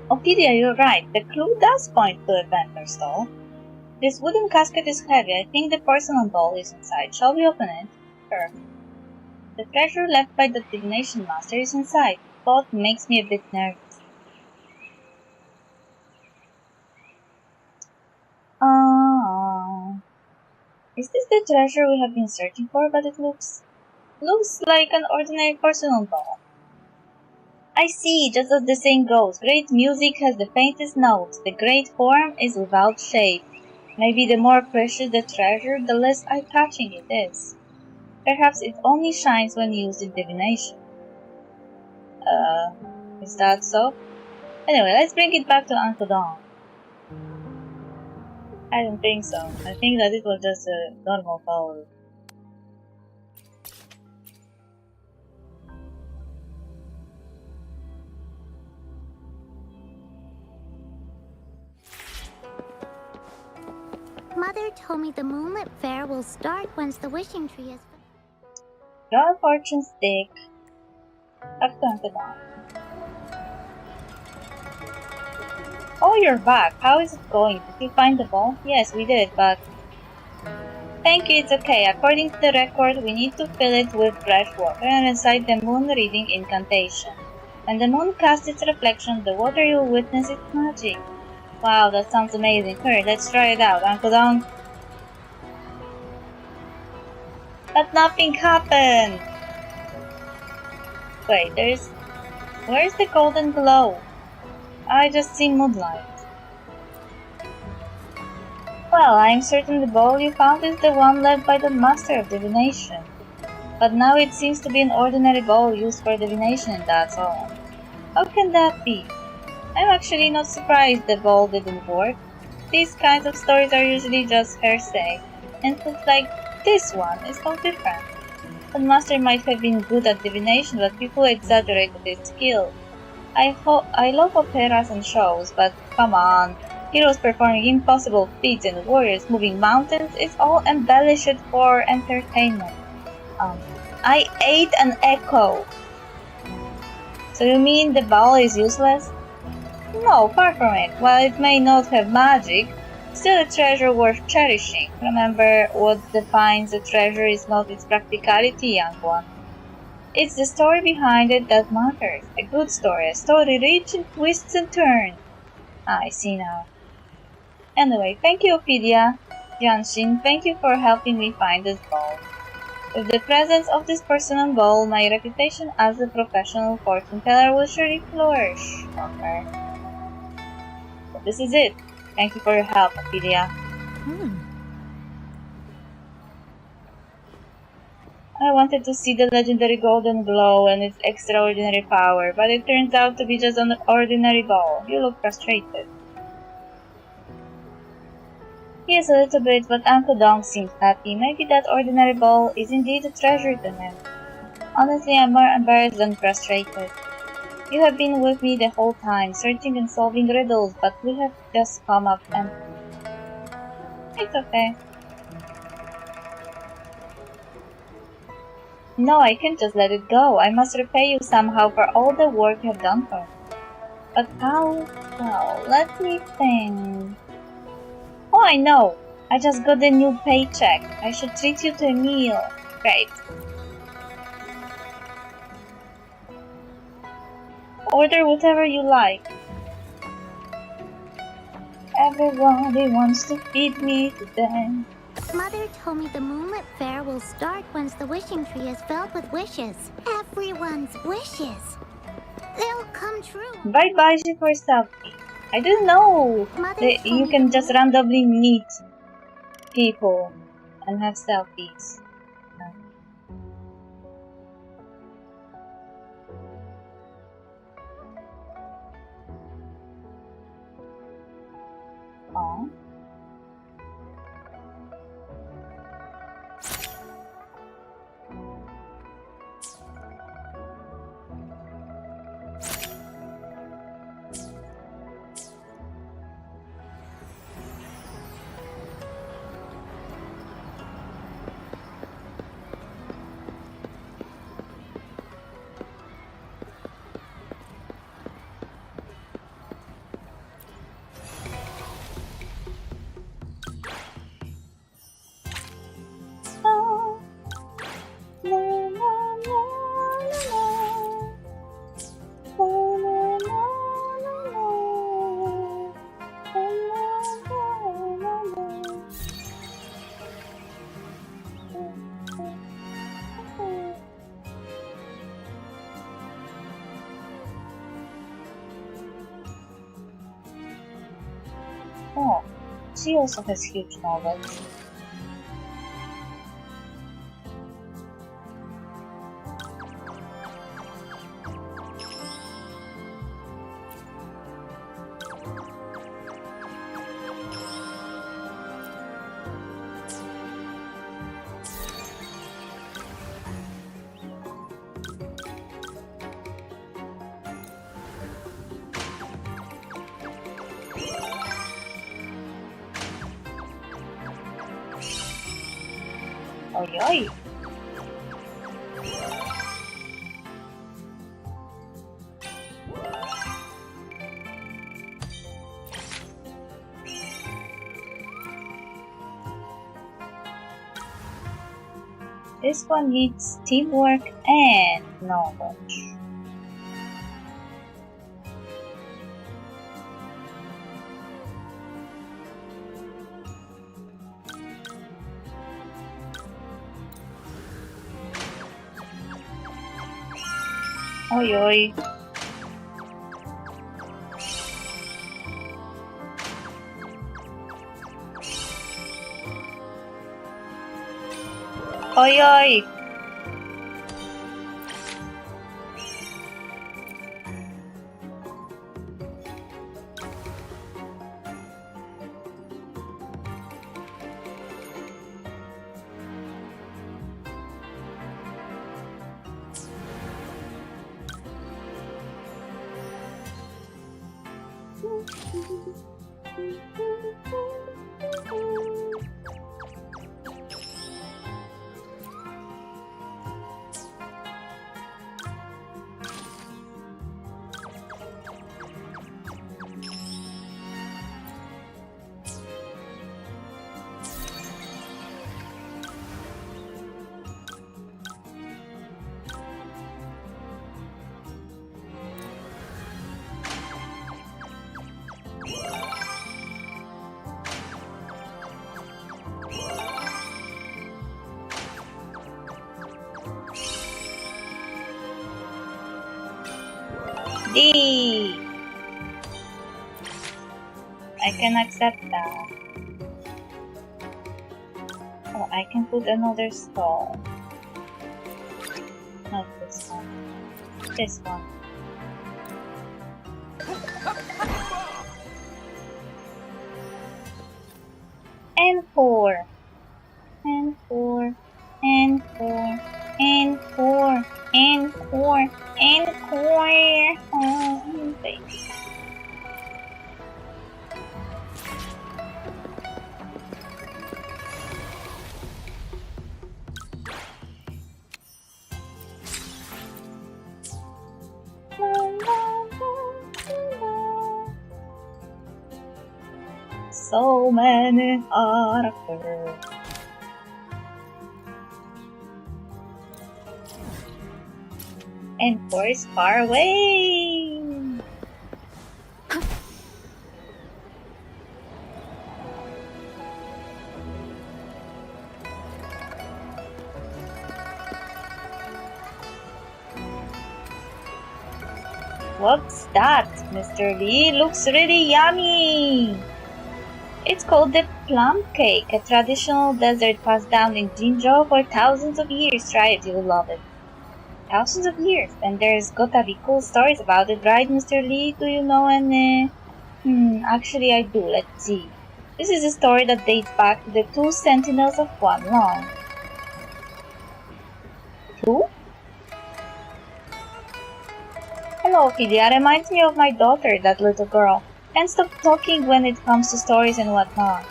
Ophelia, you're right. The clue does point to a vendor stall. This wooden casket is heavy. I think the porcelain bowl is inside. Shall we open it? Sure. The treasure left by the divination master is inside. Thought makes me a bit nervous. Is this the treasure we have been searching for? But it looks like an ordinary porcelain bowl. I see, just as the saying goes, great music has the faintest notes, the great form is without shape. Maybe the more precious the treasure, the less eye-catching it is. Perhaps it only shines when used in divination. Is that so? Anyway, let's bring it back to Uncle Dawn. I don't think so. I think that it was just a normal bowl. Mother told me the moonlit fair will start once the wishing tree is... Draw a fortune stick. Back to Uncle Dawn. Oh, you're back. How is it going? Did you find the ball? Yes, we did, but... Thank you, it's okay. According to the record, we need to fill it with fresh water and recite the moon reading incantation. When the moon casts its reflection on the water, you'll witness its magic. Wow, that sounds amazing. Hurry, let's try it out. Uncle Dawn. But nothing happened! Wait, where's the golden glow? I just see moonlight. Well, I'm certain the bowl you found is the one left by the Master of Divination. But now it seems to be an ordinary bowl used for divination and that's all. How can that be? I'm actually not surprised the bowl didn't work. These kinds of stories are usually just hearsay, and it looks like this one is no different. The Master might have been good at divination, but people exaggerated his skill. I love operas and shows, but come on. Heroes performing impossible feats and warriors moving mountains is all embellished for entertainment. I ate an echo. So you mean the ball is useless? No, far from it. While it may not have magic, still a treasure worth cherishing. Remember, what defines a treasure is not its practicality, young one. It's the story behind it that matters. A good story, a story rich in twists and turns. I see now. Anyway, thank you, Ophelia. Janshin, thank you for helping me find this ball. With the presence of this personal ball, my reputation as a professional fortune teller will surely flourish. Okay. So this is it. Thank you for your help, Ophelia. I wanted to see the legendary golden glow and its extraordinary power, but it turns out to be just an ordinary ball. You look frustrated. Yes, a little bit, but Uncle Dong seems happy. Maybe that ordinary ball is indeed a treasure to him. Honestly, I'm more embarrassed than frustrated. You have been with me the whole time, searching and solving riddles, but we have just come up empty. It's okay. No, I can't just let it go. I must repay you somehow for all the work you have done for me. But how? Well, let me think. Oh, I know! I just got a new paycheck. I should treat you to a meal. Great. Order whatever you like. Everybody wants to feed me today. Mother told me the Moonlit Fair will start once the wishing tree is filled with wishes. Everyone's wishes. They'll come true. Bye-bye for selfie. I didn't know that you can just randomly meet people and have selfies. Oh. Oh, she also has huge knowledge. Oi, oi. This one needs teamwork and knowledge. Oi, oi. Oi, oi. D. I can accept that. Oh, I can put another stall. Not this one. This one. And 4. And 4. And 4. And 4. And 4. And 4. Oh, baby. So many characters. And course far away. What's that, Mr. Lee? Looks really yummy! It's called the plum cake, a traditional dessert passed down in Jinzhou for thousands of years. Try it, you'll love it. Thousands of years, and there's gotta be cool stories about it, right, Mr. Lee? Do you know any? Actually I do. Let's see. This is a story that dates back to the two sentinels of Guanlong. Two? Hello, Ophelia. Reminds me of my daughter, that little girl. Can't stop talking when it comes to stories and whatnot.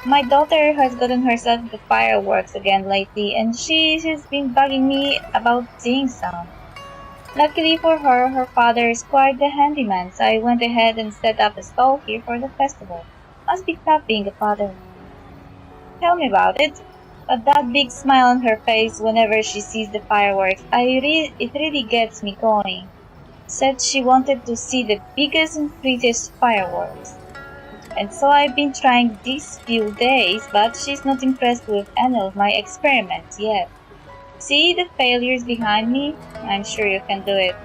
My daughter has gotten herself into fireworks again lately, and she's been bugging me about seeing some. Luckily for her, her father is quite the handyman, so I went ahead and set up a stall here for the festival. Must be tough being a father. Tell me about it. But that big smile on her face whenever she sees the fireworks, it really gets me going. Said she wanted to see the biggest and prettiest fireworks. And so I've been trying these few days, but she's not impressed with any of my experiments yet. See the failures behind me? I'm sure you can do it.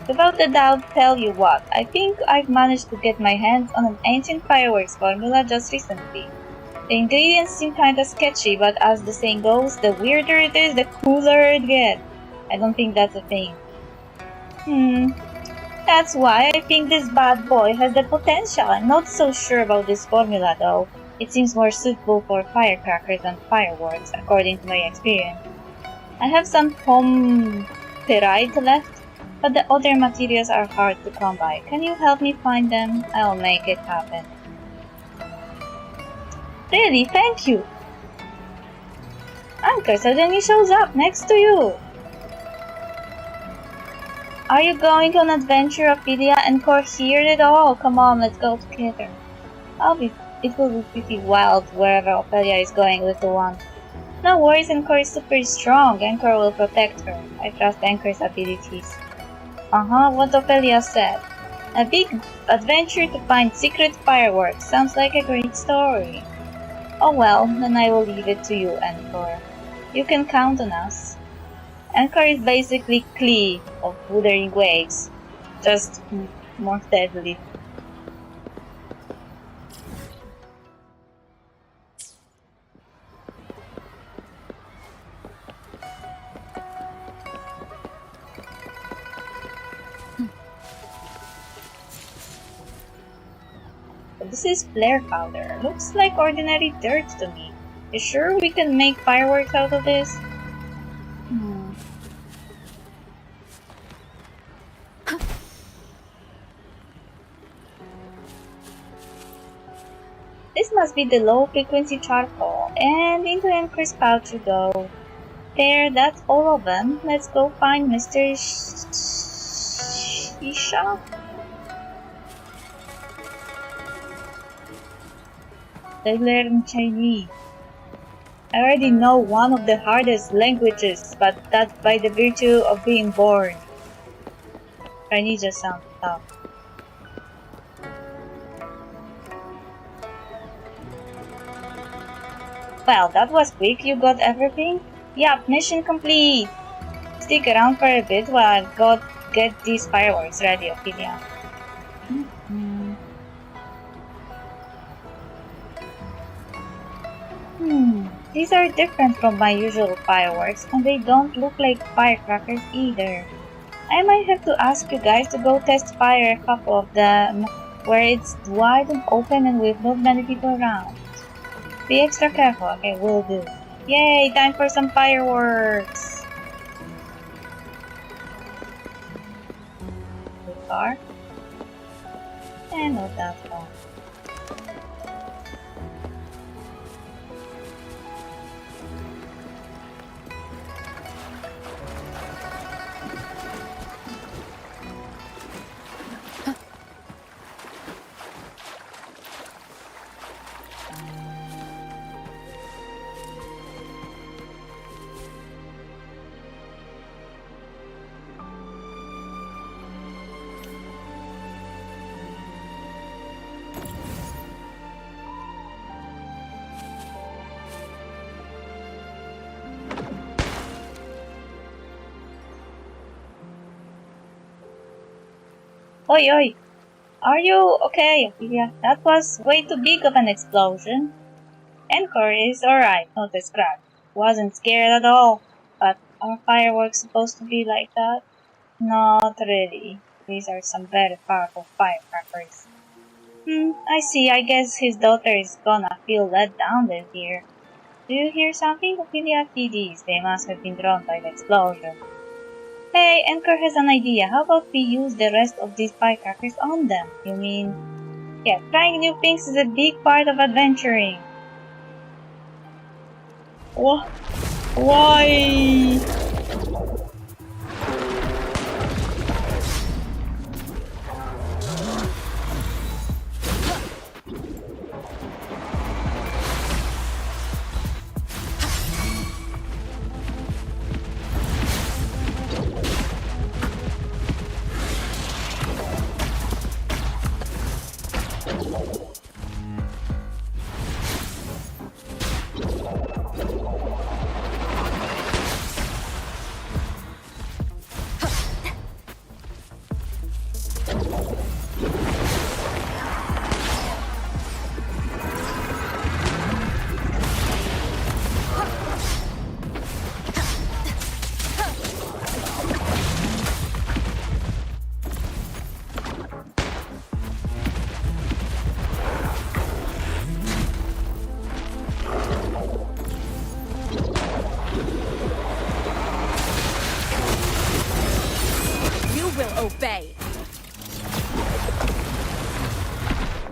Without a doubt, tell you what, I think I've managed to get my hands on an ancient fireworks formula just recently. The ingredients seem kinda sketchy, but as the saying goes, the weirder it is, the cooler it gets. I don't think that's a thing. That's why I think this bad boy has the potential. I'm not so sure about this formula though. It seems more suitable for firecrackers than fireworks, according to my experience. I have some pomperite left, but the other materials are hard to come by. Can you help me find them? I'll make it happen. Really, thank you! Anchor suddenly shows up next to you! Are you going on an adventure, Ophelia and Cor here at all? Come on, let's go together. It will be pretty wild wherever Ophelia is going, little one. No worries, Anchor is super strong. Anchor will protect her. I trust Anchor's abilities. What Ophelia said. A big adventure to find secret fireworks. Sounds like a great story. Oh well, then I will leave it to you, Anchor. You can count on us. Anchor is basically Klee of Wuthering Waves, just more deadly. This is flare powder. Looks like ordinary dirt to me. You sure we can make fireworks out of this? This must be the low-frequency charcoal, and into Anchor's pouch you go. There, that's all of them. Let's go find Mr. Shisha. They learn Chinese. I already know one of the hardest languages, but that's by the virtue of being born. Chinese just sounds tough. Well, that was quick. You got everything? Yup, mission complete. Stick around for a bit while I go get these fireworks ready, Ophelia. These are different from my usual fireworks, and they don't look like firecrackers either. I might have to ask you guys to go test fire a couple of them where it's wide and open and with not many people around. Be extra careful, okay, will do. Yay, time for some fireworks! Too far? And not that far. Oi, oi! Are you okay, Ophelia? That was way too big of an explosion. Encore is alright, not a scratch. Wasn't scared at all. But are fireworks supposed to be like that? Not really. These are some very powerful firecrackers. I see. I guess his daughter is gonna feel let down this year. Do you hear something? Ophelia, TDs. They must have been drawn by the explosion. Hey, Anchor has an idea. How about we use the rest of these firecrackers on them? You mean... Yeah, trying new things is a big part of adventuring. What? Why? Obey.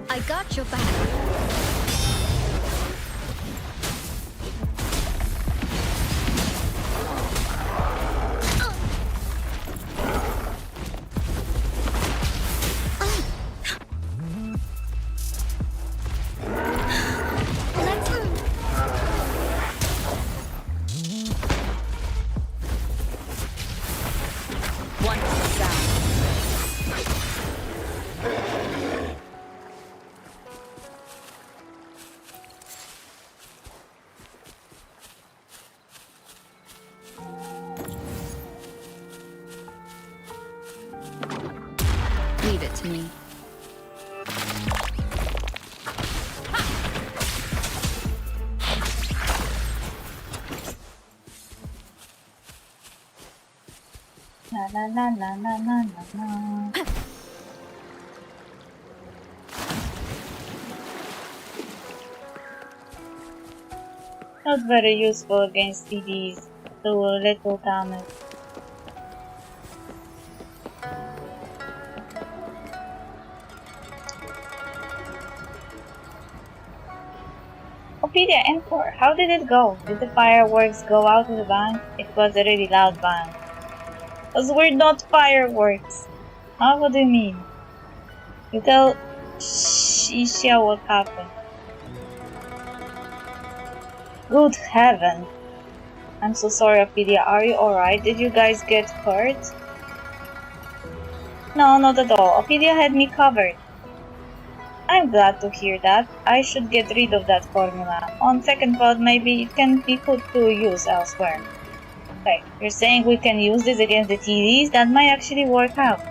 I got your back. Leave it to me. La la la la la la la la. Not very useful against TDs, so little damage. Ophelia, Encore, how did it go? Did the fireworks go out of the bang? It was a really loud bang. Those were not fireworks. Huh? What do you mean? You tell Shisha what happened. Good heaven. I'm so sorry, Ophelia. Are you alright? Did you guys get hurt? No, not at all. Ophelia had me covered. I'm glad to hear that. I should get rid of that formula. On second thought, maybe it can be put to use elsewhere. Okay, you're saying we can use this against the TDs? That might actually work out.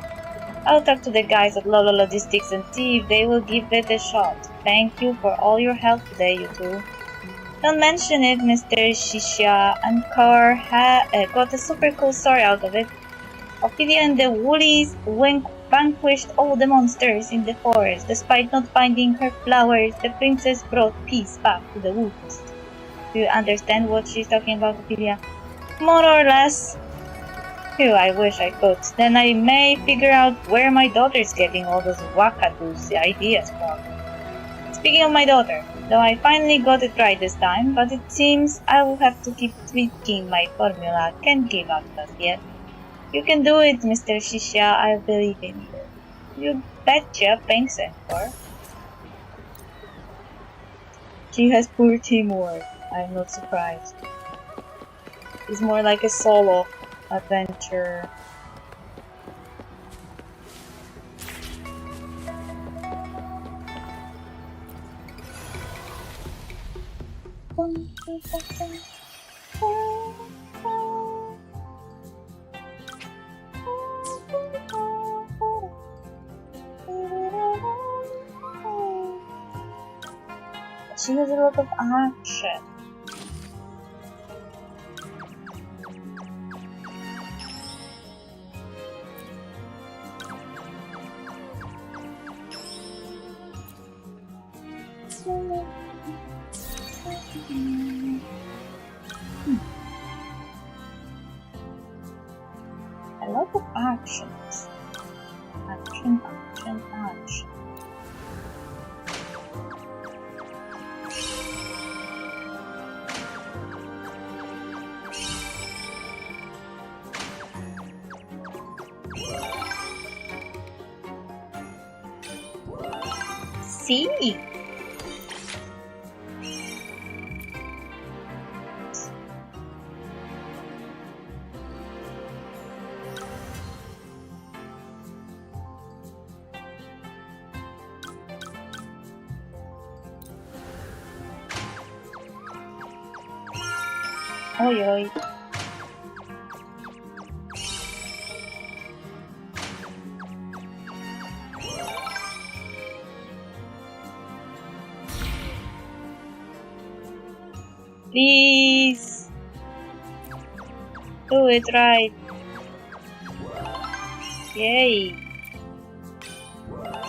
I'll talk to the guys at Lola Logistics and see if they will give it a shot. Thank you for all your help today, you two. Don't mention it, Mr. Shisha. Ankar got a super cool story out of it. Ophelia and the Woolies vanquished all the monsters in the forest. Despite not finding her flowers, the princess brought peace back to the woods. Do you understand what she's talking about, Ophelia? More or less. Phew, I wish I could. Then I may figure out where my daughter's getting all those wackadoos ideas from. Speaking of my daughter, though I finally got it right this time, but it seems I will have to keep tweaking my formula. Can't give up just yet. You can do it, Mr. Shisha. I believe in you. You betcha, thanks, Encore. She has poor teamwork. I'm not surprised. It's more like a solo adventure. She has a lot of action. A lot of actions. Action, action, action. See? Oi, oi. Please do it right. Yay.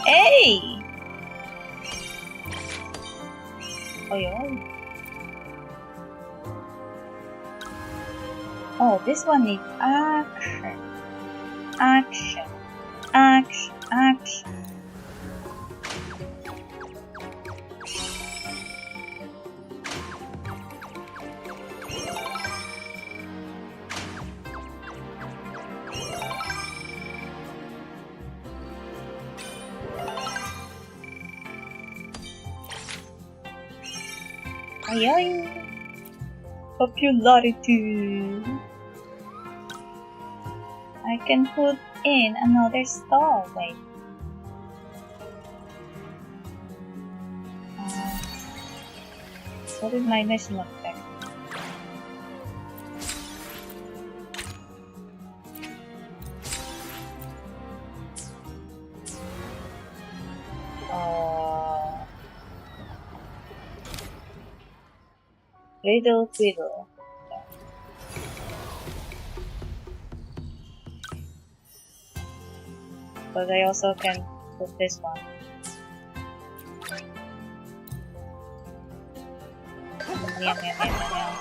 Hey! Oi, oi. Oh, this one needs action. Action. Action. Action. Ay, ay. Popularity. I can put in another stall. Wait. What is my mission objective? Riddle Fiddle. But I also can put this one. Yum, yum, yum, yum, yum.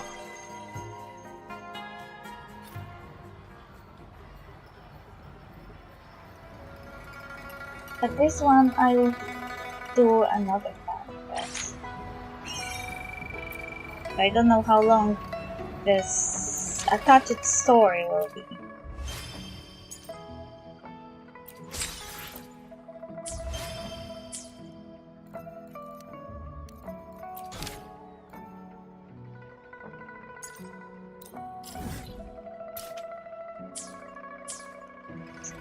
But this one I will do another time first. I don't know how long this attached story will be.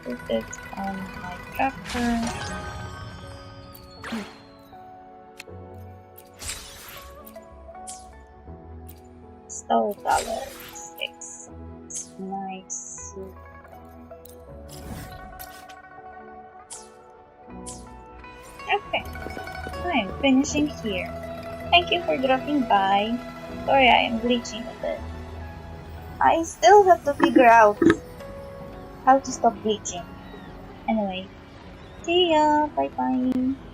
Put it on my tractor. Stove dollar 6. Nice. Okay, I'm finishing here. Thank you for dropping by. Sorry I am glitching a bit. I still have to figure out how to stop bleaching. Anyway, see ya. Bye bye.